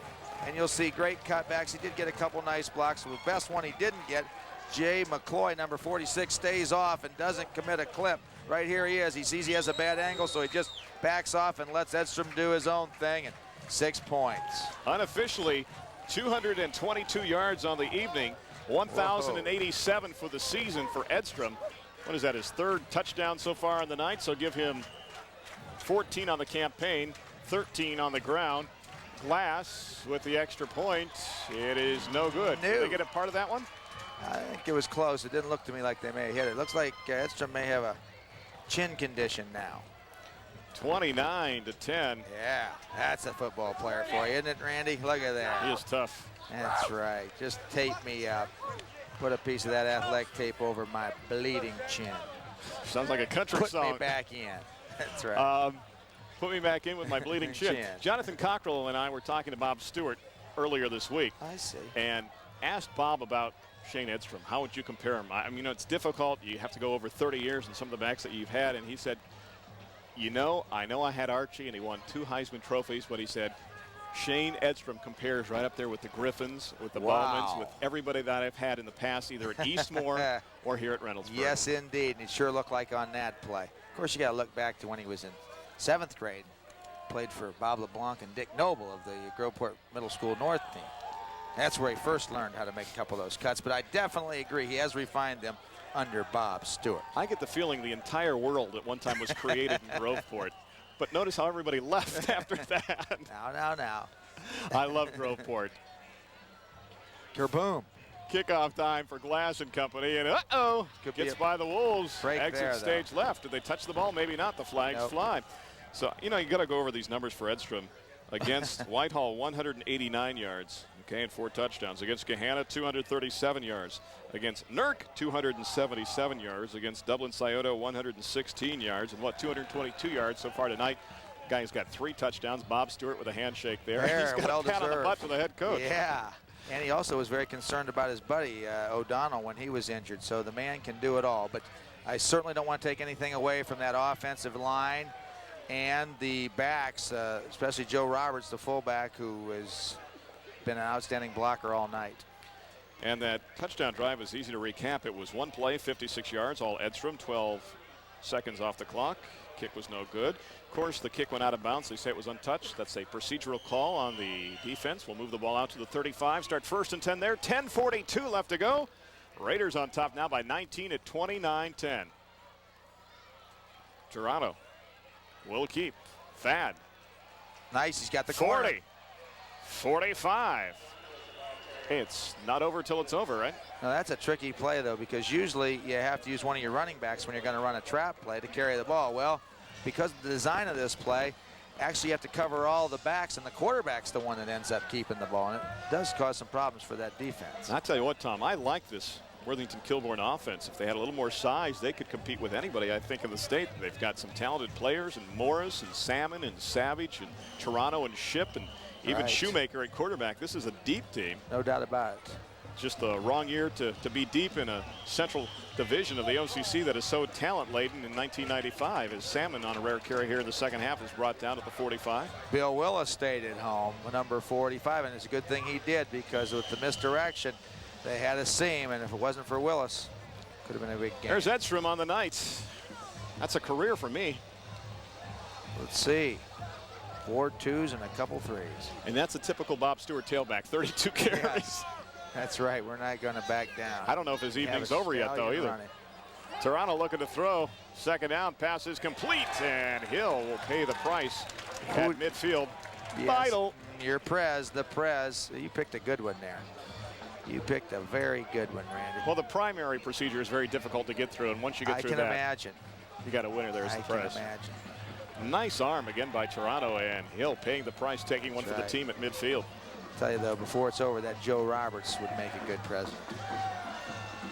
And you'll see great cutbacks. He did get a couple nice blocks. The best one he didn't get, Jay McCloy, number 46, stays off and doesn't commit a clip. Right here he is. He sees he has a bad angle, so he just backs off and lets Edstrom do his own thing, and 6 points. Unofficially, 222 yards on the evening, 1,087 for the season for Edstrom. What is that, his 3rd touchdown so far in the night? So give him 14 on the campaign, 13 on the ground. Glass with the extra point. It is no good. No. Did they get a part of that one? I think it was close. It didn't look to me like they may have hit it. It looks like Edstrom may have a chin condition now. 29-10. Yeah, that's a football player for you, isn't it, Randy? Look at that. He is tough. That's right. Just tape me up. Put a piece of that athletic tape over my bleeding chin. Sounds like a country Put song. me back in. That's right. Put me back in with my bleeding chin. Jonathan Cockrell and I were talking to Bob Stewart earlier this week. I see. And asked Bob about Shane Edstrom. How would you compare him? I mean, you know, it's difficult. You have to go over 30 years and some of the backs that you've had. And he said, you know I had Archie and he won 2 Heisman trophies, but he said, Shane Edstrom compares right up there with the Griffins, with the Bowmans, with everybody that I've had in the past, either at Eastmore or here at Reynoldsburg. Yes, indeed. And it sure looked like on that play. Of course, you got to look back to when he was in 7th grade. Played for Bob LeBlanc and Dick Noble of the Groveport Middle School North team. That's where he first learned how to make a couple of those cuts. But I definitely agree. He has refined them under Bob Stewart. I get the feeling the entire world at one time was created in Groveport. But notice how everybody left after that. Now. I love Groveport. Kerboom. Kickoff time for Glass and Company, and gets by the Wolves. Exit there, stage left. Did they touch the ball? Maybe not. The flags fly. So, you know, you got to go over these numbers for Edstrom. Against Whitehall, 189 yards, okay, and 4 touchdowns. Against Gahanna, 237 yards. Against Nurk, 277 yards. Against Dublin Scioto, 116 yards. And 222 yards so far tonight. Guy's got 3 touchdowns. Bob Stewart with a handshake there. He's got a pat on the butt for the head coach. Yeah. And he also was very concerned about his buddy, O'Donnell, when he was injured. So the man can do it all. But I certainly don't want to take anything away from that offensive line and the backs, especially Joe Roberts, the fullback, who has been an outstanding blocker all night. And that touchdown drive is easy to recap. It was 1 play, 56 yards, all Edstrom, 12 seconds off the clock. Kick was no good. Of course, the kick went out of bounds. They say it was untouched. That's a procedural call on the defense. We'll move the ball out to the 35. Start 1st and 10 there. 10:42 left to go. Raiders on top now by 19 at 29-10. Toronto will keep Thad. Nice, he's got the 40. corner. 45. Hey, it's not over till it's over, right? Now that's a tricky play though, because usually you have to use one of your running backs when you're going to run a trap play to carry the ball. Well, because of the design of this play, actually you have to cover all the backs, and the quarterback's the one that ends up keeping the ball, and it does cause some problems for that defense. I'll tell you what, Tom, I like this Worthington Kilbourne offense. If they had a little more size, they could compete with anybody, I think, in the state. They've got some talented players, and Morris and Salmon and Savage and Toronto and Ship and even Shoemaker at quarterback. This is a deep team. No doubt about it. Just the wrong year to be deep in a central division of the OCC that is so talent-laden in 1995, as Salmon on a rare carry here in the second half is brought down at the 45. Bill Willis stayed at home, number 45, and it's a good thing he did, because with the misdirection, they had a seam, and if it wasn't for Willis, could have been a big game. There's Edstrom on the night. That's a career for me. Let's see. 4 2s and a couple 3s. And that's a typical Bob Stewart tailback, 32 carries. Yes. That's right. We're not going to back down. I don't know if his evening's over yet, though, either. Toronto looking to throw. Second down, pass is complete, and Hill will pay the price at midfield. Yes. Vital. Your the Prez, you picked a good one there. You picked a very good one, Randy. Well, the primary procedure is very difficult to get through, and once you get through that, I can imagine. You got a winner there as the Prez. I can imagine. Nice arm again by Toronto, and Hill paying the price, taking one for the team at midfield. I'll tell you though, before it's over, that Joe Roberts would make a good president.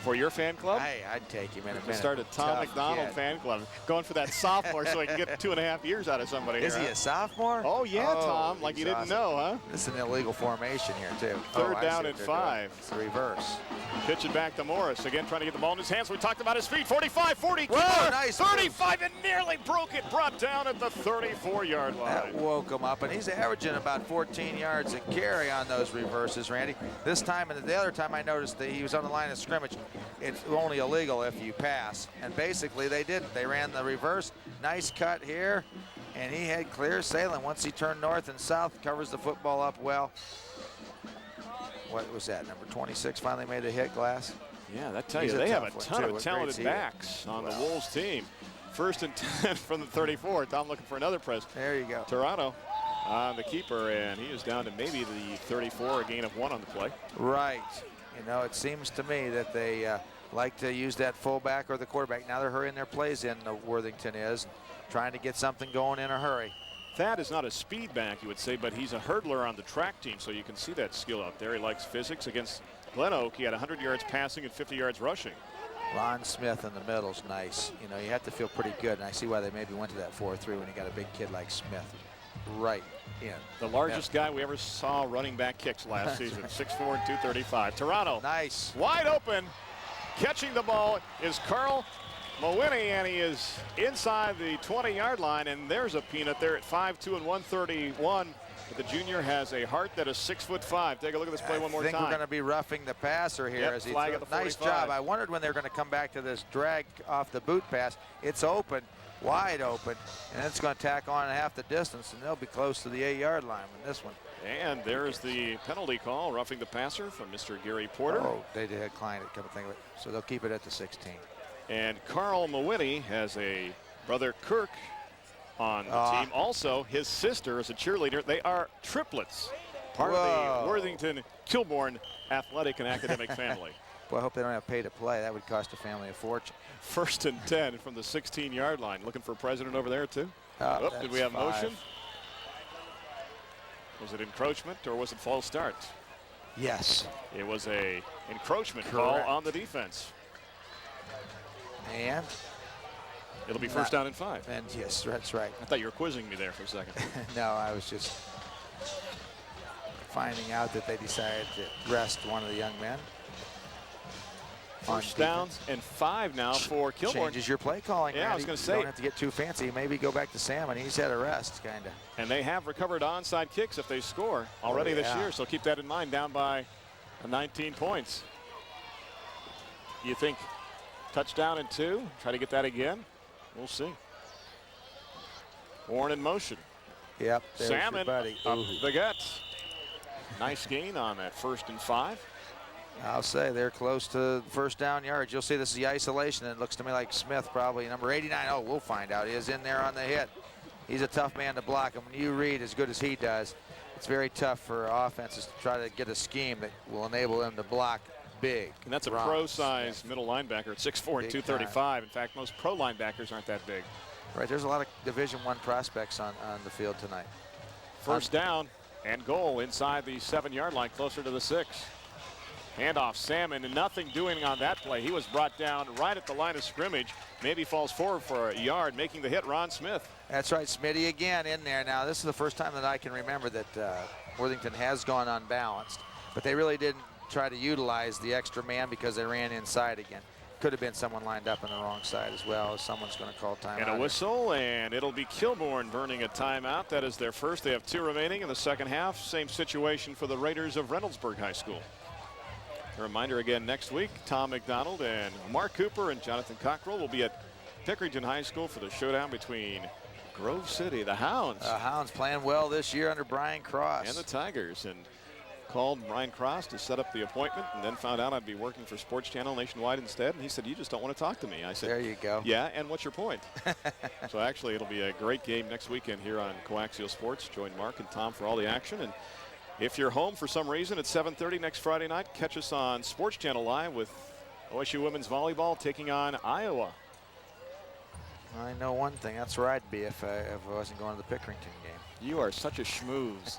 For your fan club? Hey, I'd take him in a minute. Start a Tom McDonald fan club. Going for that sophomore so he can get 2.5 years out of somebody. Is he a sophomore? Oh, yeah, Tom. Like you didn't know, huh? This is an illegal formation here, too. Third down and 5. It's the reverse. Pitch it back to Morris. Again, trying to get the ball in his hands. We talked about his feet. 45, 40. Whoa, nice. 35 and nearly broke it. Brought down at the 34-yard line. That woke him up, and he's averaging about 14 yards a carry on those reverses, Randy. This time, and the other time I noticed that he was on the line of scrimmage. It's only illegal if you pass, and basically they didn't. They ran the reverse. Nice cut here, and he had clear sailing. Once he turned north and south, covers the football up well. What was that? Number 26 finally made a hit, Glass. Yeah, that tells you they have a ton of talented backs on the Wolves team. 1st and 10 from the 34. Tom looking for another press. There you go. Toronto on the keeper, and he is down to maybe the 34, a gain of 1 on the play. Right. You know, it seems to me that they like to use that fullback or the quarterback. Now they're hurrying their plays in, Worthington is, trying to get something going in a hurry. Thad is not a speed back, you would say, but he's a hurdler on the track team, so you can see that skill out there. He likes physics. Against Glen Oak, he had 100 yards passing and 50 yards rushing. Lon Smith in the middle's nice. You know, you have to feel pretty good, and I see why they maybe went to that 4-3 when you got a big kid like Smith. Right in. The largest guy we ever saw running back kicks last season, 6'4" and 235. Toronto. Nice. Wide open. Catching the ball is Carl Mawhinney, and he is inside the 20-yard line, and there's a peanut there at 5'2" and 131. But the junior has a heart that is 6'5". Take a look at this play one more time. I think we're going to be roughing the passer here. Yep, as he flag at the 45. Nice job. I wondered when they were going to come back to this drag off the boot pass. It's open, wide open, and it's going to tack on half the distance, and they'll be close to the 8-yard line with this one. And there's the penalty call, roughing the passer from Mr. Gary Porter. Oh, they did decline it, come to think of it. So they'll keep it at the 16. And Carl Mawhinney has a brother, Kirk, on the team. Also, his sister is a cheerleader. They are triplets, part of the Worthington Kilbourne athletic and academic family. Well, I hope they don't have pay to play. That would cost a family a fortune. 1st and 10 from the 16-yard line. Looking for a president over there, too. Did we have 5. motion? Was it encroachment or was it false start? Yes. It was a encroachment call on the defense. And it'll be 1st down and 5. And yes, that's right. I thought you were quizzing me there for a second. No, I was just finding out that they decided to rest one of the young men. 1st down and 5 now for Kilbourne. Changes your play calling. Yeah, Randy. I was going to say. You don't have to get too fancy. Maybe go back to Salmon. He's had a rest, kind of. And they have recovered onside kicks if they score already this year. So keep that in mind. Down by 19 points. You think touchdown and 2? Try to get that again. We'll see. Warren in motion. Yep. Salmon up the gut. Nice gain on that 1st and 5. I'll say they're close to 1st down yards. You'll see this is the isolation. It looks to me like Smith, probably number 89. Oh, we'll find out. He is in there on the hit. He's a tough man to block, and when you read as good as he does, it's very tough for offenses to try to get a scheme that will enable them to block big. And that's a pro-size middle linebacker at 6'4" and 235. In fact, most pro linebackers aren't that big. Right, there's a lot of Division I prospects on the field tonight. First down and goal inside the 7-yard line, closer to the 6. Handoff, Salmon, and nothing doing on that play. He was brought down right at the line of scrimmage. Maybe falls forward for a yard, making the hit, Ron Smith. That's right, Smitty again in there. Now, this is the first time that I can remember that Worthington has gone unbalanced, but they really didn't try to utilize the extra man because they ran inside again. Could have been someone lined up on the wrong side as well. Someone's going to call timeout. And a whistle, and it'll be Kilbourne burning a timeout. That is their first. They have 2 remaining in the second half. Same situation for the Raiders of Reynoldsburg High School. A reminder again, next week, Tom McDonald and Mark Cooper and Jonathan Cockrell will be at Pickerington High School for the showdown between Grove City, the Hounds. The Hounds playing well this year under Brian Cross. And the Tigers. And called Brian Cross to set up the appointment, and then found out I'd be working for Sports Channel Nationwide instead. And he said, "You just don't want to talk to me." I said, "There you go." "Yeah, and what's your point?" So actually, it'll be a great game next weekend here on Coaxial Sports. Join Mark and Tom for all the action. And if you're home for some reason at 7:30 next Friday night, catch us on Sports Channel Live with OSU women's volleyball taking on Iowa. I know one thing. That's where I'd be if I wasn't going to the Pickerington game. You are such a schmooze.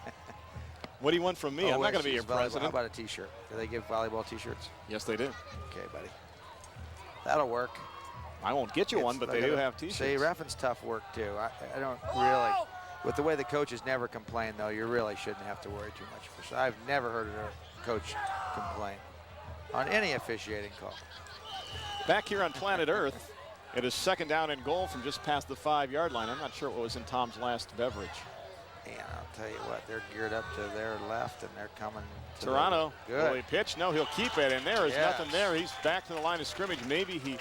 What do you want from me? I'm not going to be your president. How about a T-shirt? Do they give volleyball T-shirts? Yes, they do. Okay, buddy. That'll work. I won't get you one, but they do have T-shirts. See, Reffin's tough work, too. I don't really. With the way the coaches never complain, though, you really shouldn't have to worry too much. I've never heard a coach complain on any officiating call. Back here on planet Earth, it is second down and goal from just past the 5-yard line. I'm not sure what was in Tom's last beverage. And I'll tell you what, they're geared up to their left, and they're coming to Toronto. Good. Will he pitch? No, he'll keep it, and there is nothing there. He's back to the line of scrimmage. Maybe he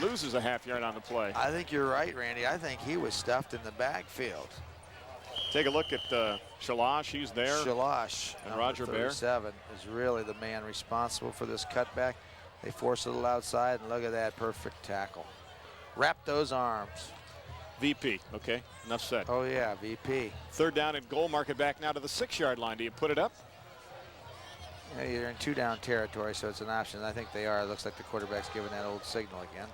loses a half-yard on the play. I think you're right, Randy. I think he was stuffed in the backfield. Take a look at Shalash. He's there. Shalash, and Roger Bear 37 is really the man responsible for this cutback. They force it a little outside, and look at that perfect tackle. Wrap those arms. VP, okay, enough said. Oh yeah, VP. Third down and goal, mark it back now to the 6-yard line. Do you put it up? Yeah, you're in 2-down territory, so it's an option. I think they are. It looks like the quarterback's giving that old signal again.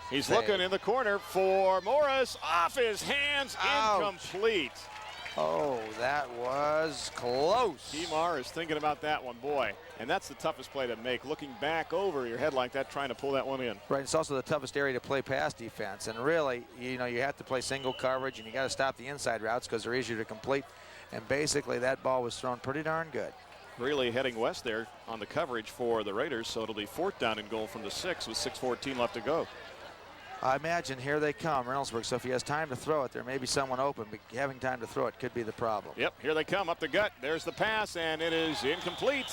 He's looking in the corner for Morris. Off his hands, incomplete. Oh, that was close. Kemar is thinking about that one, boy. And that's the toughest play to make, looking back over your head like that, trying to pull that one in. Right, it's also the toughest area to play pass defense. And really, you know, you have to play single coverage, and you got to stop the inside routes because they're easier to complete. And basically, that ball was thrown pretty darn good. Really heading west there on the coverage for the Raiders, so it'll be 4th down and goal from the 6 with 6:14 left to go. I imagine here they come, Reynoldsburg. So if he has time to throw it, there may be someone open, but having time to throw it could be the problem. Yep, here they come up the gut. There's the pass, and it is incomplete.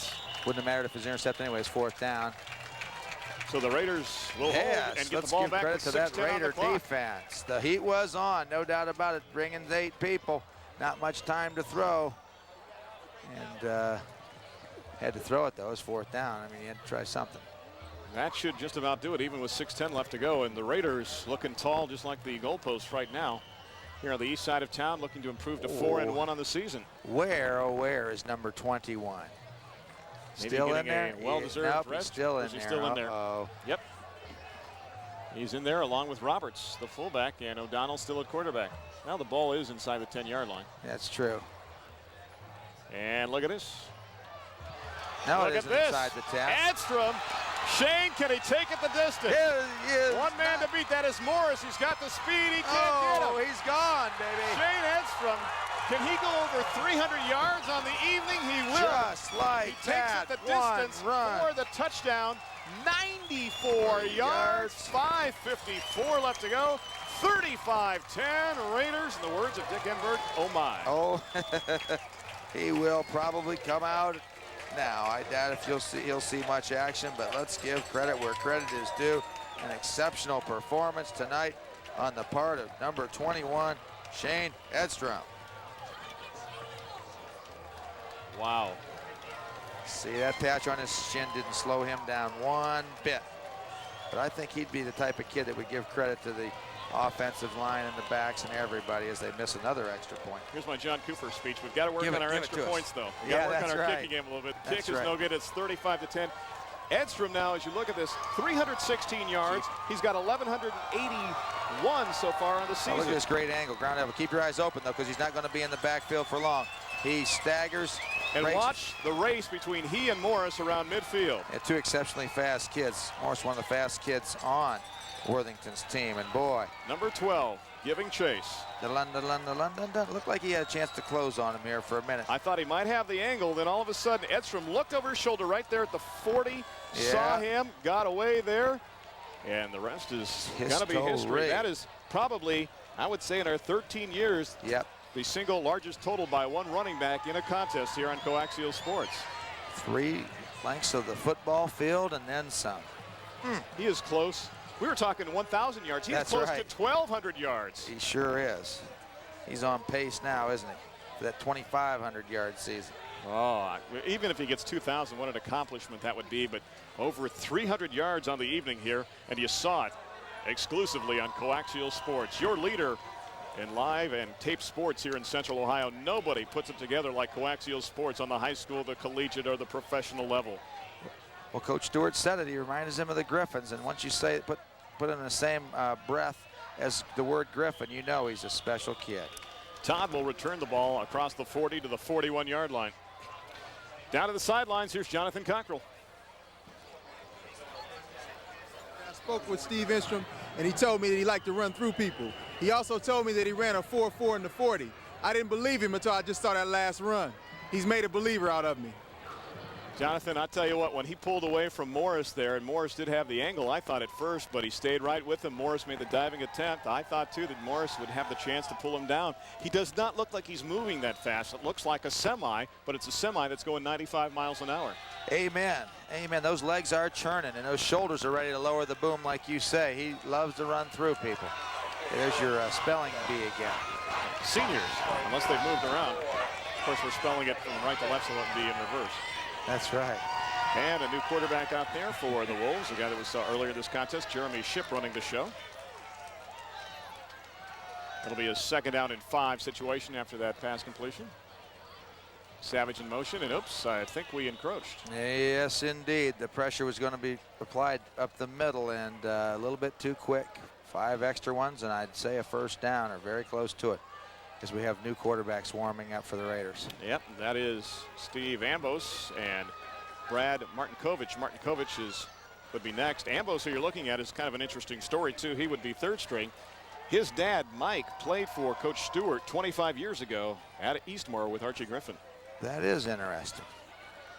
Wouldn't have mattered if it was intercepted anyways. 4th down. So the Raiders will hold and get the ball back. Let's give credit to that Raider defense. The heat was on, no doubt about it. Bringing 8 people, not much time to throw, and had to throw it though. It was 4th down. I mean, you had to try something. That should just about do it, even with 6:10 left to go. And the Raiders looking tall, just like the goalpost right now. Here on the east side of town, looking to improve to 4-1 on the season. Where, oh where is number 21? Maybe still in there? Well-deserved nope, rest. He's still in there. He's still in there. Uh-oh. Yep. He's in there along with Roberts, the fullback, and O'Donnell still at quarterback. Now the ball is inside the 10-yard line. That's true. And look at this. No, look it isn't at this. Inside the 10. Edstrom. Shane, can he take it the distance? One man to beat. That is Morris. He's got the speed. He can't get him. Oh, he's gone, baby. Shane Edstrom. Can he go over 300 yards on the evening? He will. Just like he takes it the distance for the touchdown. 94 yards. 5:54 left to go. 35-10 Raiders. In the words of Dick Enberg, oh my. Oh, he will probably come out. Now, I doubt if he'll see much action, but let's give credit where credit is due. An exceptional performance tonight on the part of number 21, Shane Edstrom. Wow. See, that patch on his shin didn't slow him down one bit. But I think he'd be the type of kid that would give credit to the offensive line and the backs and everybody as they miss another extra point. Here's my John Cooper speech. We've got to work on our extra points, though. We've got to work on our kicking game a little bit. The kick is no good. It's 35-10. Edstrom now, as you look at this, 316 yards. He's got 1,181 so far on the season. Oh, look at this great angle. Ground level. Keep your eyes open, though, because he's not going to be in the backfield for long. He staggers. And watch the race between he and Morris around midfield. Yeah, two exceptionally fast kids. Morris, one of the fast kids on Worthington's team. And boy. Number 12, giving chase. London. Looked like he had a chance to close on him here for a minute. I thought he might have the angle. Then all of a sudden, Edstrom looked over his shoulder right there at the 40. Yeah. Saw him, got away there. And the rest is going to be history. That is probably, I would say, in our 13 years, the single largest total by one running back in a contest here on Coaxial Sports. 3 lengths of the football field and then some. He is close. We were talking 1,000 yards. He's close to 1,200 yards. He sure is. He's on pace now, isn't he, for that 2,500-yard season. Oh, even if he gets 2,000, what an accomplishment that would be. But over 300 yards on the evening here, and you saw it exclusively on Coaxial Sports. Your leader in live and tape sports here in Central Ohio. Nobody puts it together like Coaxial Sports on the high school, the collegiate, or the professional level. Well, Coach Stewart said it. He reminds him of the Griffins, and once you say it, put it in the same breath as the word Griffin, you know he's a special kid. Todd will return the ball across the 40 to the 41-yard line. Down to the sidelines, here's Jonathan Cockrell. I spoke with Steve Enstrom, and he told me that he liked to run through people. He also told me that he ran a 4.4 in the 40. I didn't believe him until I just saw that last run. He's made a believer out of me. Jonathan, I'll tell you what, when he pulled away from Morris there, and Morris did have the angle, I thought at first, but he stayed right with him. Morris made the diving attempt. I thought, too, that Morris would have the chance to pull him down. He does not look like he's moving that fast. It looks like a semi, but it's a semi that's going 95 miles an hour. Amen. Amen. Those legs are churning, and those shoulders are ready to lower the boom, like you say. He loves to run through people. There's your spelling bee again. Seniors, unless they've moved around. Of course, we're spelling it from right to left, so it would be in reverse. That's right. And a new quarterback out there for the Wolves, the guy that we saw earlier this contest, Jeremy Shipp, running the show. It'll be a 2nd down and 5 situation after that pass completion. Savage in motion, and oops, I think we encroached. Yes, indeed. The pressure was going to be applied up the middle, and a little bit too quick. 5 extra ones, and I'd say a 1st down or very close to it, because we have new quarterbacks warming up for the Raiders. Yep, that is Steve Ambos and Brad Martinkovich. Martinkovich would be next. Ambos, who you're looking at, is kind of an interesting story, too. He would be 3rd string. His dad, Mike, played for Coach Stewart 25 years ago at Eastmore with Archie Griffin. That is interesting.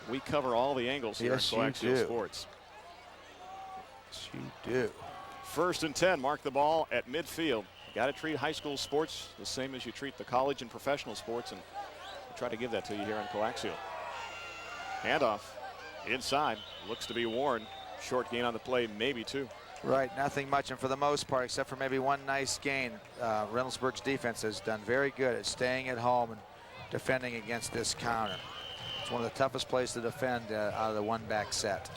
We cover all the angles here in Coaxial Sports. Yes, you do. 1st and 10, mark the ball at midfield. Got to treat high school sports the same as you treat the college and professional sports, and we'll try to give that to you here on Coaxial. Handoff inside, looks to be Warren. Short gain on the play, maybe 2. Right, nothing much, and for the most part, except for maybe one nice gain, Reynoldsburg's defense has done very good at staying at home and defending against this counter. It's one of the toughest plays to defend out of the one-back set.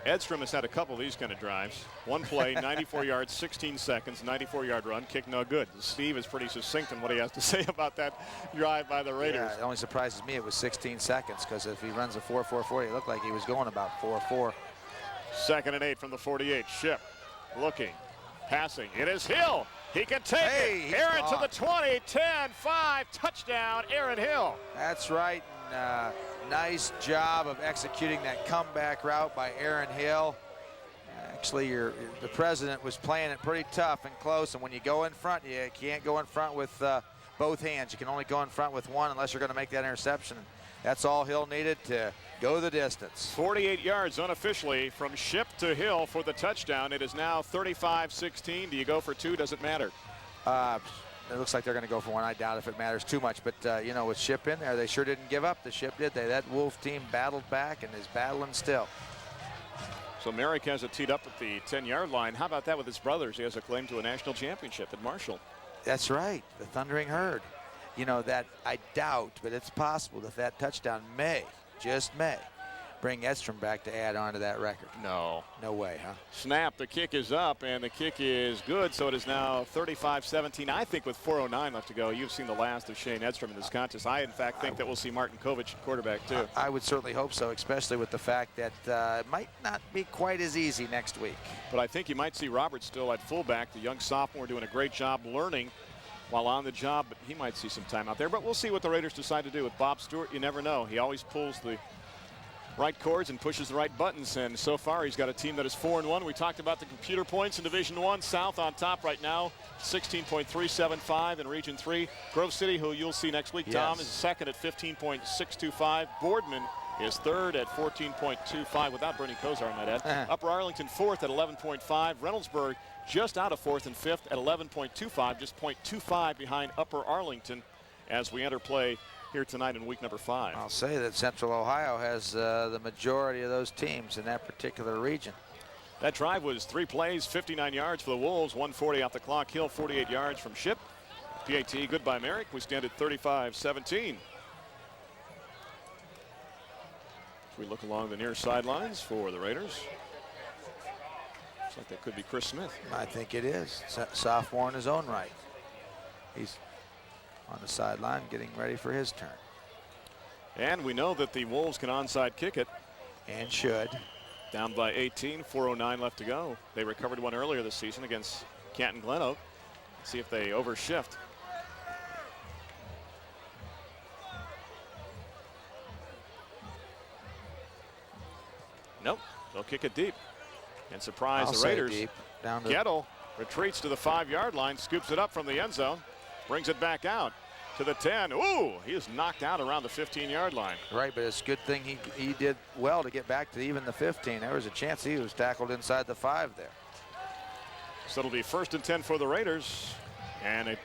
Edstrom has had a couple of these kind of drives. One play, 94 yards, 16 seconds, 94-yard run, kick no good. Steve is pretty succinct in what he has to say about that drive by the Raiders. Yeah, it only surprises me it was 16 seconds, because if he runs a 4.44, it looked like he was going about 4.4. 2nd and 8 from the 48. Shipp looking, passing. It is Hill. He can take it. Aaron to the 20, 10, 5, touchdown, Aaron Hill. That's right. And, nice job of executing that comeback route by Aaron Hill. Actually, the president was playing it pretty tough and close, and when you go in front, you can't go in front with both hands. You can only go in front with one unless you're going to make that interception. That's all Hill needed to go the distance. 48 yards unofficially from Shipp to Hill for the touchdown. It is now 35-16. Do you go for 2? Does it matter? It looks like they're going to go for 1. I doubt if it matters too much. But, you know, with Shipp in there, they sure didn't give up. The Shipp did. That Wolf team battled back and is battling still. So Merrick has it teed up at the 10-yard line. How about that with his brothers? He has a claim to a national championship at Marshall. That's right. The Thundering Herd. You know, that I doubt, but it's possible that touchdown may, just may, bring Edstrom back to add on to that record. No. No way, huh? Snap, the kick is up, and the kick is good, so it is now 35-17. I think with 4:09 left to go, you've seen the last of Shane Edstrom in this contest. I, in fact, think that we'll see Martin Kovic quarterback, too. I would certainly hope so, especially with the fact that it might not be quite as easy next week. But I think you might see Robert still at fullback, the young sophomore doing a great job learning while on the job, but he might see some time out there. But we'll see what the Raiders decide to do with Bob Stewart. You never know. He always pulls the right chords and pushes the right buttons, and so far he's got a team that is 4-1. We talked about the computer points in Division I. South on top right now, 16.375 in Region 3. Grove City, who you'll see next week, yes. Tom, is second at 15.625. Boardman is third at 14.25 without Bernie Kosar, I might add. Upper Arlington fourth at 11.5. Reynoldsburg just out of fourth and fifth at 11.25, just 0.25 behind Upper Arlington as we enter play here tonight in week number 5. I'll say that Central Ohio has the majority of those teams in that particular region. That drive was 3 plays, 59 yards for the Wolves, 140 off the clock. Hill, 48 yards from Ship. PAT, good by Merrick. We stand at 35-17. We look along the near sidelines for the Raiders. Looks like that could be Chris Smith. I think it is. Sophomore in his own right. He's on the sideline getting ready for his turn. And we know that the Wolves can onside kick it. And should. Down by 18, 4:09 left to go. They recovered one earlier this season against Canton Glen Oak. See if they overshift. Nope, they'll kick it deep and surprise the Raiders. Deep. Down to Gettle retreats to the 5-yard line, scoops it up from the end zone, brings it back out to the 10. Ooh, he is knocked out around the 15-yard line. Right, but it's a good thing he did well to get back to even the 15. There was a chance he was tackled inside the 5 there. So it'll be 1st and 10 for the Raiders, and it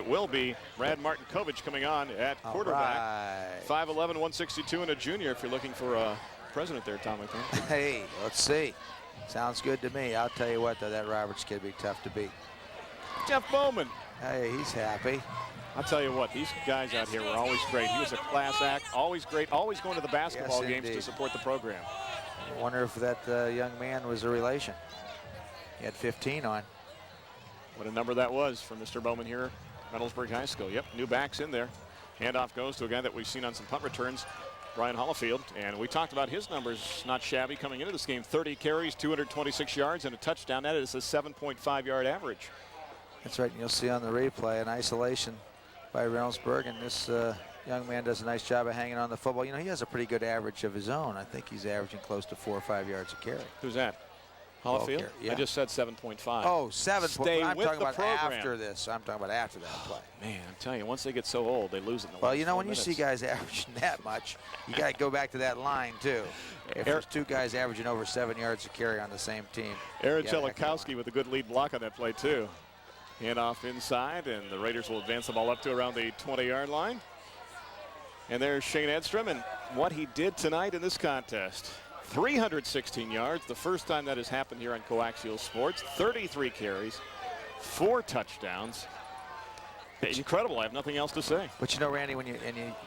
will be Brad Martin Kovic coming on at quarterback. Right. 5'11", 162, and a junior if you're looking for a president there, Tom, I think. Hey, let's see. Sounds good to me. I'll tell you what, though, that Roberts kid be tough to beat. Jeff Bowman. Hey, he's happy. I'll tell you what, these guys out here were always great. He was a class act, always great, always going to the basketball games to support the program. I wonder if that young man was a relation. He had 15 on. What a number that was for Mr. Bowman here at Reynoldsburg High School. Yep, new backs in there. Handoff goes to a guy that we've seen on some punt returns, Brian Hollifield. And we talked about his numbers, not shabby coming into this game. 30 carries, 226 yards, and a touchdown. That is a 7.5-yard average. That's right, and you'll see on the replay an isolation by Reynoldsburg, and this young man does a nice job of hanging on the football. You know, he has a pretty good average of his own. I think he's averaging close to 4 or 5 yards a carry. Who's that? Hollifield? Yeah. I just said 7.5. Oh, 7. Stay I'm with talking the about program. after this. I'm talking about after that play. Man, I'm telling you, once they get so old, they lose it in the Well, last you know, 4 when minutes. you see guys averaging that much, you got to go back to that line, too. If there's 2 guys averaging over 7 yards a carry on the same team. Aaron Chelikowski with a good lead block on that play, too. Handoff inside, and the Raiders will advance the ball up to around the 20-yard line. And there's Shane Edstrom, and what he did tonight in this contest. 316 yards, the first time that has happened here on Coaxial Sports. 33 carries, 4 touchdowns. Incredible, I have nothing else to say. But you know, Randy, when you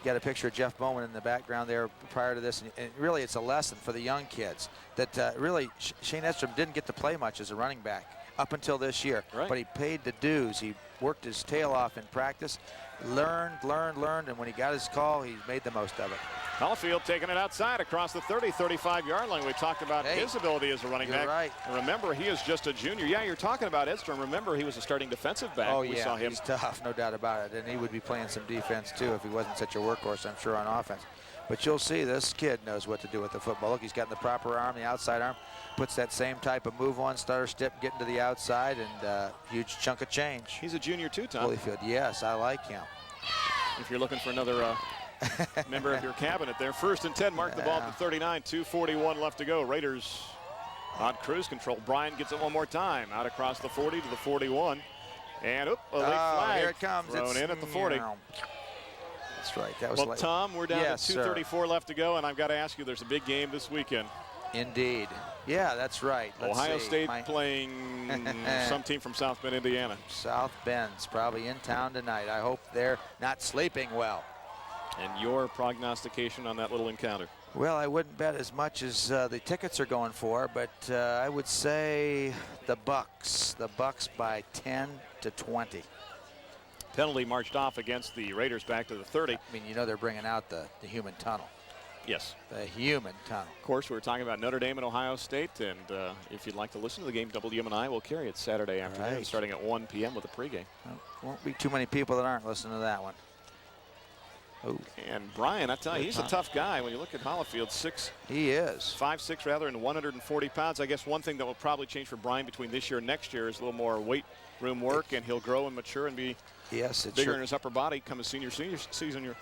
got a picture of Jeff Bowman in the background there prior to this, and really it's a lesson for the young kids that really Shane Edstrom didn't get to play much as a running back up until this year. Right. But he paid the dues. He worked his tail off in practice, learned, and when he got his call, he made the most of it. Hollifield taking it outside across the 35-yard line. We talked about his ability as a running back. Right. And remember, he is just a junior. Yeah, you're talking about Edstrom. Remember, he was a starting defensive back. Oh, we yeah, saw him. he's tough, no doubt about it. And he would be playing some defense, too, if he wasn't such a workhorse, I'm sure, on offense. But you'll see this kid knows what to do with the football. Look, he's got the proper arm, the outside arm, puts that same type of move on, stutter step, getting to the outside, and huge chunk of change. He's a junior, too, Tom. Holyfield, yes, I like him. If you're looking for another member of your cabinet there. 1st and 10, mark the ball at the 39, 2:41 left to go. Raiders on cruise control. Bryan gets it one more time, out across the 40 to the 41. And a late flag here it comes. thrown in at the 40. That's right, that was Well, late. Tom, we're down Yes, to 2:34 left to go, and I've got to ask you, there's a big game this weekend. Indeed. Yeah, that's right. Let's Ohio see. State playing some team from South Bend, Indiana. South Bend's probably in town tonight. I hope they're not sleeping well. And your prognostication on that little encounter? Well, I wouldn't bet as much as the tickets are going for, but I would say the Bucks. The Bucks by 10 to 20. Penalty marched off against the Raiders back to the 30. I mean, you know they're bringing out the human tunnel. Yes. The human tunnel. Of course, we were talking about Notre Dame and Ohio State, and if you'd like to listen to the game, WMNI will carry it Saturday afternoon, starting at 1 p.m. with a pregame. Well, won't be too many people that aren't listening to that one. Oh. And Brian, I tell you, he's a tough guy. When you look at Hollifield, he is 5'6" rather, and 140 pounds. I guess one thing that will probably change for Brian between this year and next year is a little more weight room work, and he'll grow and mature and be bigger in his upper body come a senior season.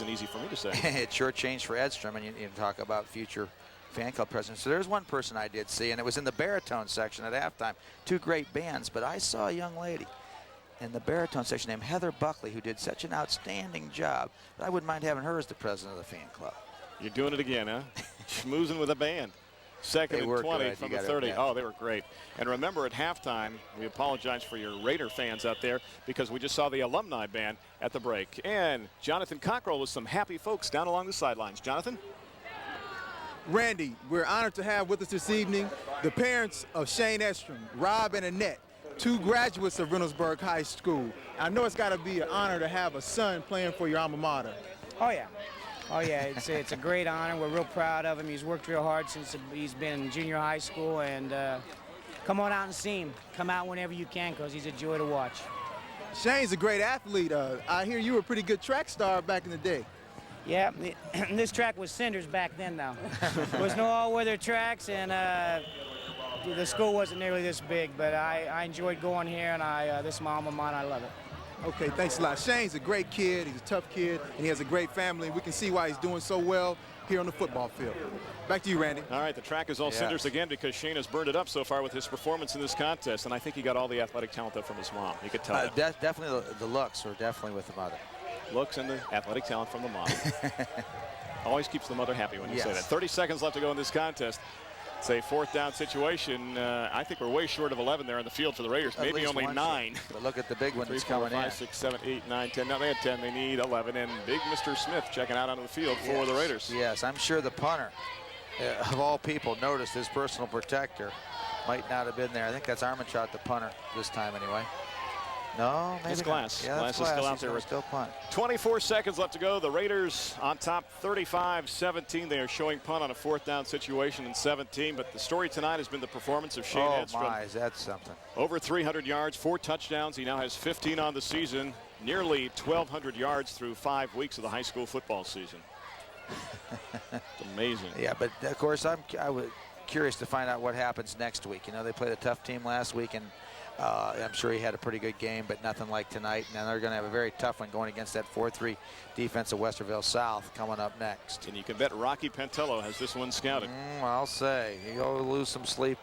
Easy for me to say. It sure changed for Edstrom, and you talk about future fan club presidents. So there's one person I did see, and it was in the baritone section at halftime. Two great bands, but I saw a young lady in the baritone section named Heather Buckley, who did such an outstanding job that I wouldn't mind having her as the president of the fan club. You're doing it again, huh? Schmoozing with a band. Second and 20 from the 30. Oh, they were great. And remember, at halftime, we apologize for your Raider fans out there because we just saw the alumni band at the break. And Jonathan Cockrell with some happy folks down along the sidelines. Jonathan? Randy, we're honored to have with us this evening the parents of Shane Edstrom, Rob and Annette, two graduates of Reynoldsburg High School. I know it's got to be an honor to have a son playing for your alma mater. Oh, yeah. Oh, yeah, it's a great honor. We're real proud of him. He's worked real hard since he's been in junior high school, and come on out and see him. Come out whenever you can because he's a joy to watch. Shane's a great athlete. I hear you were a pretty good track star back in the day. Yeah, this track was cinders back then, though. There was no all-weather tracks, and the school wasn't nearly this big, but I enjoyed going here, and this is my alma mater. I love it. Okay, thanks a lot. Shane's a great kid. He's a tough kid, and he has a great family. We can see why he's doing so well here on the football field. Back to you, Randy. All right, the track is all cinders again because Shane has burned it up so far with his performance in this contest, and I think he got all the athletic talent though from his mom. You could tell. Definitely the looks are definitely with the mother. Looks and the athletic talent from the mom. Always keeps the mother happy when you say that. 30 seconds left to go in this contest. It's a fourth down situation. I think we're way short of 11 there in the field for the Raiders. Maybe only 9. But look at the big one 3, that's 4, coming 5, in. 6, 7, 8, 9, 10. Now they had 10. They need 11. And big Mr. Smith checking out onto the field for the Raiders. Yes, I'm sure the punter, of all people, noticed his personal protector might not have been there. I think that's Armantrout, the punter, this time anyway. No, maybe it's Glass. Yeah, Glass is still out there. Still punt. 24 seconds left to go. The Raiders on top 35-17. They are showing punt on a fourth down situation in 17. But the story tonight has been the performance of Shane Edstrom. Oh, my, that's something. Over 300 yards, 4 touchdowns. He now has 15 on the season. Nearly 1,200 yards through 5 weeks of the high school football season. It's amazing. Yeah, but, of course, I was curious to find out what happens next week. You know, they played a tough team last week, and I'm sure he had a pretty good game, but nothing like tonight. And they're going to have a very tough one going against that 4-3 defense of Westerville South coming up next. And you can bet Rocky Pentello has this one scouted. I'll say. He'll lose some sleep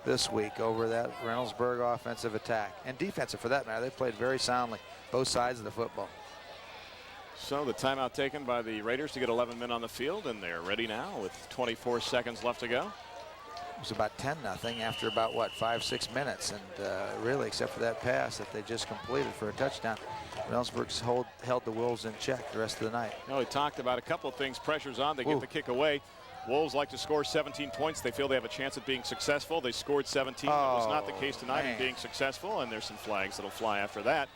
this week over that Reynoldsburg offensive attack. And defensive, for that matter. They played very soundly, both sides of the football. So the timeout taken by the Raiders to get 11 men on the field, and they're ready now with 24 seconds left to go. It was about 10-0 after about, 5-6 minutes. And really, except for that pass that they just completed for a touchdown, Reynoldsburg's held the Wolves in check the rest of the night. You know, we talked about a couple of things. Pressure's on. They get the kick away. Wolves like to score 17 points. They feel they have a chance at being successful. They scored 17. That was not the case tonight in being successful, and there's some flags that'll fly after that.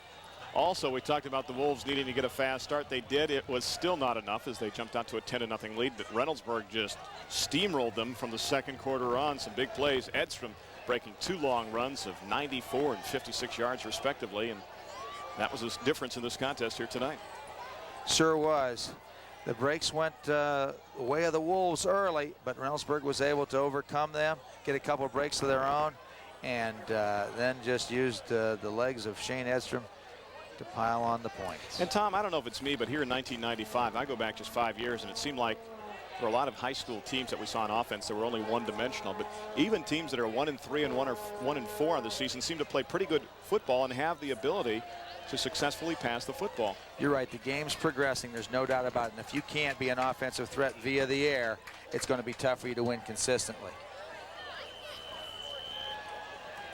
Also, we talked about the Wolves needing to get a fast start. They did. It was still not enough as they jumped out to a 10-0 lead, but Reynoldsburg just steamrolled them from the second quarter on. Some big plays. Edstrom breaking 2 long runs of 94 and 56 yards respectively, and that was the difference in this contest here tonight. Sure was. The breaks went way of the Wolves early, but Reynoldsburg was able to overcome them, get a couple of breaks of their own, and then just used the legs of Shane Edstrom to pile on the points. And Tom, I don't know if it's me, but here in 1995, I go back just 5 years, and it seemed like for a lot of high school teams that we saw on offense that were only one-dimensional, but even teams that are 1-3 and 1-4 on the season seem to play pretty good football and have the ability to successfully pass the football. You're right. The game's progressing. There's no doubt about it. And if you can't be an offensive threat via the air, it's going to be tough for you to win consistently.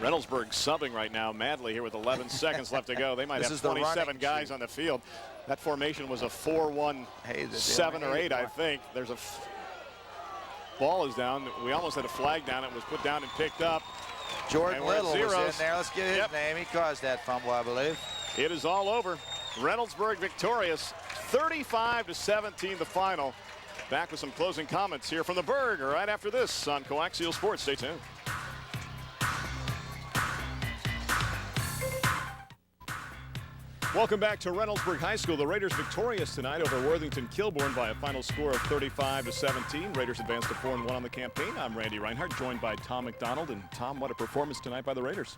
Reynoldsburg subbing right now madly here with 11 seconds left to go. They might have 27 guys on the field. That formation was a 4-1-7 or 8, I think. There's a ball is down. We almost had a flag down. It was put down and picked up. Jordan And we're at Little was zeros. in there. Let's get his name. He caused that fumble, I believe. It is all over. Reynoldsburg victorious, 35-17 the final. Back with some closing comments here from the Berg right after this on Coaxial Sports. Stay tuned. Welcome back to Reynoldsburg High School. The Raiders victorious tonight over Worthington Kilbourne by a final score of 35-17. Raiders advanced to 4-1 on the campaign. I'm Randy Reinhardt, joined by Tom McDonald. And Tom, what a performance tonight by the Raiders.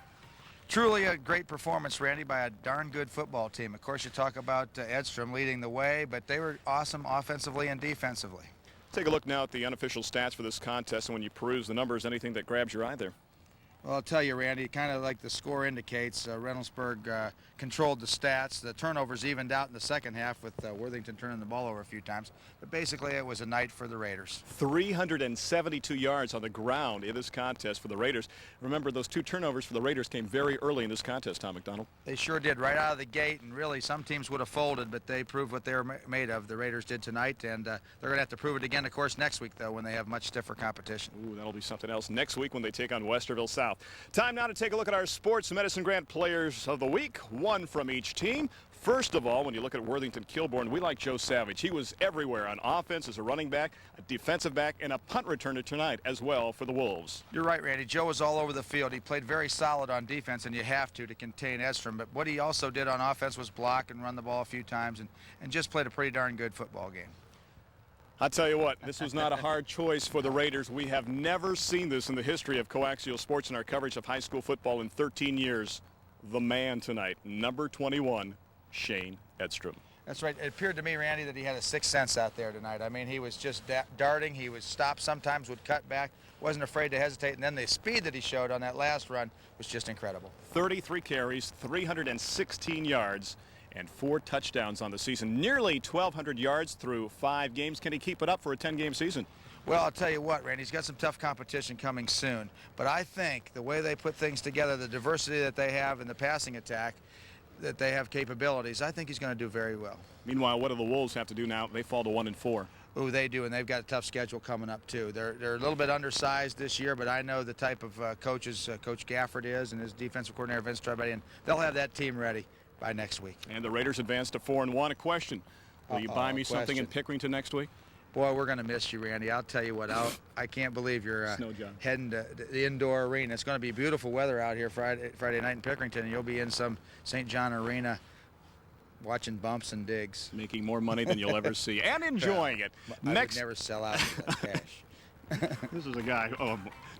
Truly a great performance, Randy, by a darn good football team. Of course, you talk about Edstrom leading the way, but they were awesome offensively and defensively. Take a look now at the unofficial stats for this contest, and when you peruse the numbers, anything that grabs your eye there? Well, I'll tell you, Randy, kind of like the score indicates, Reynoldsburg controlled the stats. The turnovers evened out in the second half with Worthington turning the ball over a few times. But basically, it was a night for the Raiders. 372 yards on the ground in this contest for the Raiders. Remember, those 2 turnovers for the Raiders came very early in this contest, Tom McDonald. They sure did, right out of the gate, and really some teams would have folded, but they proved what they were made of. The Raiders did tonight, and they're going to have to prove it again, of course, next week, though, when they have much stiffer competition. Ooh, that'll be something else next week when they take on Westerville South. Time now to take a look at our Sports Medicine Grant Players of the Week, one from each team. First of all, when you look at Worthington Kilbourne, we like Joe Savage. He was everywhere on offense as a running back, a defensive back, and a punt returner tonight as well for the Wolves. You're right, Randy. Joe was all over the field. He played very solid on defense, and you have to contain Edstrom. But what he also did on offense was block and run the ball a few times and just played a pretty darn good football game. I'll tell you what, this was not a hard choice for the Raiders. We have never seen this in the history of Coaxial Sports in our coverage of high school football in 13 years. The man tonight, number 21, Shane Edstrom. That's right. It appeared to me, Randy, that he had a sixth sense out there tonight. I mean, he was just darting. He would stop sometimes, would cut back, wasn't afraid to hesitate. And then the speed that he showed on that last run was just incredible. 33 carries, 316 yards, and 4 touchdowns on the season. Nearly 1,200 yards through 5 games. Can he keep it up for a 10-game season? Well, I'll tell you what, Randy, he's got some tough competition coming soon. But I think the way they put things together, the diversity that they have in the passing attack, that they have capabilities, I think he's going to do very well. Meanwhile, what do the Wolves have to do now? They fall to 1-4. Ooh, they do, and they've got a tough schedule coming up, too. They're a little bit undersized this year, but I know the type of coaches Coach Gafford is and his defensive coordinator, Vince Trebay, and they'll have that team ready by next week. And the Raiders advance to 4-1. A question. Will you buy me something in Pickerington next week? Boy, we're going to miss you, Randy. I'll tell you what, I can't believe you're heading to the indoor arena. It's going to be beautiful weather out here Friday night in Pickerington, and you'll be in some St. John arena watching bumps and digs. Making more money than you'll ever see and enjoying it. I would never sell out cash. This is a guy,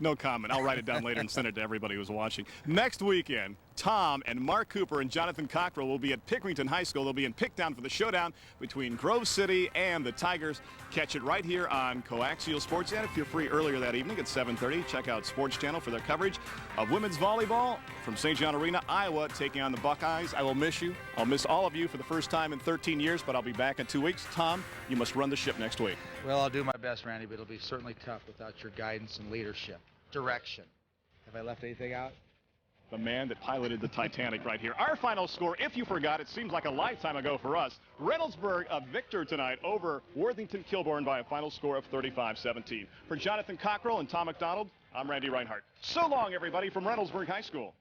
no comment. I'll write it down later and send it to everybody who's watching. Next weekend, Tom and Mark Cooper and Jonathan Cockrell will be at Pickerington High School. They'll be in Picktown for the showdown between Grove City and the Tigers. Catch it right here on Coaxial Sports. And if you're free earlier that evening at 7:30, check out Sports Channel for their coverage of women's volleyball from St. John Arena, Iowa, taking on the Buckeyes. I will miss you. I'll miss all of you for the first time in 13 years, but I'll be back in 2 weeks. Tom, you must run the ship next week. Well, I'll do my best, Randy, but it'll be certainly tough without your guidance and leadership. Direction. Have I left anything out? The man that piloted the Titanic right here. Our final score, if you forgot, it seems like a lifetime ago for us. Reynoldsburg a victor tonight over Worthington Kilbourne by a final score of 35-17. For Jonathan Cockrell and Tom McDonald, I'm Randy Reinhardt. So long, everybody, from Reynoldsburg High School.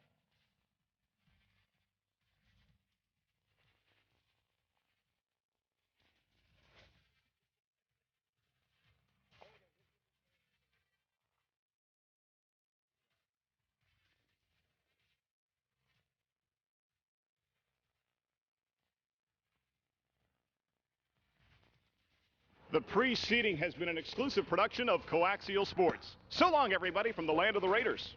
The preceding has been an exclusive production of Coaxial Sports. So long, everybody, from the land of the Raiders.